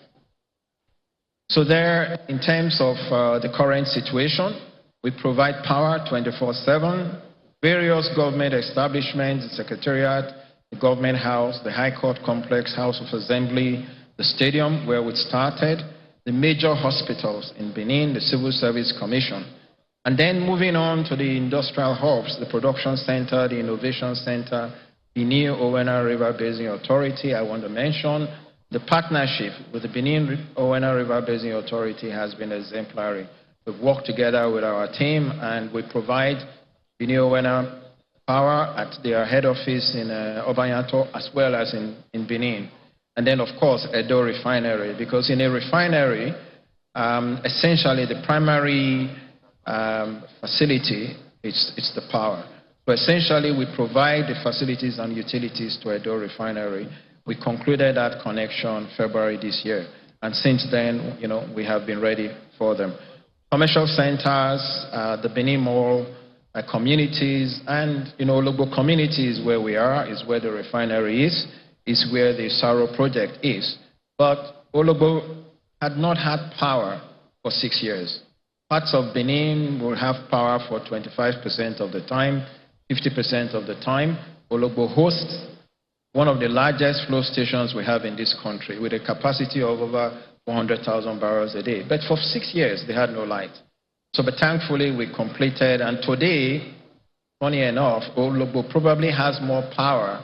So there, in terms of the current situation, we provide power 24/7, various government establishments, the Secretariat, the Government House, the High Court Complex, House of Assembly, the stadium where we started, the major hospitals in Benin, the Civil Service Commission. And then moving on to the industrial hubs, the Production Center, the Innovation Center, the Benin Owena River Basin Authority. I want to mention the partnership with the Benin Owena River Basin Authority has been exemplary. We've worked together with our team, and we provide Benin Owena power at their head office in Obanyato, as well as in Benin. And then, of course, Edo refinery, because in a refinery, essentially the primary facility is the power. So essentially, we provide the facilities and utilities to Edo refinery. We concluded that connection February this year. And since then, we have been ready for them. Commercial centers, the Benin Mall, communities, and, local communities where we are is where the refinery is where the Saro project is. But Ologbo had not had power for 6 years. Parts of Benin will have power for 25% of the time, 50% of the time. Ologbo hosts one of the largest flow stations we have in this country with a capacity of over 400,000 barrels a day. But for 6 years, they had no light. So, but thankfully, we completed, and today, funny enough, Ologbo probably has more power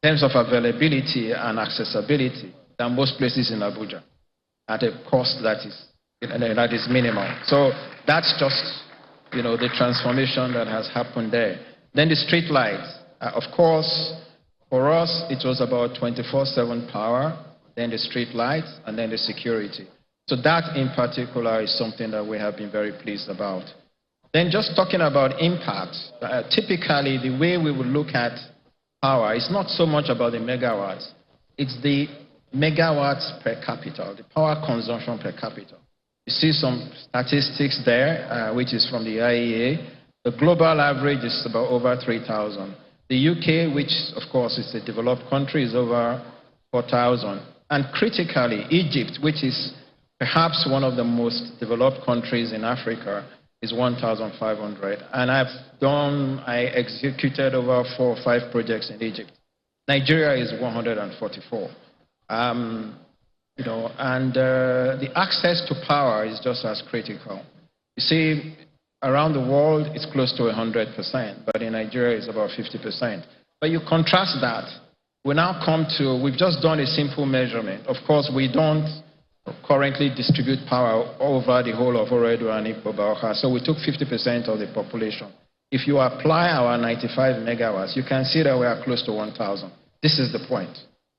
in terms of availability and accessibility than most places in Abuja at a cost that is minimal. So that's just, the transformation that has happened there. Then the street lights. Of course, for us, it was about 24/7 power, then the street lights, and then the security. So that in particular is something that we have been very pleased about. Then just talking about impact, typically the way we would look at power is not so much about the megawatts, it's the megawatts per capita, the power consumption per capita. You see some statistics there, which is from the IEA. The global average is about over 3,000. The UK, which of course is a developed country, is over 4,000. And critically, Egypt, which is perhaps one of the most developed countries in Africa, is 1,500. And I executed over 4 or 5 projects in Egypt. Nigeria is 144. The access to power is just as critical. You see, around the world, it's close to 100%, but in Nigeria, it's about 50%. But you contrast that. We now come to, we've just done a simple measurement. Of course, we don't currently distribute power over the whole of Oredo and Ikpoba, so we took 50% of the population. If you apply our 95 megawatts, you can see that we are close to 1,000. This is the point.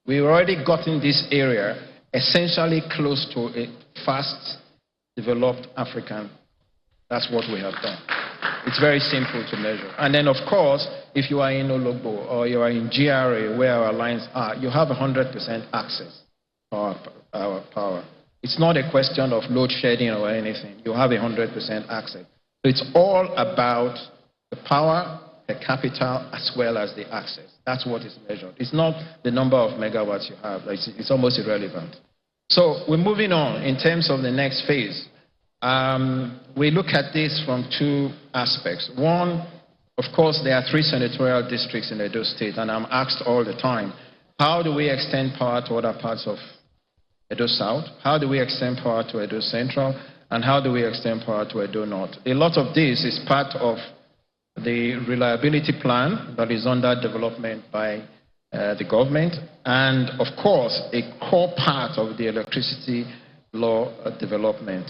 We've already gotten this area essentially close to a fast developed African. That's what we have done. It's very simple to measure. And then, of course, if you are in Ologbo or you are in GRA where our lines are, you have 100% access to our power. It's not a question of load shedding or anything. You have 100% access. So it's all about the power per capita as well as the access. That's what is measured. It's not the number of megawatts you have. It's almost irrelevant. So we're moving on in terms of the next phase. We look at this from 2 aspects. One, of course, there are 3 senatorial districts in Edo State, and I'm asked all the time, how do we extend power to other parts of Edo South? How do we extend power to Edo Central? And how do we extend power to Edo North? A lot of this is part of the reliability plan that is under development by the government, and of course, a core part of the electricity law development.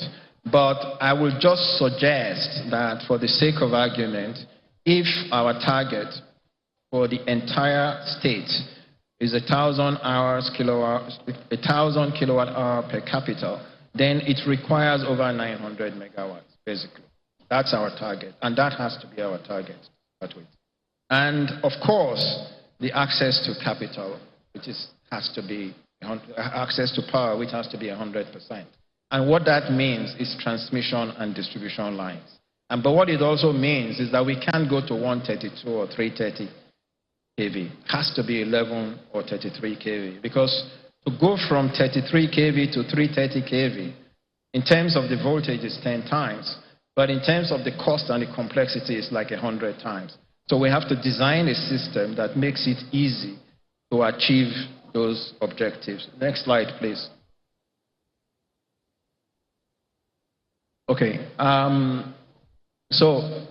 But I will just suggest that for the sake of argument, if our target for the entire state is 1,000 kilowatt hour per capita, then it requires over 900 megawatts, basically. That's our target, and that has to be our target to start with. And of course, the access to capital, has to be access to power, which has to be 100%. And what that means is transmission and distribution lines. But what it also means is that we can't go to 132 or 330 kV. It has to be 11 or 33 kV, because to go from 33 kV to 330 kV, in terms of the voltage, is 10 times. But in terms of the cost and the complexity, it's like 100 times. So we have to design a system that makes it easy to achieve those objectives. Next slide, please. Okay. So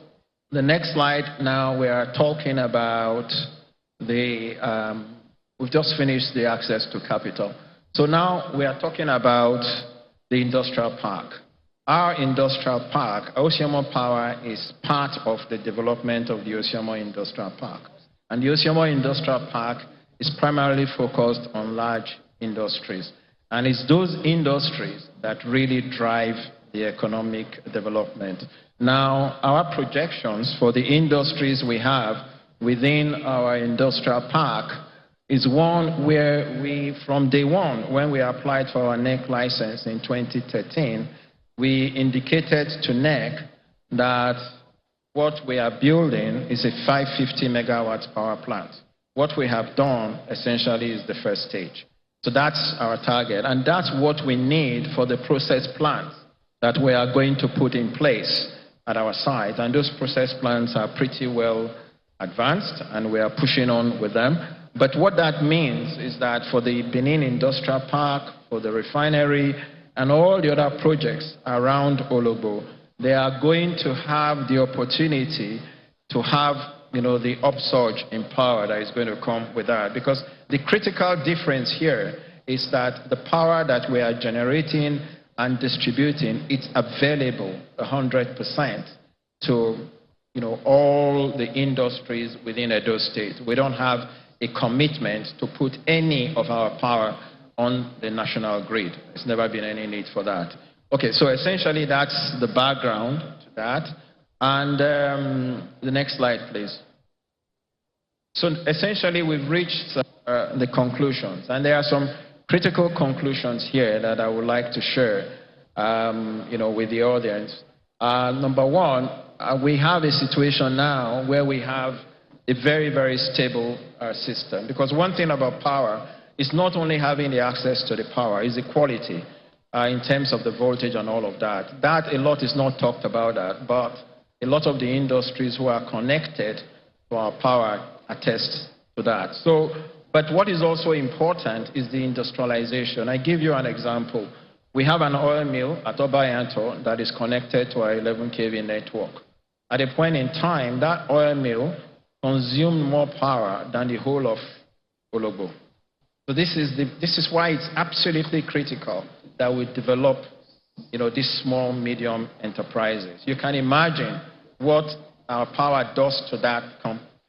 the next slide, now we are talking about we've just finished the access to capital. So now we are talking about the industrial park. Our industrial park, Osiomo Power, is part of the development of the Osiomo Industrial Park. And the Osiomo Industrial Park is primarily focused on large industries. And it's those industries that really drive the economic development. Now, our projections for the industries we have within our industrial park is one where we, from day one, when we applied for our NEC license in 2013, we indicated to NEC that what we are building is a 550 megawatt power plant. What we have done essentially is the first stage. So that's our target, and that's what we need for the process plants that we are going to put in place at our site. And those process plants are pretty well advanced, and we are pushing on with them. But what that means is that for the Benin Industrial Park, for the refinery, and all the other projects around Ologbo, they are going to have the opportunity to have, the upsurge in power that is going to come with that. Because the critical difference here is that the power that we are generating and distributing, it's available 100% to, all the industries within Edo State. We don't have a commitment to put any of our power on the national grid. There's never been any need for that. Okay, so essentially that's the background to that. And the next slide, please. So essentially we've reached the conclusions, and there are some critical conclusions here that I would like to share with the audience. Number one, we have a situation now where we have a very, very stable system. Because one thing about power is not only having the access to the power, it's the quality in terms of the voltage and all of that. That a lot is not talked about that, but a lot of the industries who are connected to our power attest to that. So, but what is also important is the industrialization. I give you an example. We have an oil mill at Obayanto that is connected to our 11 kV network. At a point in time, that oil mill consumed more power than the whole of Ologbo. So this is why it's absolutely critical that we develop, these small, medium enterprises. You can imagine what our power does to that.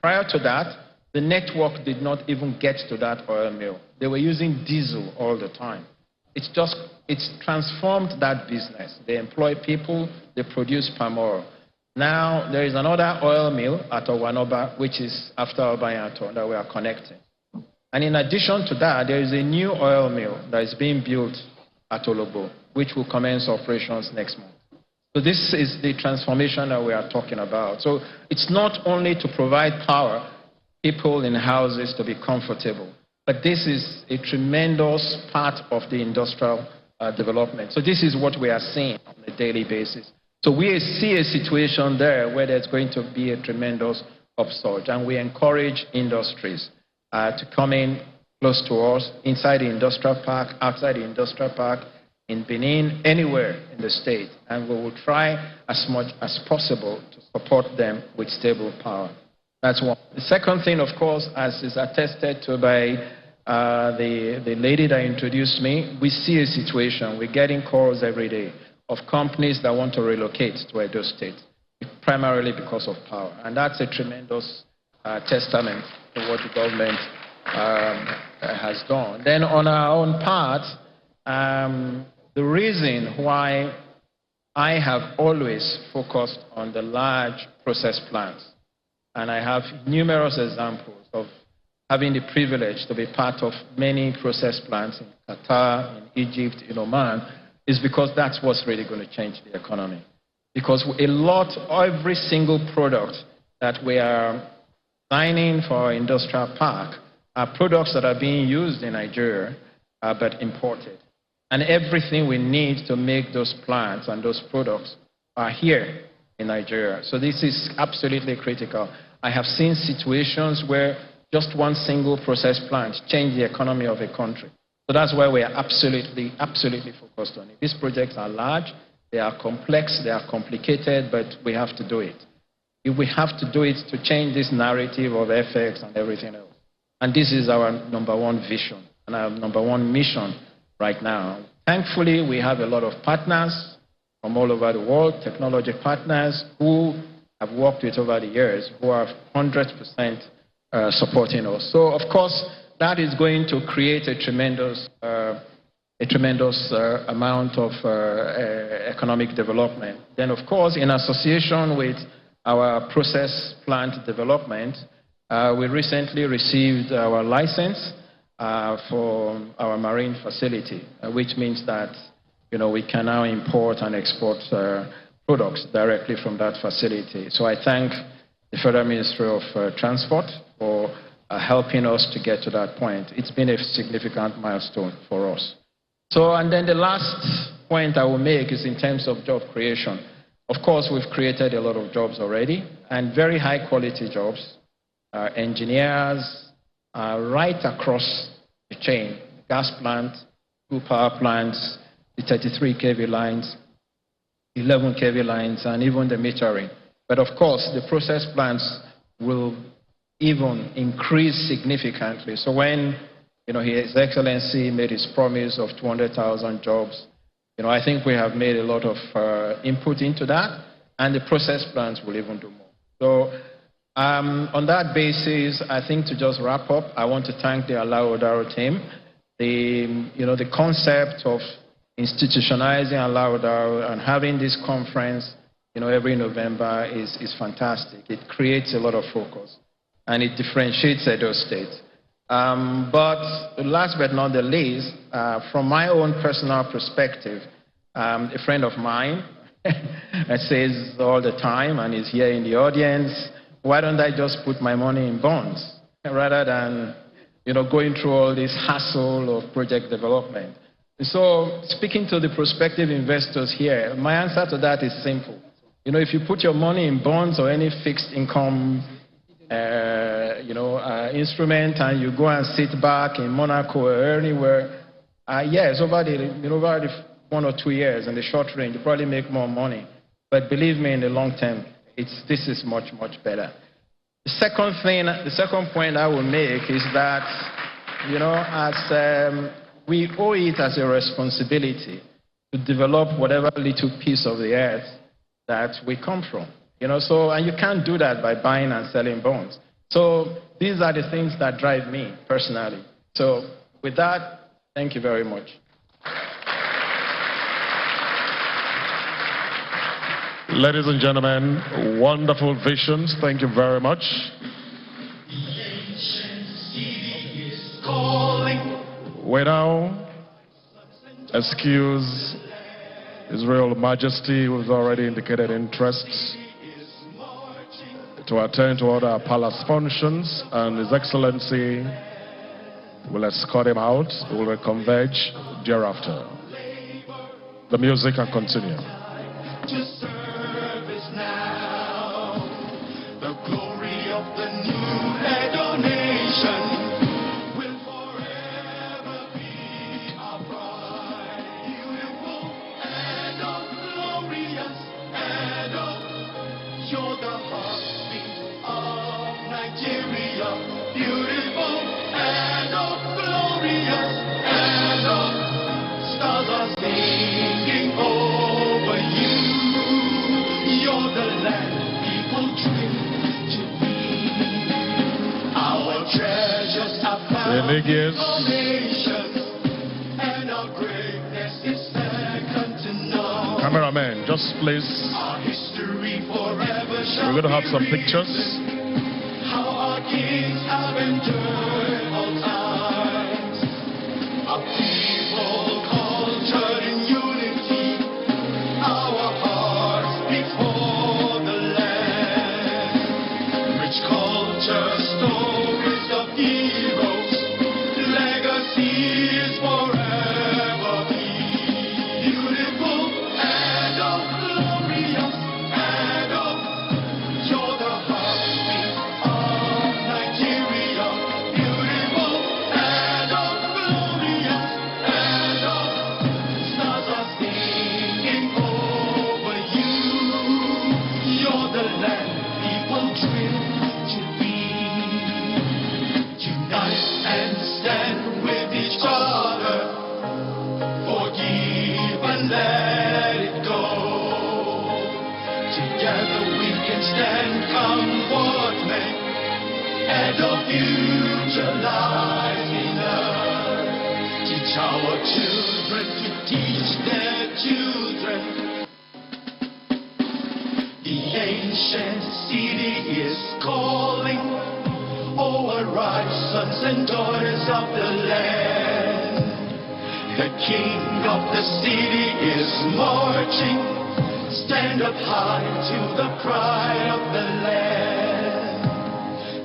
Prior to that, the network did not even get to that oil mill. They were using diesel all the time. It's transformed that business. They employ people, they produce palm oil. Now, there is another oil mill at Owanoba, which is after Obayanto, that we are connecting. And in addition to that, there is a new oil mill that is being built at Ologbo, which will commence operations next month. So this is the transformation that we are talking about. So it's not only to provide power, people in houses to be comfortable, but this is a tremendous part of the industrial development. So this is what we are seeing on a daily basis. So we see a situation there where there's going to be a tremendous upsurge, and we encourage industries to come in close to us, inside the industrial park, outside the industrial park, in Benin, anywhere in the state, and we will try as much as possible to support them with stable power. That's one. The second thing, of course, as is attested to by the lady that introduced me, we see a situation, we're getting calls every day of companies that want to relocate to Edo State, primarily because of power. And that's a tremendous testament to what the government has done. Then on our own part, the reason why I have always focused on the large process plants, and I have numerous examples of having the privilege to be part of many process plants in Qatar, in Egypt, in Oman, is because that's what's really going to change the economy. Because every single product that we are signing for our industrial park are products that are being used in Nigeria, but imported. And everything we need to make those plants and those products are here in Nigeria. So this is absolutely critical. I have seen situations where just one single process plant changed the economy of a country. So that's why we are absolutely focused on it. These projects are large, they are complex, they are complicated, but we have to do it. If we have to do it to change this narrative of FX and everything else. And this is our number one vision and our number one mission right now. Thankfully, we have a lot of partners from all over the world, technology partners who have worked with over the years, who are 100% supporting us. So, of course, that is going to create a tremendous amount of economic development. Then, of course, in association with our process plant development, we recently received our license for our marine facility, which means that we can now import and export products directly from that facility. So I thank the Federal Ministry of Transport for helping us to get to that point. It's been a significant milestone for us. So, and then the last point I will make is in terms of job creation. Of course, we've created a lot of jobs already, and very high quality jobs. Engineers right across the chain, gas plant, 2 power plants, the 33 kV lines, 11 kV lines, and even the metering. But of course, the process plants will even increase significantly. So when His Excellency made his promise of 200,000 jobs, I think we have made a lot of input into that, and the process plants will even do more. So on that basis, I think to just wrap up, I want to thank the Alaghodaro team. The concept of institutionalizing Alaghodaro and having this conference every November is fantastic. It creates a lot of focus, and it differentiates Edo State. But last but not the least, from my own personal perspective, a friend of mine says all the time, and is here in the audience, why don't I just put my money in bonds rather than going through all this hassle of project development? So speaking to the prospective investors here, my answer to that is simple. If you put your money in bonds or any fixed income instrument, and you go and sit back in Monaco or anywhere, yes, over the 1 or 2 years in the short range, you probably make more money. But believe me, in the long term, this is much, much better. The second point I will make is that, as we owe it as a responsibility to develop whatever little piece of the earth that we come from. And you can't do that by buying and selling bonds. So these are the things that drive me personally. So with that, thank you very much. Ladies and gentlemen, wonderful visions. Thank you very much. We now excuse His Royal Majesty, who has already indicated interest, to attend to other palace functions, and His Excellency will escort him out. He will converge thereafter. The music can continue. To serve is now the glory of the new Edo nation will forever be our pride. Beautiful Edo, glorious Edo, you're the heartbeat of Nigeria. Beautiful Edo, glorious Edo, stars are singing over you. You're the land people dream to be. Our treasures are found in all nations, and our greatness is second to none. Cameraman, just please. Our history forever shall We're going to have some pictures. How our kings have endured all times. Our people cultured in unity. Our hearts beat for the land. Rich culture, stories of heroes, legacies forever be. Beautiful Edo, glorious Edo, you're the heartbeat of Nigeria. Beautiful Edo, glorious Edo, stars are singing over you. You're the land people dream to be. Unite and stand with each other. Forgive and let it go. Together we can stand, come what may. and a future lies in us. Teach our children to teach their children. The ancient city is calling. Oh, arise, sons and daughters of the land. The king of the city is marching. Stand up high to the pride of the land.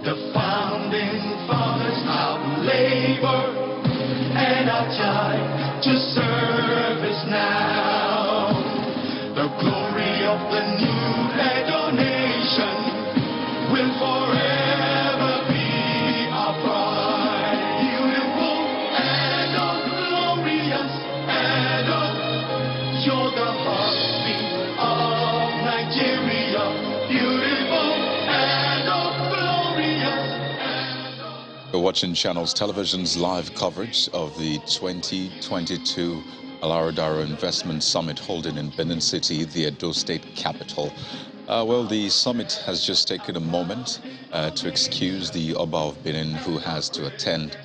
The founding fathers have labored, and our time to serve is now. The glory of the new Edo nation will forever be our pride. Beautiful Edo, glorious Edo, you're the heartbeat of Nigeria. Beautiful Edo, glorious Edo. You're watching Channels Television's live coverage of the 2022 Alaghodaro Investment Summit holding in Benin City, the Edo State capital. Well, the summit has just taken a moment to excuse the Oba of Benin, who has to attend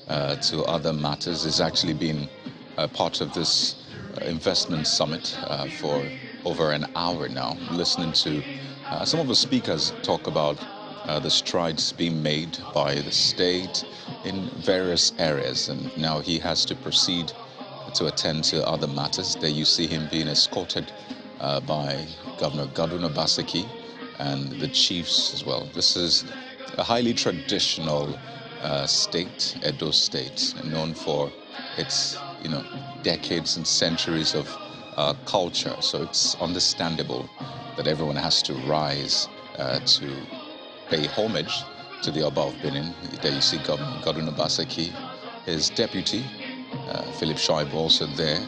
to other matters. He's actually been part of this investment summit for over an hour now, listening to some of the speakers talk about the strides being made by the state in various areas, and now he has to proceed to attend to other matters. There you see him being escorted by Governor Obaseki and the chiefs as well. This is a highly traditional state, Edo State, known for its decades and centuries of culture. So it's understandable that everyone has to rise to pay homage to the Oba of Benin. There you see Governor Obaseki, his deputy, Philip Shoaib, also there,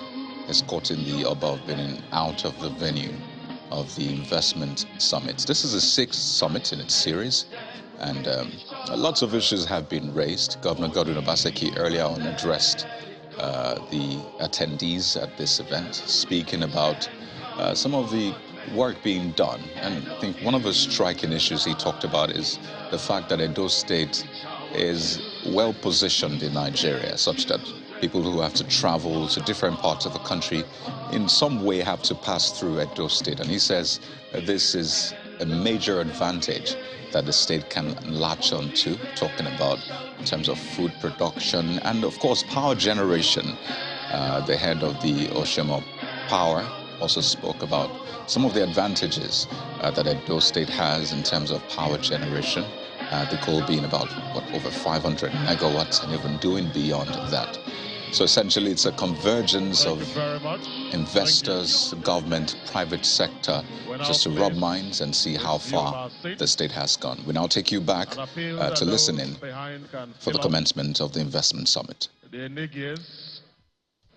escorting the Oba of Benin out of the venue of the investment summit. This is the 6th summit in its series, and lots of issues have been raised. Governor Obaseki earlier on addressed the attendees at this event, speaking about some of the work being done. And I think one of the striking issues he talked about is the fact that Edo State is well positioned in Nigeria, such that people who have to travel to different parts of the country in some way have to pass through Edo State. And he says this is a major advantage that the state can latch on to, talking about in terms of food production and, of course, power generation. The head of the Oshemo Power also spoke about some of the advantages that Edo State has in terms of power generation, the goal being about, over 500 megawatts, and even doing beyond that. So essentially, it's a convergence of investors, government, private sector, just to rub minds and see how far the state has gone. We now take you back to listen in for the commencement of the investment summit. The Enigies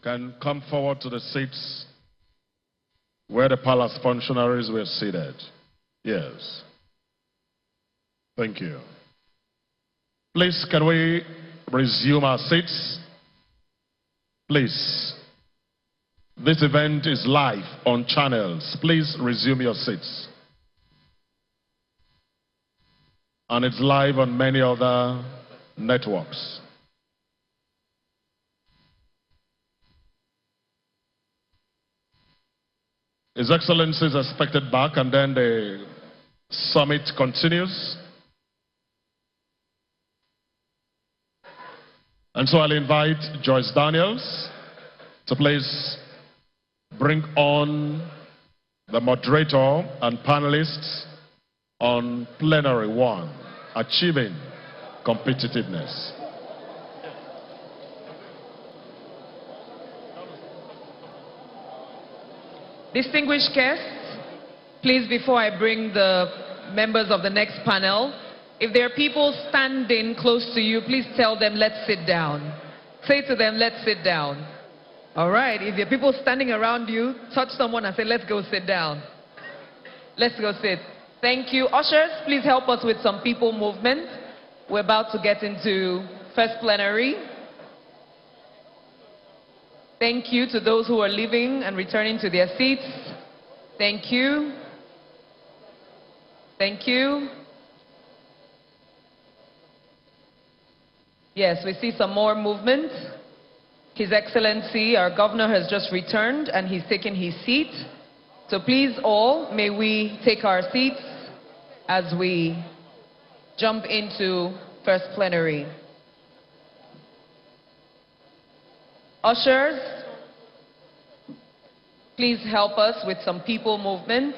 can come forward to the seats where the palace functionaries were seated. Yes. Thank you. Please, can we resume our seats? Please. This event is live on channels. Please resume your seats. And it's live on many other networks. His Excellency is expected back, and then the summit continues. And so I'll invite Joyce Daniels to please bring on the moderator and panelists on Plenary 1, Achieving Competitiveness. Distinguished guests, please, before I bring the members of the next panel, if there are people standing close to you, please tell them, let's sit down. Say to them, let's sit down. All right, if there are people standing around you, touch someone and say, let's go sit down. Let's go sit. Thank you. Ushers, please help us with some people movement. We're about to get into first plenary. Thank you to those who are leaving and returning to their seats. Thank you. Thank you. Yes, we see some more movement. His Excellency, our governor, has just returned and he's taken his seat. So please all, may we take our seats as we jump into first plenary. Ushers, please help us with some people movements.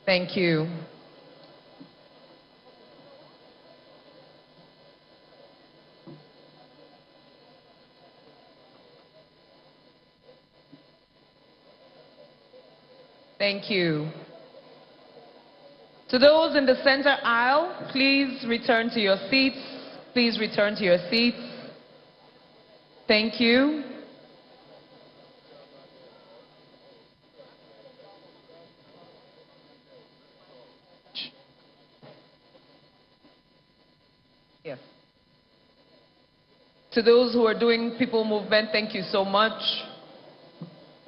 Thank you. Thank you. To those in the center aisle, please return to your seats. Please return to your seats. Thank you. Yes. To those who are doing people movement, thank you so much.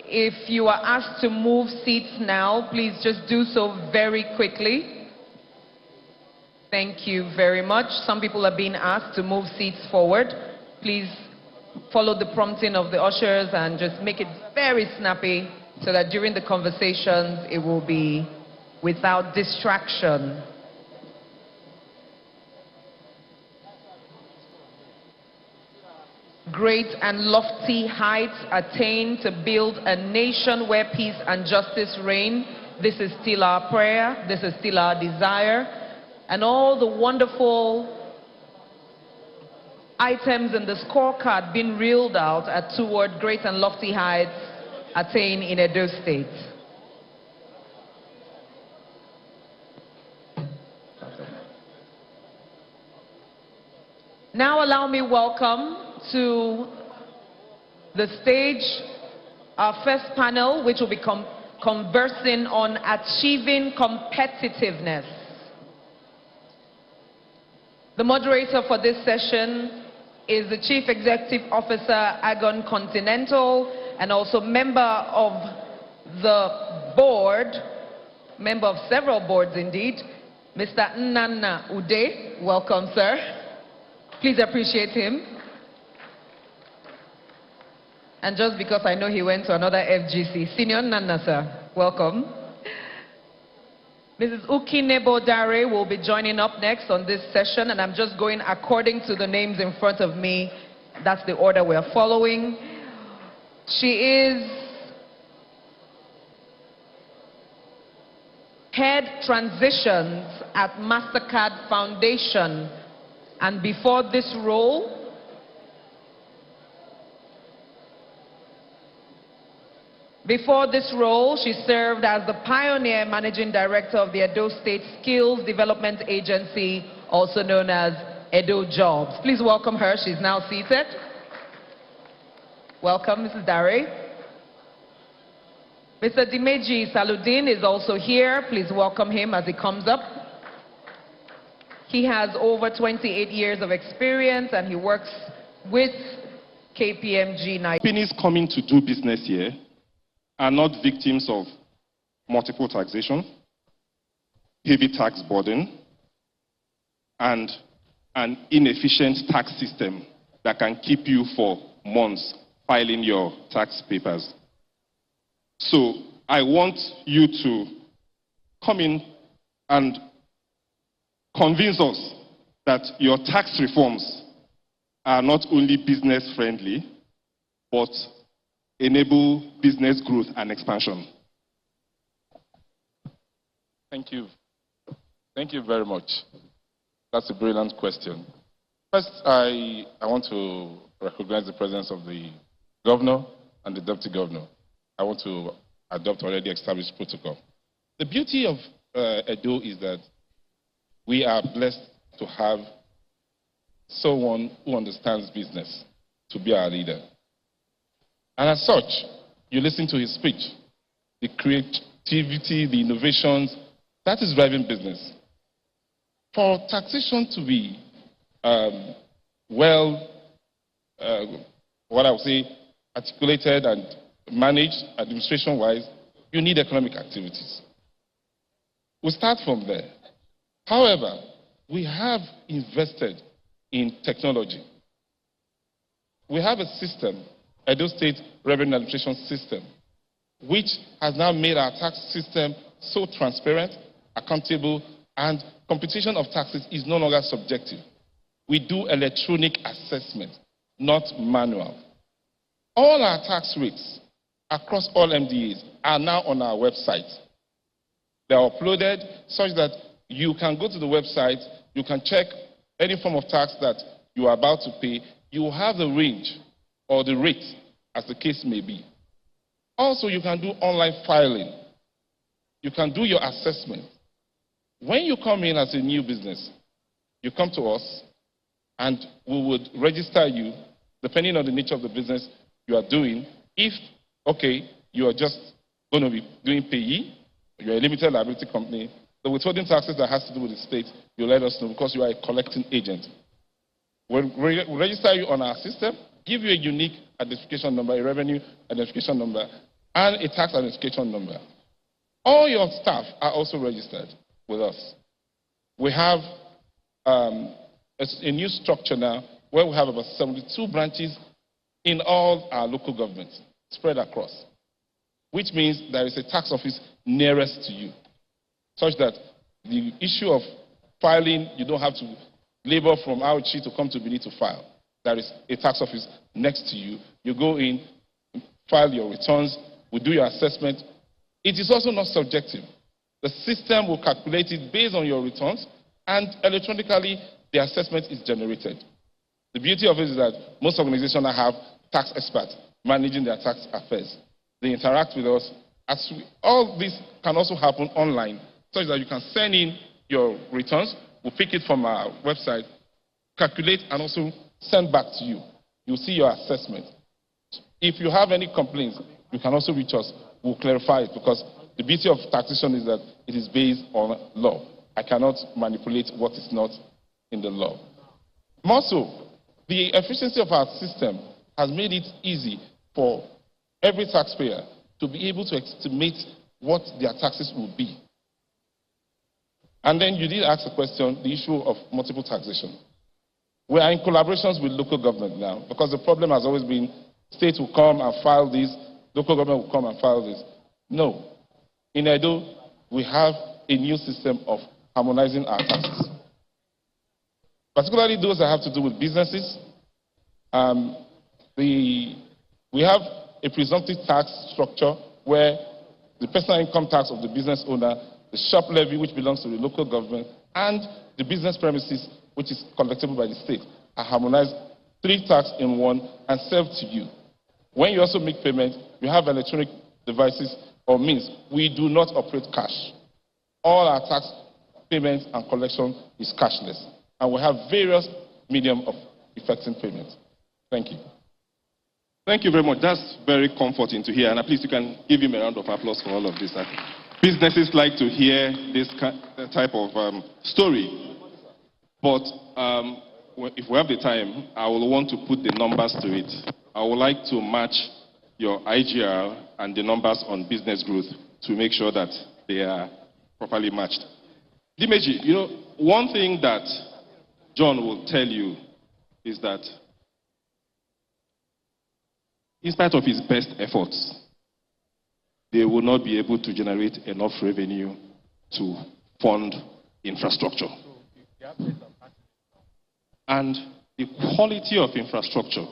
If you are asked to move seats now, please just do so very quickly. Thank you very much. Some people are being asked to move seats forward. Please follow the prompting of the ushers and just make it very snappy so that during the conversations it will be without distraction. Great and lofty heights attained to build a nation where peace and justice reign. This is still our prayer. This is still our desire. And all the wonderful items in the scorecard being reeled out are toward great and lofty heights attained in Edo State. Now allow me welcome to the stage our first panel, which will be conversing on achieving competitiveness. The moderator for this session is the Chief Executive Officer, Agon Continental, and also member of the board, member of several boards indeed, Mr. Nnanna Ude. Welcome, sir. Please appreciate him. And just because I know he went to another FGC, Senior Nnanna, sir, welcome. Mrs. Ukinebo Dare will be joining up next on this session, and I'm just going according to the names in front of me. That's the order we are following. She is Head Transitions at MasterCard Foundation, and before this role, she served as the pioneer managing director of the Edo State Skills Development Agency, also known as Edo Jobs. Please welcome her. She's now seated. Welcome, Mrs. Dare. Mr. Dimeji Saludin is also here. Please welcome him as he comes up. He has over 28 years of experience and he works with KPMG. Companies coming to do business here are not victims of multiple taxation, heavy tax burden, and an inefficient tax system that can keep you for months filing your tax papers. So I want you to come in and convince us that your tax reforms are not only business friendly, but enable business growth and expansion. Thank you. Thank you very much. That's a brilliant question. First, I want to recognize the presence of the governor and the deputy governor. I want to adopt already established protocol. The beauty of Edo is that we are blessed to have someone who understands business to be our leader. And as such, you listen to his speech, the creativity, the innovations, that is driving business. For taxation to be what I would say, articulated and managed administration-wise, you need economic activities. We'll start from there. However, we have invested in technology. We have a system, Edo State Revenue Administration System, which has now made our tax system so transparent, accountable, and computation of taxes is no longer subjective. We do electronic assessment, not manual. All our tax rates across all MDAs are now on our website. They are uploaded such that you can go to the website, you can check any form of tax that you are about to pay. You will have the range or the rate as the case may be. Also, you can do online filing. You can do your assessment. When you come in as a new business, you come to us and we would register you depending on the nature of the business you are doing. If, okay, you are just going to be doing payee, you're a limited liability company, the withholding taxes that has to do with the state, you let us know because you are a collecting agent. We'll register you on our system, give you a unique identification number, a revenue identification number, and a tax identification number. All your staff are also registered with us. We have a new structure now where we have about 72 branches in all our local governments spread across, which means there is a tax office nearest to you, such that the issue of filing, you don't have to labor from Auchi to come to Benin to file. There is a tax office next to you. You go in, file your returns, we do your assessment. It is also not subjective. The system will calculate it based on your returns, and electronically, the assessment is generated. The beauty of it is that most organizations have tax experts managing their tax affairs. They interact with us. All this can also happen online, such that you can send in your returns. We'll pick it from our website, calculate, and also send back to you. You'll see your assessment. If you have any complaints, you can also reach us. We'll clarify it, because the beauty of taxation is that it is based on law. I cannot manipulate what is not in the law. More so, the efficiency of our system has made it easy for every taxpayer to be able to estimate what their taxes will be. And then you did ask a question, the issue of multiple taxation. We are in collaborations with local government now, because the problem has always been states will come and file this, local government will come and file this. No. In Edo, we have a new system of harmonizing our taxes, particularly those that have to do with businesses. We have a presumptive tax structure where the personal income tax of the business owner, the shop levy, which belongs to the local government, and the business premises, which is collectible by the state, are harmonized, 3 tax in one, and served to you. When you also make payment, you have electronic devices or means. We do not operate cash. All our tax payments and collection is cashless. And we have various mediums of effecting payment. Thank you. Thank you very much. That's very comforting to hear. And at least you can give him a round of applause for all of this. Businesses like to hear this type of story. But if we have the time, I will want to put the numbers to it. I would like to match your IGR and the numbers on business growth to make sure that they are properly matched. Dimeji, you know, one thing that John will tell you is that in spite of his best efforts, they will not be able to generate enough revenue to fund infrastructure. And the quality of infrastructure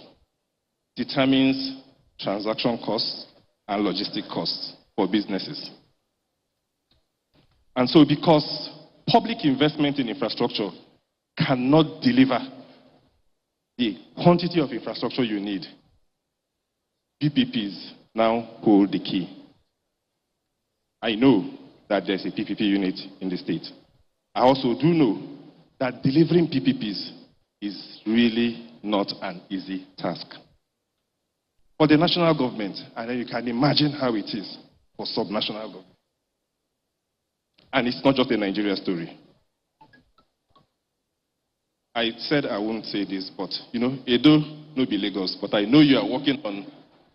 determines transaction costs and logistic costs for businesses. And so because public investment in infrastructure cannot deliver the quantity of infrastructure you need, PPPs now hold the key. I know that there's a PPP unit in the state. I also do know that delivering PPPs is really not an easy task. For the national government, and then you can imagine how it is for subnational government. And it's not just a Nigeria story. I said I won't say this, but you know, Edo no be Lagos, but I know you are working on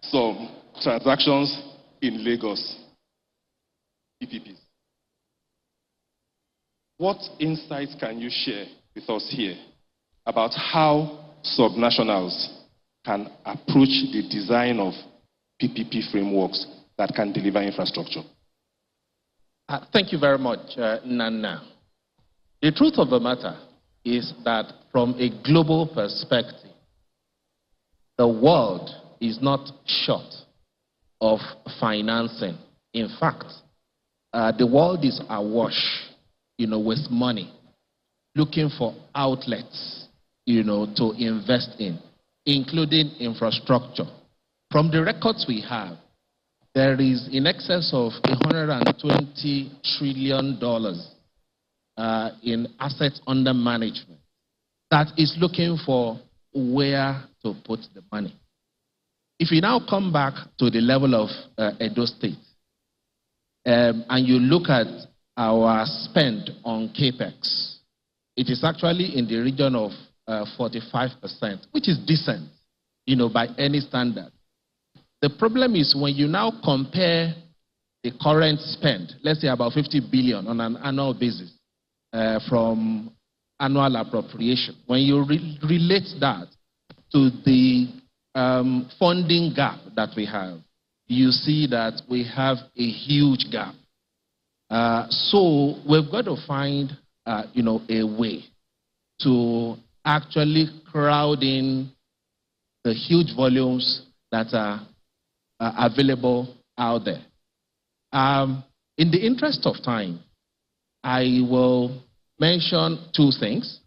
some transactions in Lagos, PPPs. what insights can you share with us here about how subnationals can approach the design of PPP frameworks that can deliver infrastructure? Thank you very much, Nana. The truth of the matter is that from a global perspective, the world is not short of financing. In fact, the world is awash, with money, looking for outlets, to invest in, including infrastructure. From the records we have, there is in excess of $120 trillion in assets under management that is looking for where to put the money. If you now come back to the level of Edo State, and you look at our spend on CAPEX, it is actually in the region of 45%, which is decent, by any standard. The problem is when you now compare the current spend, let's say about 50 billion on an annual basis from annual appropriation, when you relate that to the funding gap that we have, you see that we have a huge gap. So we've got to find, a way to actually crowd in the huge volumes that are available out there. In the interest of time, I will mention two things.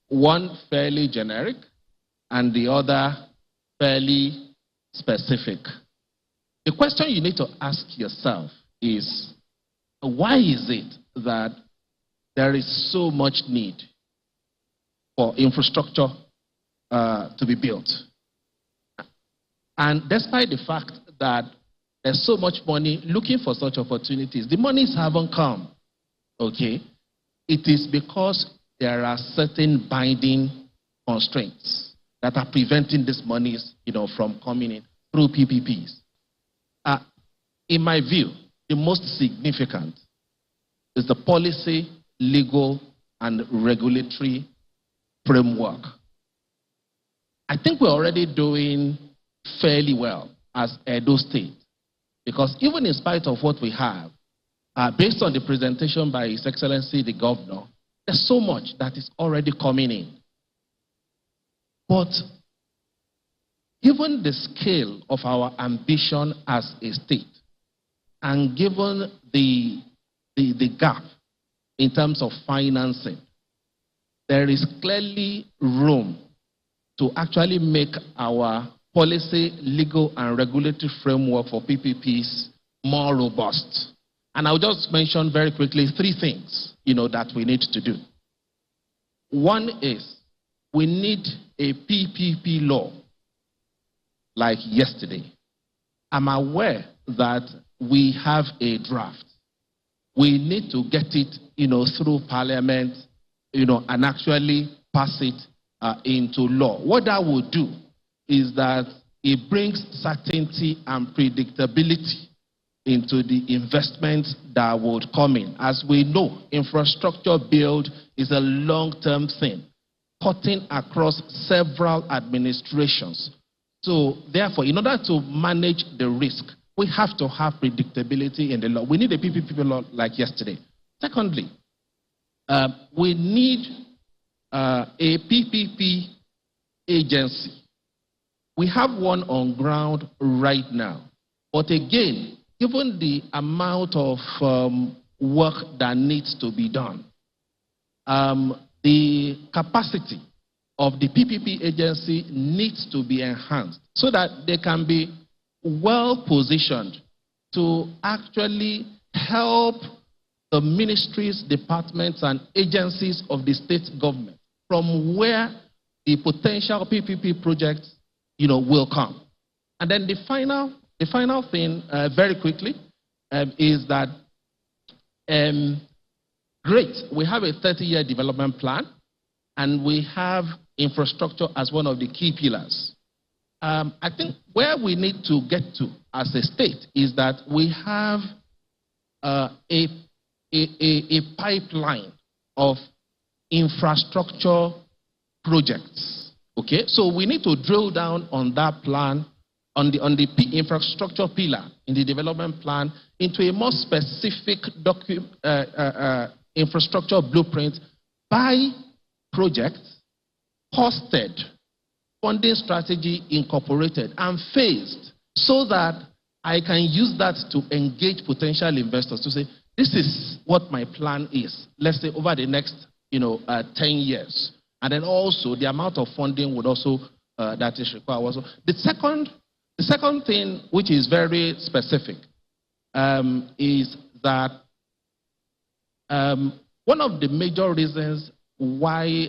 One fairly generic and the other fairly specific. The question you need to ask yourself is, why is it that there is so much need for infrastructure to be built? And despite the fact that there's so much money looking for such opportunities, the monies haven't come, okay? It is because there are certain binding constraints that are preventing these monies, from coming in through PPPs. In my view, the most significant is the policy, legal, and regulatory framework. I think we're already doing fairly well as Edo State, because even in spite of what we have, based on the presentation by His Excellency the Governor, there's so much that is already coming in. But given the scale of our ambition as a state, and given the gap in terms of financing, there is clearly room to actually make our policy, legal, and regulatory framework for PPPs more robust. And I'll just mention very quickly three things, that we need to do. One is we need a PPP law like yesterday. I'm aware that we have a draft. We need to get it, through Parliament, and actually pass it into law. What that will do is that it brings certainty and predictability into the investments that would come in. As we know, infrastructure build is a long-term thing, cutting across several administrations. So therefore, in order to manage the risk, we have to have predictability in the law. We need a PPP law like yesterday. Secondly, we need a PPP agency. We have one on ground right now. But again, given the amount of work that needs to be done, the capacity of the PPP agency needs to be enhanced so that they can be well positioned to actually help the ministries, departments, and agencies of the state government from where the potential PPP projects, will come. And then the final thing, very quickly, is that great, we have a 30-year development plan, and we have infrastructure as one of the key pillars. I think where we need to get to as a state is that we have a pipeline of infrastructure projects. Okay, so we need to drill down on that plan, on the infrastructure pillar in the development plan, into a more specific infrastructure blueprint by project, costed, funding strategy incorporated, and phased, so that I can use that to engage potential investors to say, this is what my plan is, let's say over the next 10 years. And then also the amount of funding would also, that is required also. The second thing, which is very specific, is that one of the major reasons why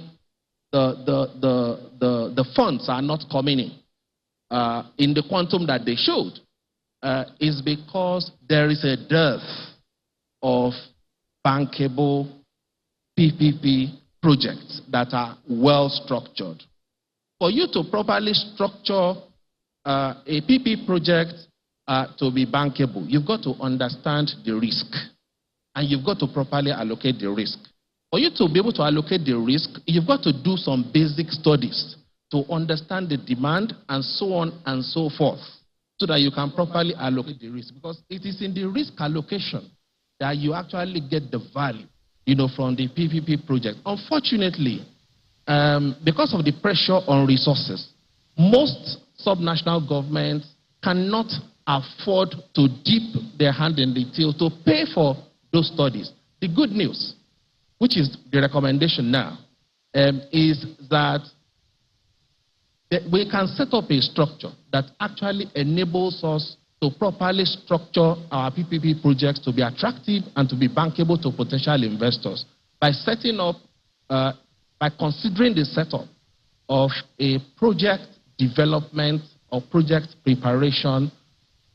the funds are not coming in the quantum that they should is because there is a dearth of bankable PPP projects that are well structured. For you to properly structure a PP project to be bankable, you've got to understand the risk, and you've got to properly allocate the risk. For you to be able to allocate the risk, you've got to do some basic studies to understand the demand and so on and so forth, so that you can properly allocate the risk. Because it is in the risk allocation that you actually get the value, from the PPP project. Unfortunately, because of the pressure on resources, most subnational governments cannot afford to dip their hand in the till to pay for those studies. The good news, which is the recommendation now, is that we can set up a structure that actually enables us to properly structure our PPP projects to be attractive and to be bankable to potential investors by setting up, by considering the setup of a project development or project preparation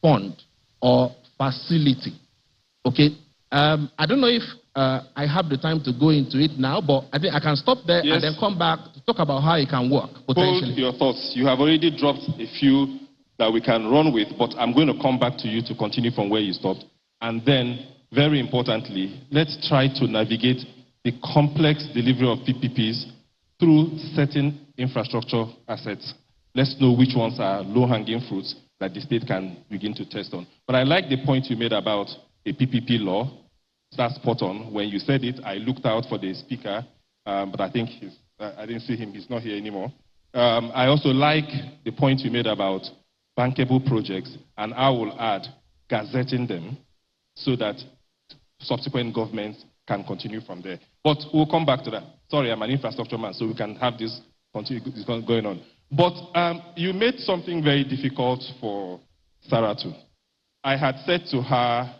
fund or facility. Okay, I don't know if I have the time to go into it now, but I think I can stop there and then come back to talk about how it can work potentially. Hold your thoughts. You have already dropped a few that we can run with, but I'm going to come back to you to continue from where you stopped. And then, very importantly, let's try to navigate the complex delivery of PPPs through certain infrastructure assets. Let's know which ones are low-hanging fruits that the state can begin to test on. But I like the point you made about a PPP law. That's spot on. When you said it, I looked out for the speaker, but I think I didn't see him. He's not here anymore. I also like the point you made about bankable projects, and I will add gazetting them so that subsequent governments can continue from there. But we'll come back to that. Sorry, I'm an infrastructure man, so we can have this going on. But you made something very difficult for Sarah too. I had said to her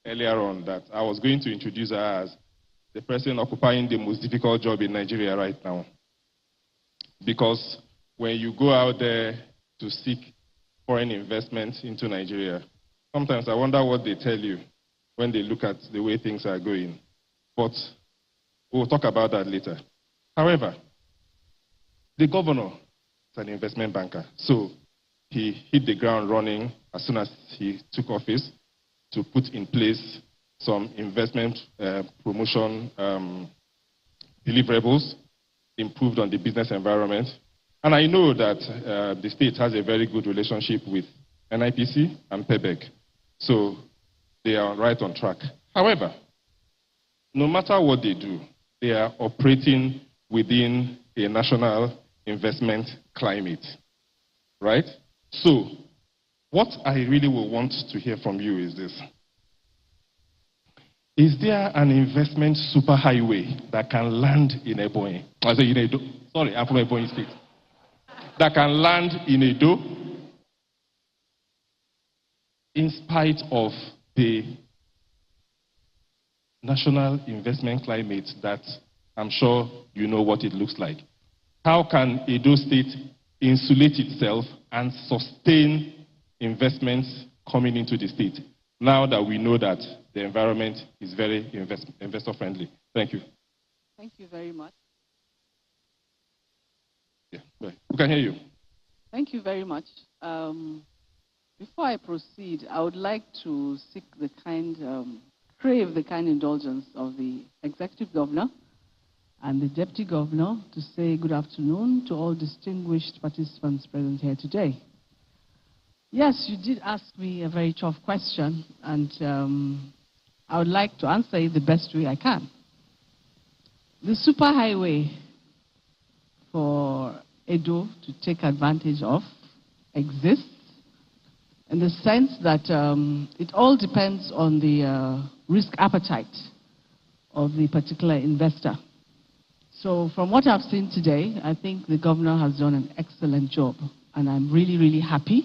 earlier on that I was going to introduce her as the person occupying the most difficult job in Nigeria right now. Because when you go out there to seek foreign investment into Nigeria, sometimes I wonder what they tell you when they look at the way things are going. But we'll talk about that later. However, the governor is an investment banker, so he hit the ground running as soon as he took office to put in place some investment promotion deliverables, improved on the business environment. And I know that the state has a very good relationship with NIPC and PEBEC, so they are right on track. However, no matter what they do, they are operating within a national investment climate, right? So, what I really will want to hear from you is this. Is there an investment superhighway that can land in Ebonyi? I say in Edo. Sorry, I'm from Ebonyi State. That can land in Edo in spite of the national investment climate that I'm sure you know what it looks like. How can Edo State insulate itself and sustain investments coming into the state now that we know that the environment is very investor friendly? Thank you. Thank you very much. Yeah, we can hear you. Thank you very much. Before I proceed, I would like to seek the crave the kind indulgence of the executive governor and the Deputy Governor to say good afternoon to all distinguished participants present here today. Yes, you did ask me a very tough question, and I would like to answer it the best way I can. The superhighway for Edo to take advantage of exists in the sense that it all depends on the risk appetite of the particular investor. So from what I've seen today, I think the governor has done an excellent job, and I'm really, really happy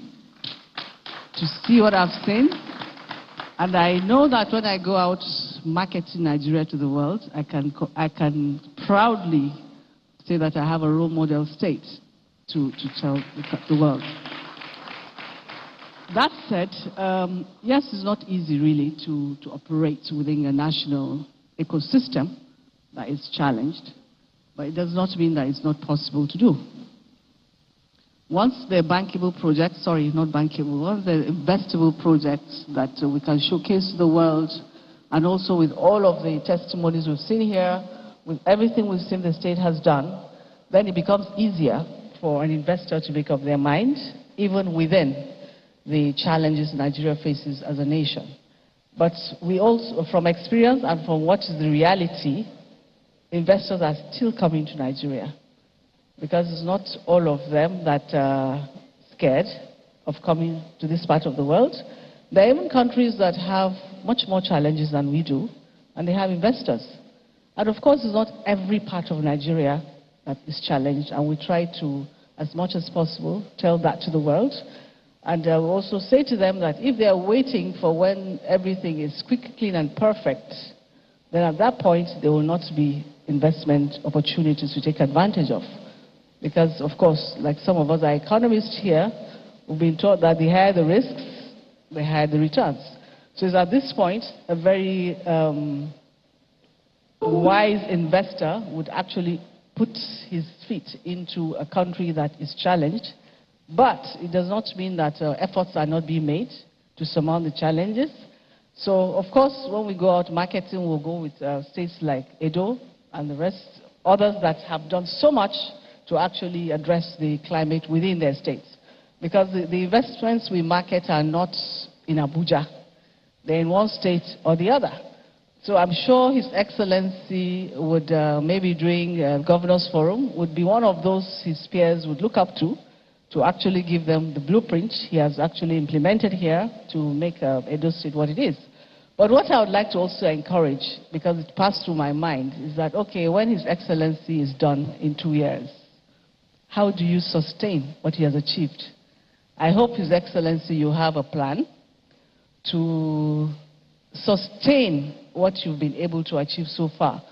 to see what I've seen. And I know that when I go out marketing Nigeria to the world, I can proudly say that I have a role model state to tell the world. That said, yes, it's not easy really to operate within a national ecosystem that is challenged, but it does not mean that it's not possible to do. Once the bankable projects, sorry, not bankable, once the investable projects that we can showcase to the world, and also with all of the testimonies we've seen here, with everything we've seen the state has done, then it becomes easier for an investor to make up their mind, even within the challenges Nigeria faces as a nation. But we also, from experience and from what is the reality, investors are still coming to Nigeria, because it's not all of them that are scared of coming to this part of the world. There are even countries that have much more challenges than we do, and they have investors. And of course, it's not every part of Nigeria that is challenged, and we try to, as much as possible, tell that to the world. And we also say to them that if they are waiting for when everything is quick, clean, and perfect, then at that point, there will not be investment opportunities to take advantage of. Because, of course, like some of us are economists here, we've been taught that the higher the risks, the higher the returns. So it's at this point, a very wise investor would actually put his feet into a country that is challenged, but it does not mean that efforts are not being made to surmount the challenges. So, of course, when we go out marketing, we'll go with states like Edo and the rest, others that have done so much to actually address the climate within their states. Because the investments we market are not in Abuja. They're in one state or the other. So I'm sure His Excellency would, maybe during Governor's Forum, would be one of those his peers would look up to actually give them the blueprint he has actually implemented here to make Edo State what it is. But what I would like to also encourage, because it passed through my mind, is that, okay, when His Excellency is done in 2 years, how do you sustain what he has achieved? I hope, His Excellency, you have a plan to sustain what you've been able to achieve so far.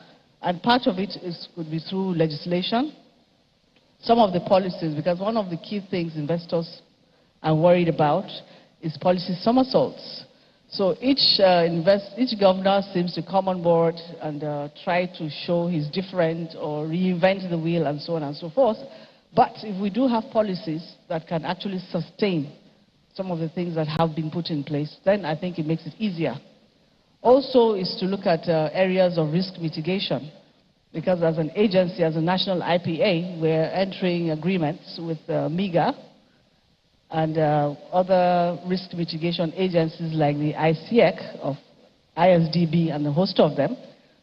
And part of it could be through legislation, some of the policies, because one of the key things investors are worried about is policy somersaults. So each governor seems to come on board and try to show he's different or reinvent the wheel and so on and so forth. But if we do have policies that can actually sustain some of the things that have been put in place, then I think it makes it easier. Also is to look at areas of risk mitigation, because as an agency, as a national IPA, we're entering agreements with MIGA and other risk mitigation agencies like the ICEC of ISDB and a host of them,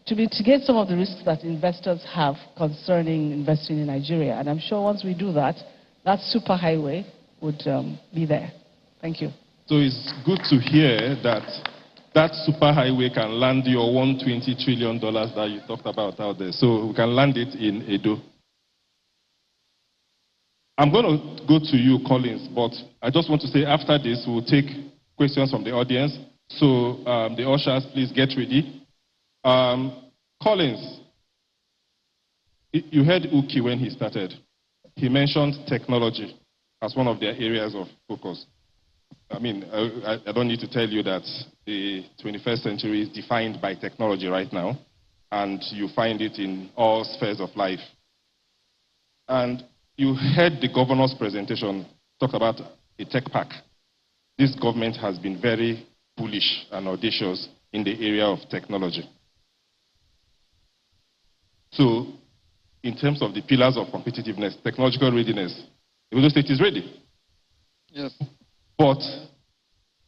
to mitigate some of the risks that investors have concerning investing in Nigeria. And I'm sure once we do that, that superhighway would be there. Thank you. So it's good to hear that that superhighway can land your $120 trillion that you talked about out there. So we can land it in Edo. I'm going to go to you, Collins, but I just want to say after this, we'll take questions from the audience. So the ushers, please get ready. Collins, you heard Uki when he started. He mentioned technology as one of their areas of focus. I mean, I don't need to tell you that the 21st century is defined by technology right now, and you find it in all spheres of life. And you heard the governor's presentation talk about a tech park. This government has been very bullish and audacious in the area of technology. So in terms of the pillars of competitiveness, technological readiness, Edo State is ready. Yes. But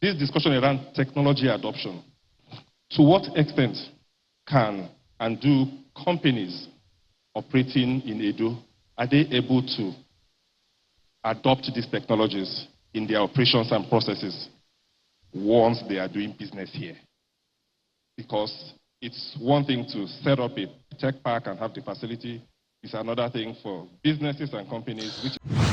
this discussion around technology adoption, to what extent can and do companies operating in Edo, are they able to adopt these technologies in their operations and processes once they are doing business here? Because it's one thing to set up a tech park and have the facility. It's another thing for businesses and companies which